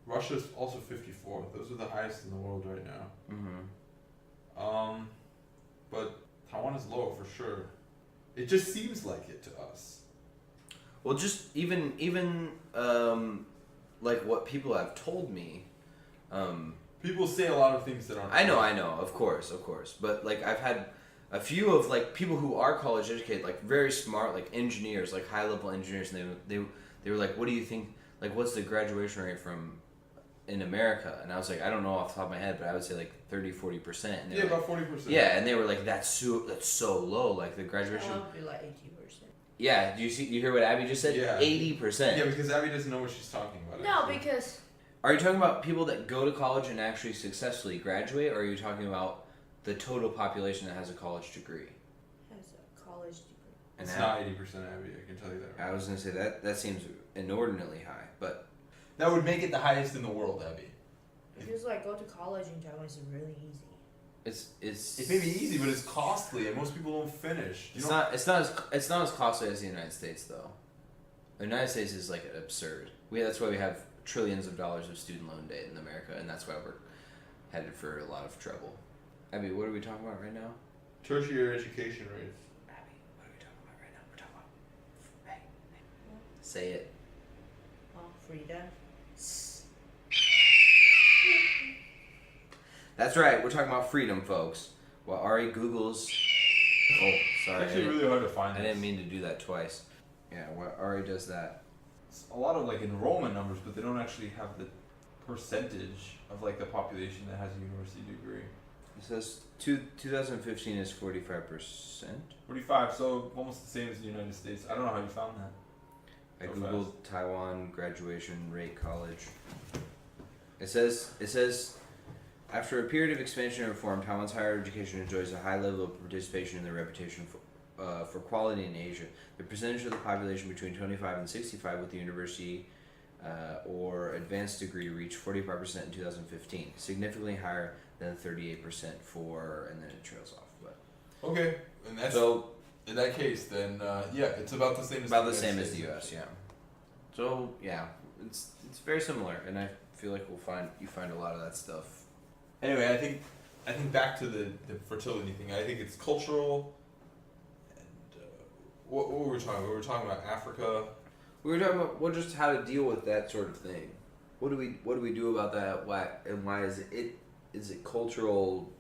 Speaker 3: Russia's also 54. Those are the highest in the world right now. But Taiwan is low for sure. It just seems like it to us.
Speaker 1: Well, just even like what people have told me.
Speaker 3: People say a lot of things that aren't.
Speaker 1: I know, of course, but like I've had a few of like people who are college educated, like very smart, like engineers, like high level engineers, and they were like, what do you think? Like, what's the graduation rate from in America? And I was like, I don't know off the top of my head, but I would say like 30-40%.
Speaker 3: Yeah, about 40%.
Speaker 1: Yeah, and they were like, that's so low. Like the graduation.
Speaker 2: That would be like 80%.
Speaker 1: Yeah, do you hear what Abby just said?
Speaker 3: Yeah.
Speaker 1: 80%.
Speaker 3: Yeah, because Abby doesn't know what she's talking about.
Speaker 2: No,
Speaker 3: actually.
Speaker 2: because
Speaker 1: Are you talking about people that go to college and actually successfully graduate, or are you talking about the total population that has a college degree?
Speaker 2: has a college degree.
Speaker 1: And
Speaker 3: It's
Speaker 1: that-
Speaker 3: not 80%, Abby. I can tell you that.
Speaker 1: I was gonna say that seems inordinately high, but
Speaker 3: That would make it the highest in the world, Abby.
Speaker 2: Because like go to college in Taiwan is really easy.
Speaker 1: it's
Speaker 3: It may be easy, but it's costly, and most people don't finish. You know,
Speaker 1: it's not as costly as the United States though. The United States is like absurd. That's why we have trillions of dollars of student loan debt in America, and that's why we're headed for a lot of trouble. Abby, what are we talking about right now?
Speaker 3: tertiary education rates.
Speaker 1: Abby, what are we talking about right now? We're talking about say it.
Speaker 2: Oh, freedom.
Speaker 1: That's right. We're talking about freedom, folks. While Ari Googles. Oh, sorry.
Speaker 3: It's actually really hard to find.
Speaker 1: I didn't mean to do that twice. Yeah, while Ari does that.
Speaker 3: It's a lot of like enrollment numbers, but they don't actually have the percentage of like the population that has a university degree.
Speaker 1: It says 2015 is 45%.
Speaker 3: 45, so almost the same as the United States. I don't know how you found that.
Speaker 1: I
Speaker 3: So
Speaker 1: googled Taiwan graduation rate college. It says after a period of expansion and reform, Taiwan's higher education enjoys a high level of participation in their reputation for quality in Asia. The percentage of the population between 25 and 65 with the university or advanced degree reached 45% in 2015, significantly higher than 38% and then it trails off. But
Speaker 3: Okay, and that's
Speaker 1: so
Speaker 3: in that case, then yeah, it's about the same.
Speaker 1: about the
Speaker 3: United
Speaker 1: same as
Speaker 3: States.
Speaker 1: the U.S. Yeah. So yeah, it's very similar, and I feel like you find a lot of that stuff.
Speaker 3: Anyway, I think back to the fertility thing. I think it's cultural. And what were we talking about? We were talking about Africa.
Speaker 1: We were talking about just how to deal with that sort of thing. What do we do about that? Why is it cultural?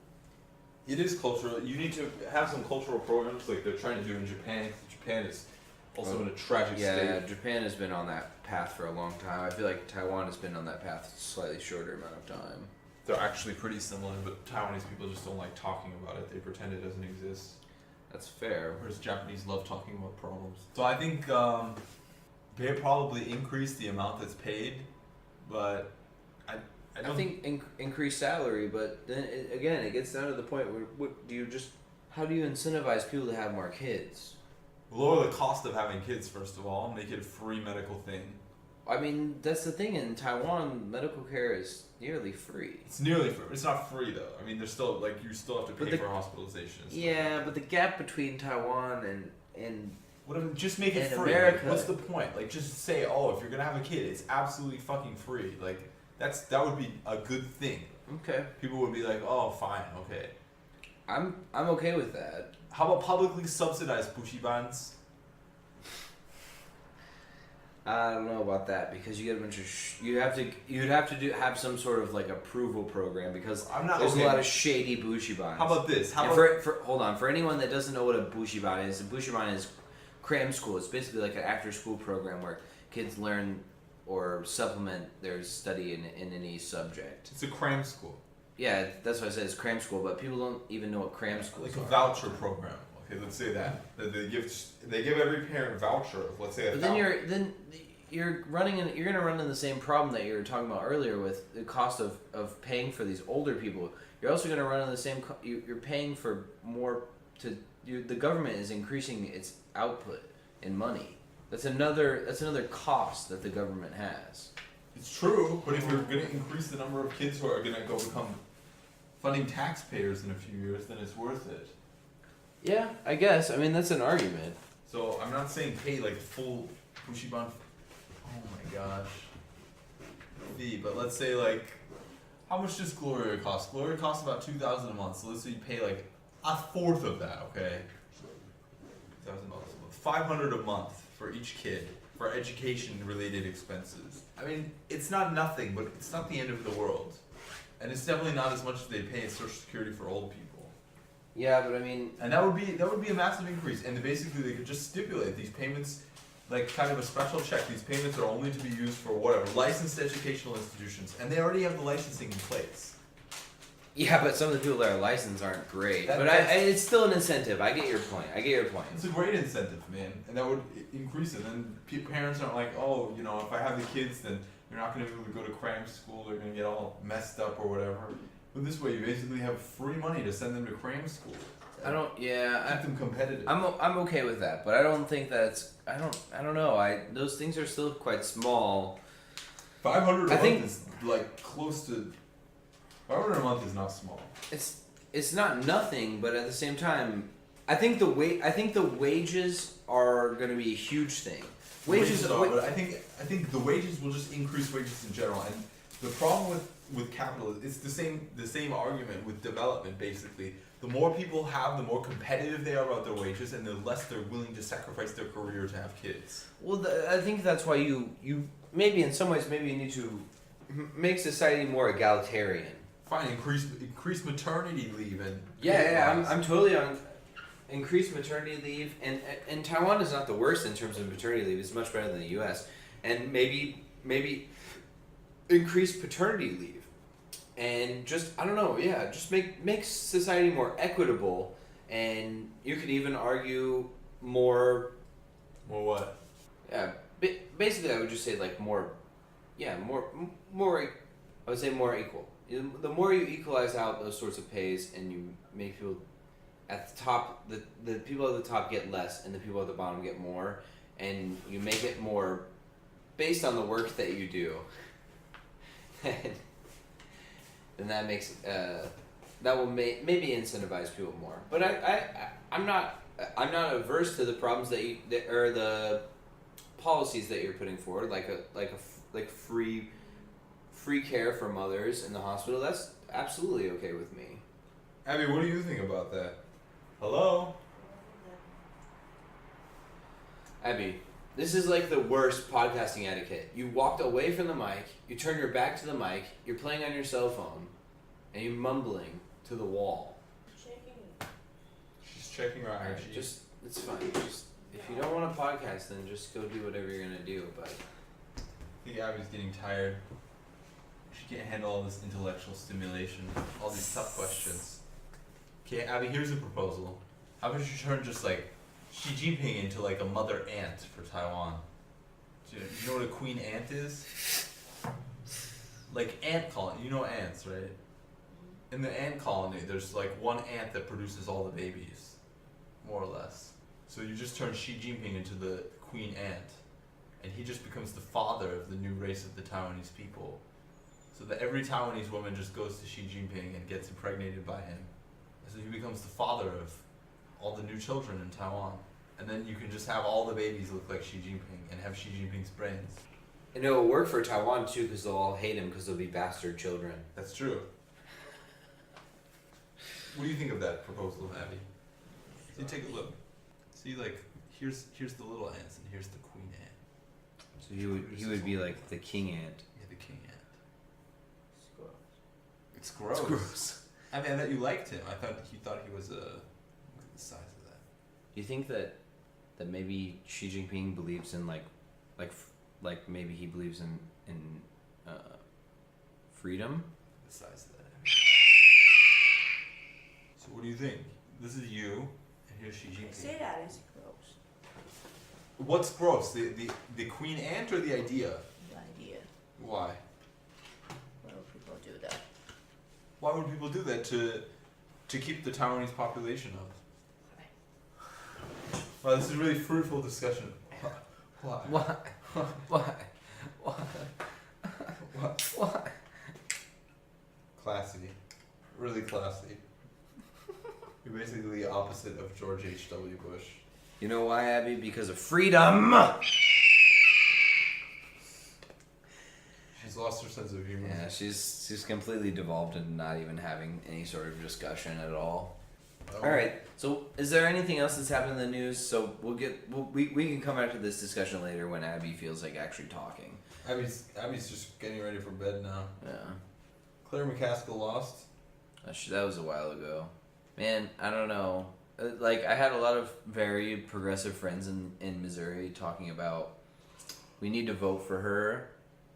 Speaker 3: It is cultural. You need to have some cultural programs like they're trying to do in Japan. Japan is also in a tragic
Speaker 1: Yeah,
Speaker 3: state.
Speaker 1: Japan has been on that path for a long time. I feel like Taiwan has been on that path a slightly shorter amount of time.
Speaker 3: They're actually pretty similar, but Taiwanese people just don't like talking about it. They pretend it doesn't exist.
Speaker 1: That's fair.
Speaker 3: Whereas Japanese love talking about problems. So I think they probably increase the amount that's paid, but I don't
Speaker 1: think increase salary, but then again, it gets down to the point where how do you incentivize people to have more kids?
Speaker 3: lower the cost of having kids first of all, make it a free medical thing.
Speaker 1: I mean, that's the thing. In Taiwan, medical care is nearly free.
Speaker 3: It's nearly free. It's not free though. I mean, there's still like you still have to pay
Speaker 1: But
Speaker 3: for hospitalization. and stuff.
Speaker 1: Yeah, but the gap between Taiwan and
Speaker 3: What if just make it
Speaker 1: In
Speaker 3: free?
Speaker 1: America-
Speaker 3: Like, what's the point? Like just say, oh, if you're gonna have a kid, it's absolutely fucking free. Like that would be a good thing.
Speaker 1: okay,
Speaker 3: People would be like, oh, fine, okay.
Speaker 1: I'm okay with that.
Speaker 3: How about publicly subsidized bushibans?
Speaker 1: I don't know about that because you get a bunch of you'd have to have some sort of like approval program because
Speaker 3: I'm not.
Speaker 1: there's
Speaker 3: okay.
Speaker 1: a lot of shady bushibans.
Speaker 3: How about this? How
Speaker 1: And
Speaker 3: about
Speaker 1: hold on, for anyone that doesn't know what a bushiban is, a bushiban is cram school. It's basically like an after school program where kids learn or supplement their study in any subject.
Speaker 3: it's a cram school,
Speaker 1: Yeah, that's what I said. It's cram school, but people don't even know what cram schools
Speaker 3: like a
Speaker 1: are.
Speaker 3: voucher program. Okay, let's say that they give every parent a voucher of, let's say a
Speaker 1: But then you're gonna run into the same problem that you were talking about earlier with the cost of paying for these older people. You're also gonna run into the same. You're paying for more the government is increasing its output in money. That's another cost that the government has.
Speaker 3: It's true, but if you're going to increase the number of kids who are going to go become funding taxpayers in a few years, then it's worth it.
Speaker 1: Yeah, I guess. I mean, that's an argument.
Speaker 3: So I'm not saying pay like full bushiban. Oh my gosh. Fee, but let's say like, how much does Gloria cost? Gloria costs about $2,000 a month. So let's say you pay like a fourth of that. Okay. $2,000 a month. $500 a month for each kid for education-related expenses. I mean, it's not nothing, but it's not the end of the world, and it's definitely not as much as they pay in Social Security for old people.
Speaker 1: Yeah, but I mean,
Speaker 3: And that would be a massive increase. And basically, they could just stipulate these payments, like kind of a special check. These payments are only to be used for whatever licensed educational institutions, and they already have the licensing in place.
Speaker 1: yeah, but some of the people that are licensed aren't great. But it's still an incentive. I get your point.
Speaker 3: It's a great incentive, man, and that would increase it. And parents aren't like, oh, you know, if I have the kids, then you're not going to be able to go to cram school. They're going to get all messed up or whatever. But this way, you basically have free money to send them to cram school.
Speaker 1: I don't. Yeah,
Speaker 3: Keep them competitive.
Speaker 1: I'm okay with that, but I don't think that's. I don't know. Those things are still quite small.
Speaker 3: 500 a
Speaker 1: I
Speaker 3: month
Speaker 1: think-
Speaker 3: is like close to. 500 a month is not small.
Speaker 1: It's not nothing, but at the same time, I think the wages are going to be a huge thing. Wages
Speaker 3: are, but I think the wages will just increase wages in general, and the problem with capitalism, it's the same argument with development. Basically, the more people have, the more competitive they are about their wages, and the less they're willing to sacrifice their career to have kids.
Speaker 1: Well, I think that's why you maybe in some ways maybe you need to make society more egalitarian.
Speaker 3: Fine, increase maternity leave and
Speaker 1: I'm totally on increased maternity leave, and Taiwan is not the worst in terms of maternity leave. It's much better than the U.S. And maybe increase paternity leave, and just I don't know, just make society more equitable, and you could even argue more.
Speaker 3: More what?
Speaker 1: Yeah, basically I would just say like more. I would say more equal. The more you equalize out those sorts of pays, and you make people at the top, the people at the top get less, and the people at the bottom get more, and you make it more based on the work that you do, then that makes that will maybe incentivize people more. But I'm not averse to the problems or the policies that you're putting forward, like free care for mothers in the hospital. That's absolutely okay with me.
Speaker 3: Abby, what do you think about that? Hello?
Speaker 1: Abby, this is like the worst podcasting etiquette. You walked away from the mic, you turned your back to the mic, you're playing on your cell phone, and you're mumbling to the wall.
Speaker 3: She's checking her
Speaker 1: Alright,
Speaker 3: IG.
Speaker 1: it's fine. Just if you don't want to podcast, then just go do whatever you're gonna do. But
Speaker 3: I think Abby's getting tired. She can't handle all this intellectual stimulation, all these tough questions. Okay, Abby, here's a proposal. How about you turn just like Xi Jinping into like a mother ant for Taiwan? Do you know what a queen ant is? Like ant colony. You know ants, right? In the ant colony, there's like one ant that produces all the babies, more or less. So you just turn Xi Jinping into the queen ant, and he just becomes the father of the new race of the Taiwanese people. So that every Taiwanese woman just goes to Xi Jinping and gets impregnated by him. So he becomes the father of all the new children in Taiwan. And then you can just have all the babies look like Xi Jinping and have Xi Jinping's brains.
Speaker 1: and it'll work for Taiwan too, because they'll all hate him because they'll be bastard children.
Speaker 3: That's true. What do you think of that proposal, Abby? See, take a look. See, like, here's the little ants and here's the queen ant.
Speaker 1: So he would be like the king ant.
Speaker 3: Yeah, the king ant. It's
Speaker 1: It's
Speaker 3: gross.
Speaker 1: gross.
Speaker 3: I mean, I thought you liked him. I thought he was look at the size of that.
Speaker 1: Do you think that maybe Xi Jinping believes in like maybe he believes in freedom?
Speaker 3: The size of that. So what do you think? This is you, and here's Xi
Speaker 2: I
Speaker 3: Jinping.
Speaker 2: say that is gross.
Speaker 3: What's gross? The queen ant or the idea?
Speaker 2: The idea.
Speaker 3: Why?
Speaker 2: Why do people do that?
Speaker 3: Why would people do that to keep the Taiwanese population up? Wow, this is a really fruitful discussion. Why?
Speaker 1: Why? Why? Why?
Speaker 3: What?
Speaker 1: Why?
Speaker 3: Classy. Really classy. You're basically the opposite of George H.W. Bush.
Speaker 1: You know why, Abby? Because of freedom.
Speaker 3: She's lost her sense of humor.
Speaker 1: Yeah, she's completely devolved into not even having any sort of discussion at all.
Speaker 3: Oh.
Speaker 1: All right. So, is there anything else that's happened in the news? So we can come back to this discussion later when Abby feels like actually talking.
Speaker 3: Abby's just getting ready for bed now.
Speaker 1: Yeah.
Speaker 3: Claire McCaskill lost.
Speaker 1: That was a while ago. Man, I don't know. Like, I had a lot of very progressive friends in Missouri talking about we need to vote for her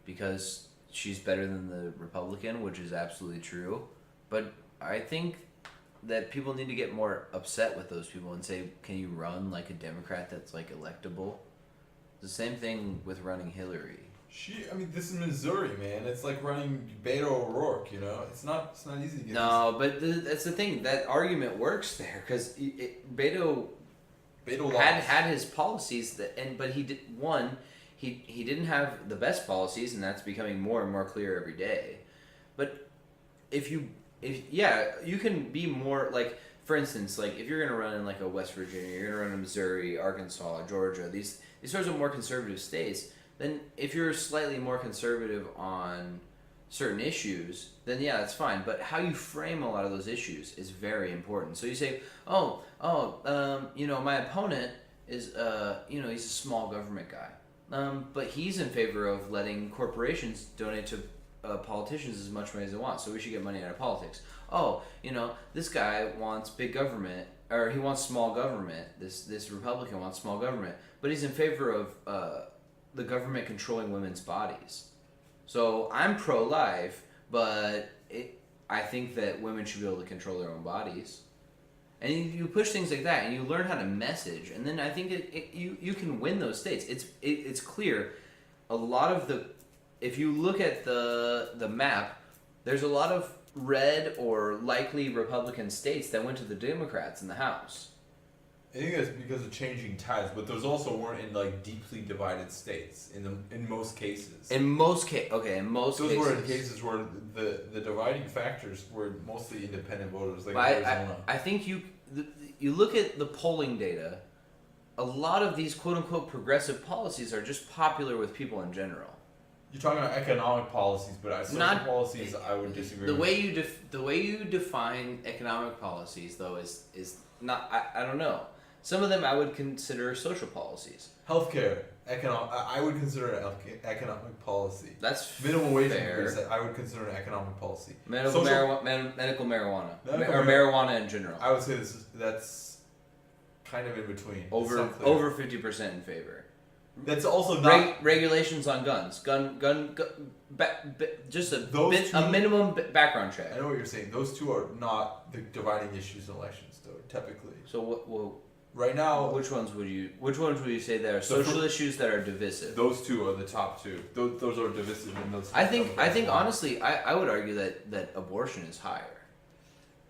Speaker 1: because she's better than the Republican, which is absolutely true. But I think that people need to get more upset with those people and say, can you run like a Democrat that's like electable? The same thing with running Hillary.
Speaker 3: I mean, this is Missouri, man. It's like running Beto O'Rourke, you know? It's not easy to get
Speaker 1: No, but that's the thing. That argument works there because Beto
Speaker 3: Beto
Speaker 1: had his policies but he did he didn't have the best policies, and that's becoming more and more clear every day. But if you can be more like, for instance, like if you're gonna run in like a West Virginia, you're gonna run in Missouri, Arkansas, Georgia, these sorts of more conservative states. Then if you're slightly more conservative on certain issues, then yeah, that's fine. But how you frame a lot of those issues is very important. So you say, my opponent is, he's a small government guy. But he's in favor of letting corporations donate to politicians as much money as they want, so we should get money out of politics. This guy wants big government, or he wants small government. This Republican wants small government, but he's in favor of the government controlling women's bodies. So I'm pro-life, but I think that women should be able to control their own bodies. And you push things like that, and you learn how to message, and then I think you can win those states. It's clear. A lot of if you look at the map, there's a lot of red or likely Republican states that went to the Democrats in the House.
Speaker 3: I think that's because of changing tides, but those also weren't in like deeply divided states in most cases.
Speaker 1: In most cases.
Speaker 3: Those were in cases where the dividing factors were mostly independent voters, like Arizona.
Speaker 1: I think you look at the polling data. A lot of these quote unquote progressive policies are just popular with people in general.
Speaker 3: You're talking about economic policies, but social policies I would disagree with.
Speaker 1: The way you define economic policies though is not. I don't know. Some of them I would consider social policies.
Speaker 3: Healthcare, I would consider an economic policy.
Speaker 1: That's
Speaker 3: minimum wage
Speaker 1: fair.
Speaker 3: increase. I would consider an economic policy.
Speaker 1: Medical marijuana, or marijuana in general.
Speaker 3: I would say that's kind of in between.
Speaker 1: Over 50% in favor.
Speaker 3: That's also not
Speaker 1: regulations on guns. Just a minimum background check.
Speaker 3: I know what you're saying. Those two are not the dividing issues in elections, though. Typically.
Speaker 1: So what?
Speaker 3: Right now,
Speaker 1: which ones would you say that are social issues that are divisive?
Speaker 3: Those two are the top two. Those are divisive, and those.
Speaker 1: I think honestly, I would argue that abortion is higher.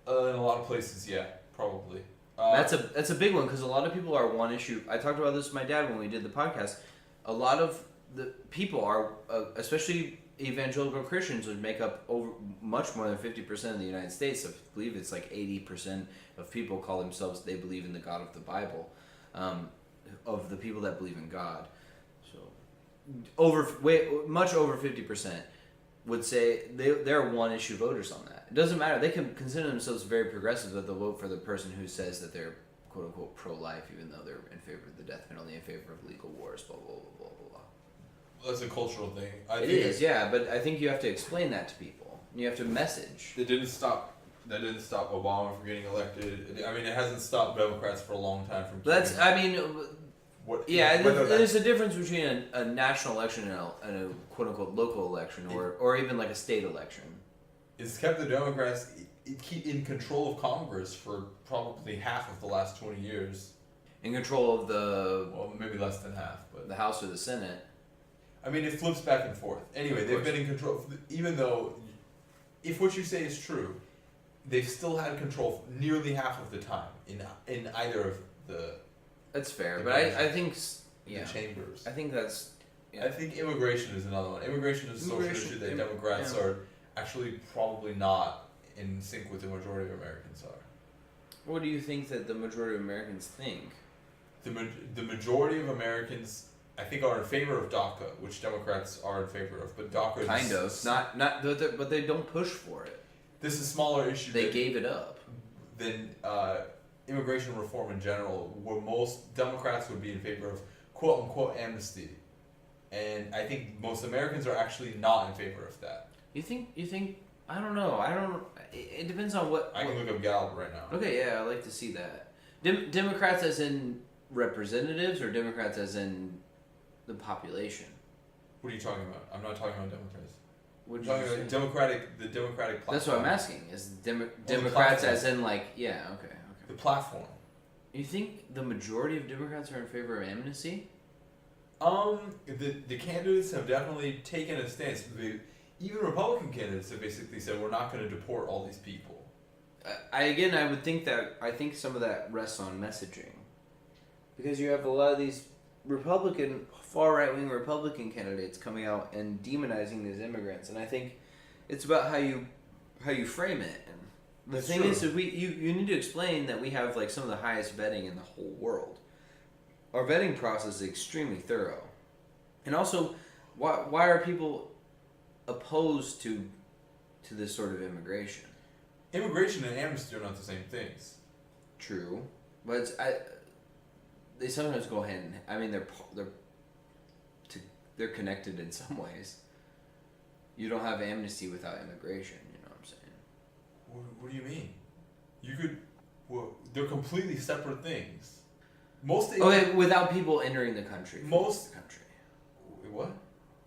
Speaker 3: In a lot of places, yeah, probably.
Speaker 1: That's a big one because a lot of people are one issue. I talked about this with my dad when we did the podcast. A lot of the people are, especially evangelical Christians, would make up over much more than 50% of the United States. I believe it's like 80% of people call themselves, they believe in the God of the Bible, of the people that believe in God. So much over 50% would say they're one issue voters on that. It doesn't matter. They can consider themselves very progressive, but they'll vote for the person who says that they're quote unquote pro-life, even though they're in favor of the death penalty, in favor of legal wars, blah blah blah blah blah.
Speaker 3: Well, that's a cultural thing.
Speaker 1: It is, yeah, but I think you have to explain that to people. You have to message.
Speaker 3: That didn't stop Obama from getting elected. I mean, it hasn't stopped Democrats for a long time from.
Speaker 1: There's a difference between a national election and a quote unquote local election, or even like a state election.
Speaker 3: It's kept the Democrats in control of Congress for probably half of the last 20 years.
Speaker 1: In control of
Speaker 3: maybe less than half, but
Speaker 1: the House or the Senate.
Speaker 3: I mean, it flips back and forth. Anyway, they've been in control, even though, if what you say is true, they've still had control nearly half of the time in either of the.
Speaker 1: That's fair, but I think
Speaker 3: the chambers.
Speaker 1: I think that's. Yeah.
Speaker 3: I think immigration is another one. Immigration is a social issue that Democrats are actually probably not in sync with the majority of Americans are.
Speaker 1: What do you think that the majority of Americans think?
Speaker 3: The majority of Americans, I think, are in favor of DACA, which Democrats are in favor of, but DACA
Speaker 1: kind of not, but they don't push for it.
Speaker 3: This is a smaller issue.
Speaker 1: They gave it up.
Speaker 3: Than immigration reform in general, where most Democrats would be in favor of quote unquote amnesty, and I think most Americans are actually not in favor of that.
Speaker 1: You think? I don't know. It depends on what.
Speaker 3: I can look up Gallup right now.
Speaker 1: Okay, yeah, I'd like to see that. Democrats as in representatives, or Democrats as in the population?
Speaker 3: What are you talking about? I'm not talking about Democrats.
Speaker 1: What
Speaker 3: I'm talking about the Democratic platform.
Speaker 1: That's what I'm asking. Is Democrats as in like
Speaker 3: the platform?
Speaker 1: You think the majority of Democrats are in favor of amnesty?
Speaker 3: The candidates have definitely taken a stance. Even Republican candidates have basically said we're not going to deport all these people.
Speaker 1: I would think that I think some of that rests on messaging, because you have a lot of these far right wing Republican candidates coming out and demonizing these immigrants, and I think it's about how you frame it. And the
Speaker 3: That's
Speaker 1: thing
Speaker 3: true.
Speaker 1: is that you need to explain that we have like some of the highest vetting in the whole world. Our vetting process is extremely thorough, and also why are people opposed to this sort of immigration?
Speaker 3: Immigration and amnesty are not the same things.
Speaker 1: True, but they sometimes go hand in hand. I mean, they're connected in some ways. You don't have amnesty without immigration. You know what I'm saying?
Speaker 3: What do you mean? You could. Well, they're completely separate things.
Speaker 1: Okay, without people entering the country.
Speaker 3: Most-
Speaker 1: the country.
Speaker 3: What?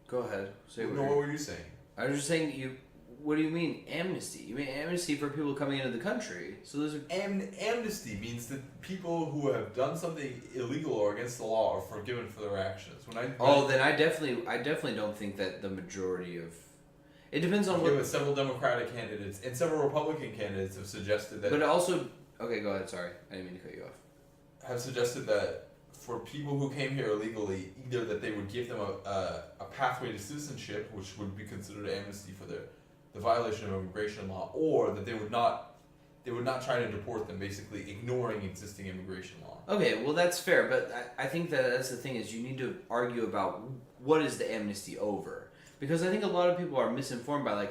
Speaker 1: Go ahead. Say
Speaker 3: No, what were you saying?
Speaker 1: I was just saying you. What do you mean amnesty? You mean amnesty for people coming into the country? So those are.
Speaker 3: Amnesty means that people who have done something illegal or against the law are forgiven for their actions.
Speaker 1: Then I definitely don't think that the majority of. It depends on what.
Speaker 3: Several Democratic candidates and several Republican candidates have suggested that.
Speaker 1: But also, okay, go ahead. Sorry, I didn't mean to cut you off.
Speaker 3: Have suggested that for people who came here illegally, either that they would give them a pathway to citizenship, which would be considered amnesty for the violation of immigration law, or that they would not try to deport them, basically ignoring existing immigration law.
Speaker 1: Okay, well that's fair, but I think that's the thing is you need to argue about what is the amnesty over, because I think a lot of people are misinformed by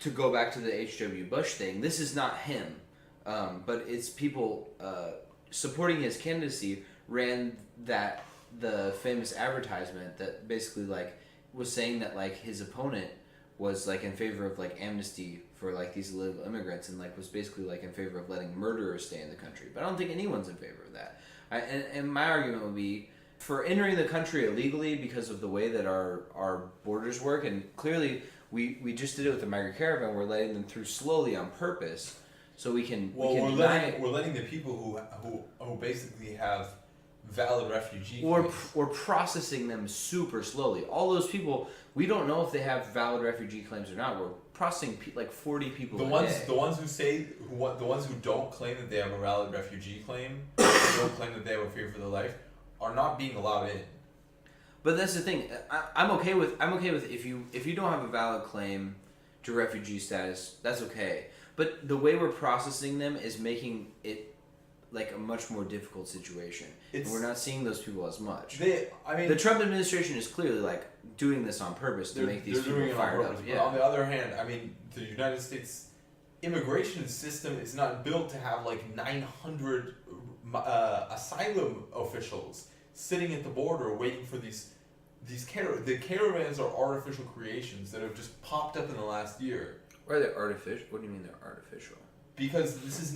Speaker 1: to go back to the H.W. Bush thing. This is not him, but it's people supporting his candidacy ran the famous advertisement that basically was saying that his opponent was in favor of amnesty for these illegal immigrants and was basically in favor of letting murderers stay in the country. But I don't think anyone's in favor of that. And my argument would be for entering the country illegally because of the way that our borders work, and clearly we just did it with the migrant caravan. We're letting them through slowly on purpose so we can
Speaker 3: We're
Speaker 1: deny
Speaker 3: letting the people who basically have valid refugee
Speaker 1: we're processing them super slowly. All those people, we don't know if they have valid refugee claims or not. We're processing 40 people
Speaker 3: the
Speaker 1: a
Speaker 3: ones
Speaker 1: day.
Speaker 3: the ones who don't claim that they have a valid refugee claim, don't claim that they have a fear for their life, are not being allowed in.
Speaker 1: But that's the thing. I'm okay with if you don't have a valid claim to refugee status, that's okay. But the way we're processing them is making it a much more difficult situation. And we're not seeing those people as much. The Trump administration is clearly doing this on purpose to make these people fired up.
Speaker 3: But on the other hand, the United States immigration system is not built to have 900 asylum officials sitting at the border waiting for the caravans are artificial creations that have just popped up in the last year.
Speaker 1: Why are they artificial? What do you mean they're artificial?
Speaker 3: Because it's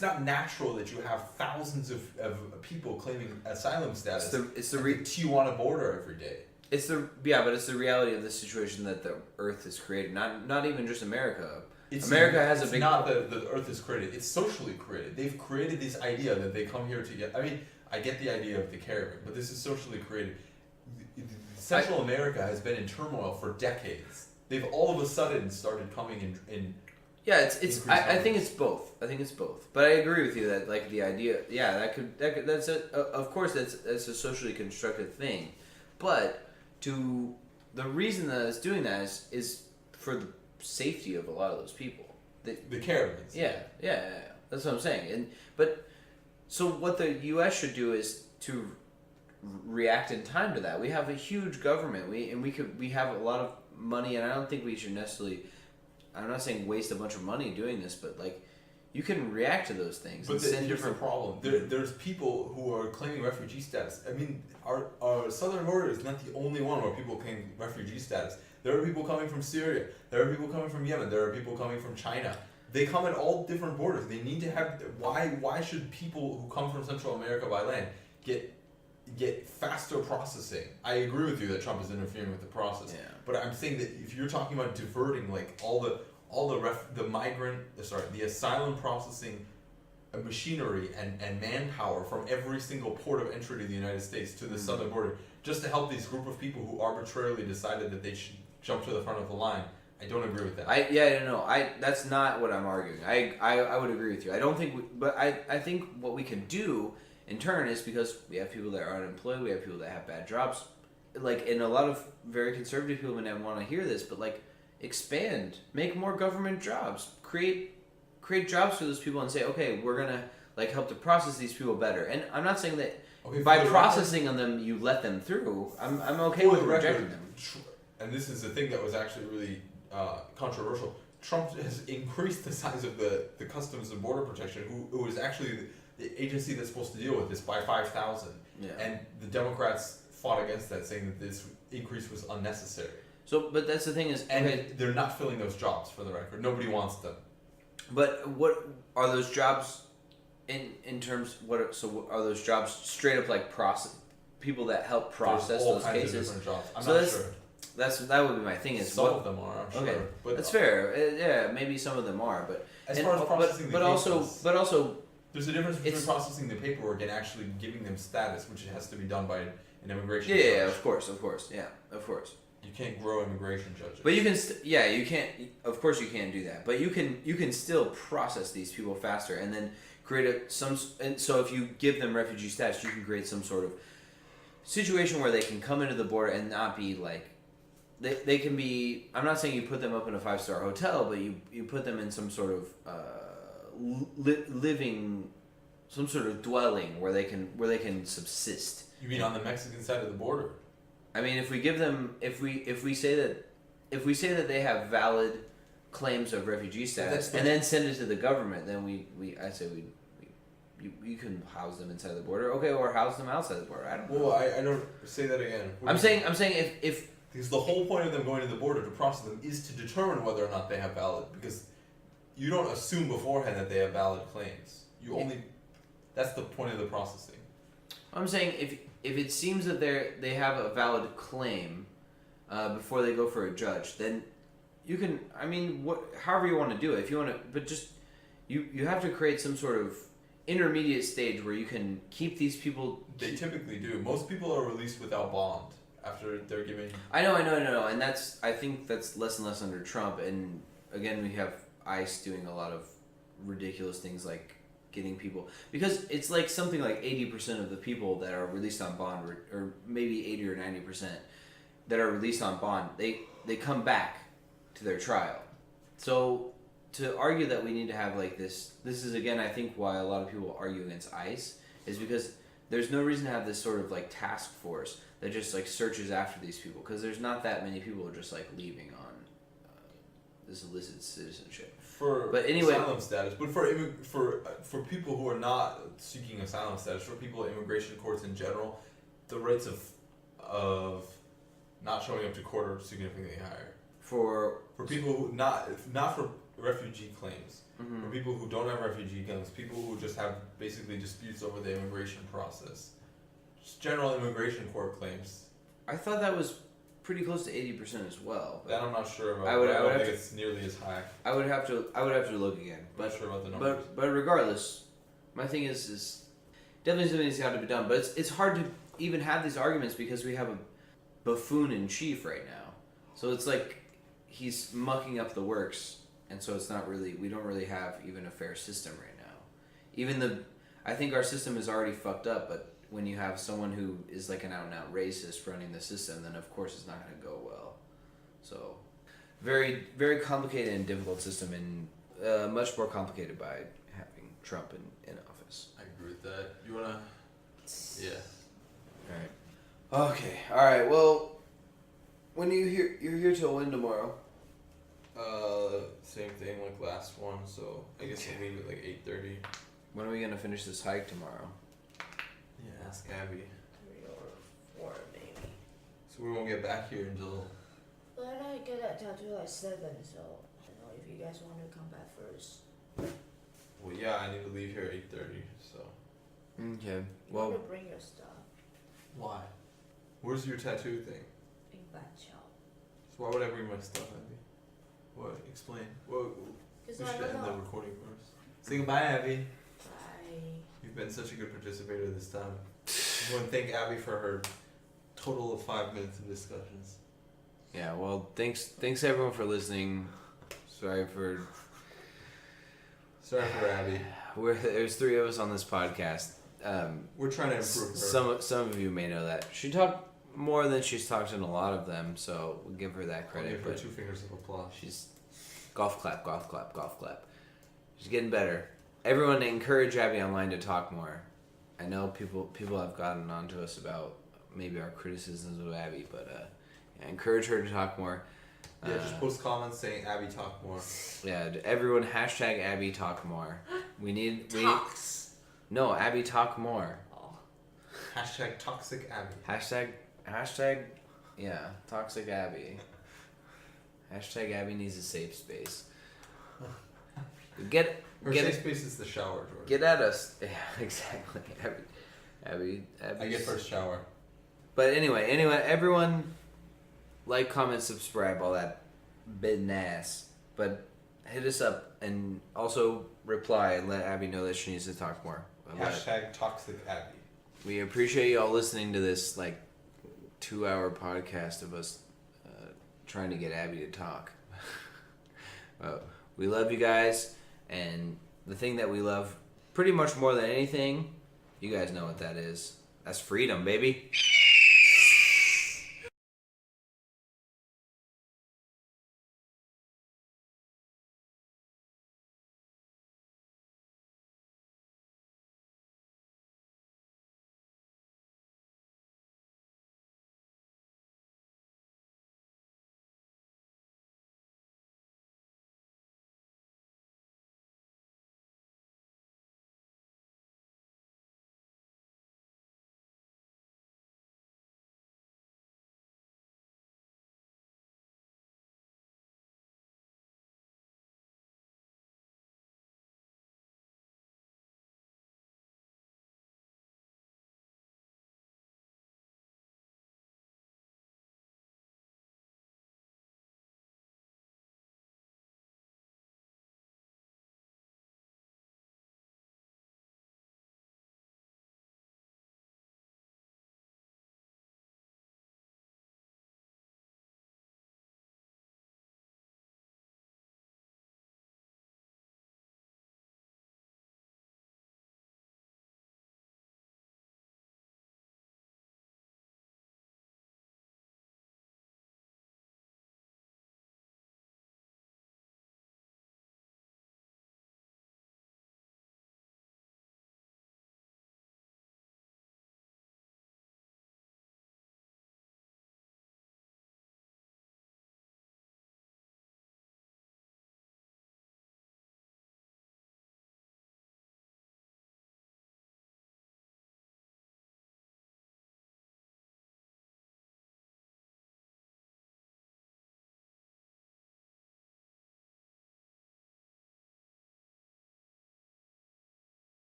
Speaker 3: not natural that you have thousands of people claiming asylum status at the Tijuana border every day.
Speaker 1: But it's the reality of the situation that the Earth has created. Not even just America.
Speaker 3: It's
Speaker 1: not
Speaker 3: the Earth is created. It's socially created. They've created this idea that they come here to get. I get the idea of the caravan, but this is socially created. Central America has been in turmoil for decades. They've all of a sudden started coming in.
Speaker 1: Yeah, I think it's both. But I agree with you that the idea, of course that's a socially constructed thing, but the reason that it's doing that is for the safety of a lot of those people.
Speaker 3: The caravans.
Speaker 1: Yeah, that's what I'm saying. So what the U.S. should do is to react in time to that. We have a huge government. We have a lot of money, and I don't think we should necessarily. I'm not saying waste a bunch of money doing this, but you can react to those things.
Speaker 3: But here's the problem. There's people who are claiming refugee status. Our southern border is not the only one where people claim refugee status. There are people coming from Syria. There are people coming from Yemen. There are people coming from China. They come at all different borders. They need to have. Why should people who come from Central America by land get faster processing? I agree with you that Trump is interfering with the process.
Speaker 1: Yeah.
Speaker 3: But I'm saying that if you're talking about diverting the asylum processing a machinery and manpower from every single port of entry to the United States to the southern border just to help these group of people who arbitrarily decided that they should jump to the front of the line. I don't agree with that.
Speaker 1: That's not what I'm arguing. I would agree with you. I don't think, but I think what we can do in turn is because we have people that are unemployed, we have people that have bad jobs, like, and a lot of very conservative people may not want to hear this, but like, expand, make more government jobs, create jobs for those people, and say, okay, we're gonna like help to process these people better. And I'm not saying that by processing them you let them through. I'm okay with rejecting them.
Speaker 3: And this is the thing that was actually really controversial. Trump has increased the size of the Customs and Border Protection, who is actually the agency that's supposed to deal with this, by 5,000.
Speaker 1: Yeah.
Speaker 3: And the Democrats fought against that, saying that this increase was unnecessary.
Speaker 1: So, but that's the thing is,
Speaker 3: And
Speaker 1: okay,
Speaker 3: they're not filling those jobs, for the record. Nobody wants them.
Speaker 1: but what are those jobs in terms? What are those jobs straight up like people that help process
Speaker 3: There's all
Speaker 1: those
Speaker 3: kinds
Speaker 1: cases?
Speaker 3: of different jobs. I'm
Speaker 1: So
Speaker 3: not
Speaker 1: that's-
Speaker 3: sure.
Speaker 1: That would be my thing. Is
Speaker 3: Some
Speaker 1: what,
Speaker 3: of them are, I'm sure.
Speaker 1: okay,
Speaker 3: But
Speaker 1: that's fair. Yeah, maybe some of them are, but
Speaker 3: as far as processing the cases,
Speaker 1: but also
Speaker 3: there's a difference between
Speaker 1: it's-
Speaker 3: processing the paperwork and actually giving them status, which has to be done by an immigration
Speaker 1: yeah,
Speaker 3: judge.
Speaker 1: of course, yeah, of course.
Speaker 3: You can't grow immigration judges.
Speaker 1: But you can, you can't. Of course, you can't do that. But you can still process these people faster, and then create and so if you give them refugee status, you can create some sort of situation where they can come into the border and not be like, they can be. I'm not saying you put them up in a 5-star hotel, but you put them in some sort of living, some sort of dwelling where they can subsist.
Speaker 3: You mean on the Mexican side of the border?
Speaker 1: I mean, if we give them, if we say that they have valid claims of refugee status, and then send it to the government, then I say you can house them inside the border, okay, or house them outside the border. I don't know.
Speaker 3: Well, I don't say that again.
Speaker 1: I'm saying if
Speaker 3: because the whole point of them going to the border to process them is to determine whether or not they have valid. Because you don't assume beforehand that they have valid claims. You only that's the point of the processing.
Speaker 1: I'm saying if it seems that they have a valid claim before they go for a judge, then you can. I mean, however you want to do it. If you want to, but just you have to create some sort of intermediate stage where you can keep these people.
Speaker 3: They typically do. Most people are released without bond after they're given.
Speaker 1: I know, and I think that's less and less under Trump. And again, we have ICE doing a lot of ridiculous things like getting people, because it's like something like 80% of the people that are released on bond, or maybe 80 or 90% that are released on bond, they come back to their trial. So to argue that we need to have like this is again, I think why a lot of people argue against ICE, is because there's no reason to have this sort of like task force that just like searches after these people, because there's not that many people just like leaving on this illicit citizenship.
Speaker 3: But anyway, asylum status. But for people who are not seeking asylum status, for people in immigration courts in general, the rates of not showing up to court are significantly higher. For people who not for refugee claims,
Speaker 1: mm-hmm.
Speaker 3: for people who don't have refugee claims, people who just have basically disputes over the immigration process, just general immigration court claims.
Speaker 1: I thought that was pretty close to 80% as well.
Speaker 3: That I'm not sure about.
Speaker 1: I don't
Speaker 3: think it's nearly as high.
Speaker 1: I would have to look again.
Speaker 3: I'm not sure about the numbers.
Speaker 1: But regardless, my thing is definitely something's got to be done. But it's hard to even have these arguments because we have a buffoon in chief right now. So it's like he's mucking up the works, and so it's not really, we don't really have even a fair system right now. I think our system is already fucked up, but when you have someone who is like an out and out racist running the system, then of course it's not going to go well. So very, very complicated and difficult system, and much more complicated by having Trump in office.
Speaker 3: I agree with that. You wanna? Yeah.
Speaker 1: All right. Okay. All right. Well, when you're here till when tomorrow?
Speaker 3: Same thing like last one. So I guess we'll leave at like 8:30.
Speaker 1: When are we gonna finish this hike tomorrow?
Speaker 3: Yeah, ask Abby.
Speaker 2: 3 or 4 maybe.
Speaker 3: So we won't get back here until.
Speaker 2: But I get that tattoo at 7, so I don't know if you guys want to come back first.
Speaker 3: Well, yeah, I need to leave here at 8:30. So.
Speaker 1: Okay.
Speaker 2: You want to bring your stuff
Speaker 3: Why? Where's your tattoo thing?
Speaker 2: in Banqiao.
Speaker 3: So why would I bring my stuff, Abby? What? Explain. Well, we
Speaker 2: Because
Speaker 3: should
Speaker 2: I don't
Speaker 3: end the
Speaker 2: know.
Speaker 3: recording first. Say goodbye, Abby.
Speaker 2: Bye.
Speaker 3: You've been such a good participator this time. I want to thank Abby for her total of 5 minutes of discussions.
Speaker 1: Yeah, well, thanks everyone for listening. Sorry for
Speaker 3: Abby.
Speaker 1: there's 3 of us on this podcast.
Speaker 3: We're trying to improve her.
Speaker 1: Some of you may know that she talked more than she's talked in a lot of them, so we'll give her that
Speaker 3: I'll
Speaker 1: credit.
Speaker 3: give her
Speaker 1: But
Speaker 3: 2 fingers of applause.
Speaker 1: she's golf clap. She's getting better. Everyone encourage Abby online to talk more. I know people have gotten on to us about maybe our criticisms of Abby, but yeah, encourage her to talk more.
Speaker 3: Yeah, just post comments saying Abby talk more.
Speaker 1: Yeah, everyone hashtag Abby talk more.
Speaker 2: Talks.
Speaker 1: No, Abby talk more.
Speaker 2: Oh.
Speaker 3: Hashtag toxic Abby.
Speaker 1: Hashtag yeah, toxic Abby. Hashtag Abby needs a safe space.
Speaker 3: Her safe space is the shower, Jordan.
Speaker 1: Get at us. Yeah, exactly. Abby.
Speaker 3: I get first shower.
Speaker 1: But anyway, everyone like, comment, subscribe, all that business. But hit us up and also reply and let Abby know that she needs to talk more.
Speaker 3: Hashtag toxic Abby.
Speaker 1: We appreciate you all listening to this 2-hour podcast of us trying to get Abby to talk. We love you guys, and the thing that we love pretty much more than anything, you guys know what that is. That's freedom, baby.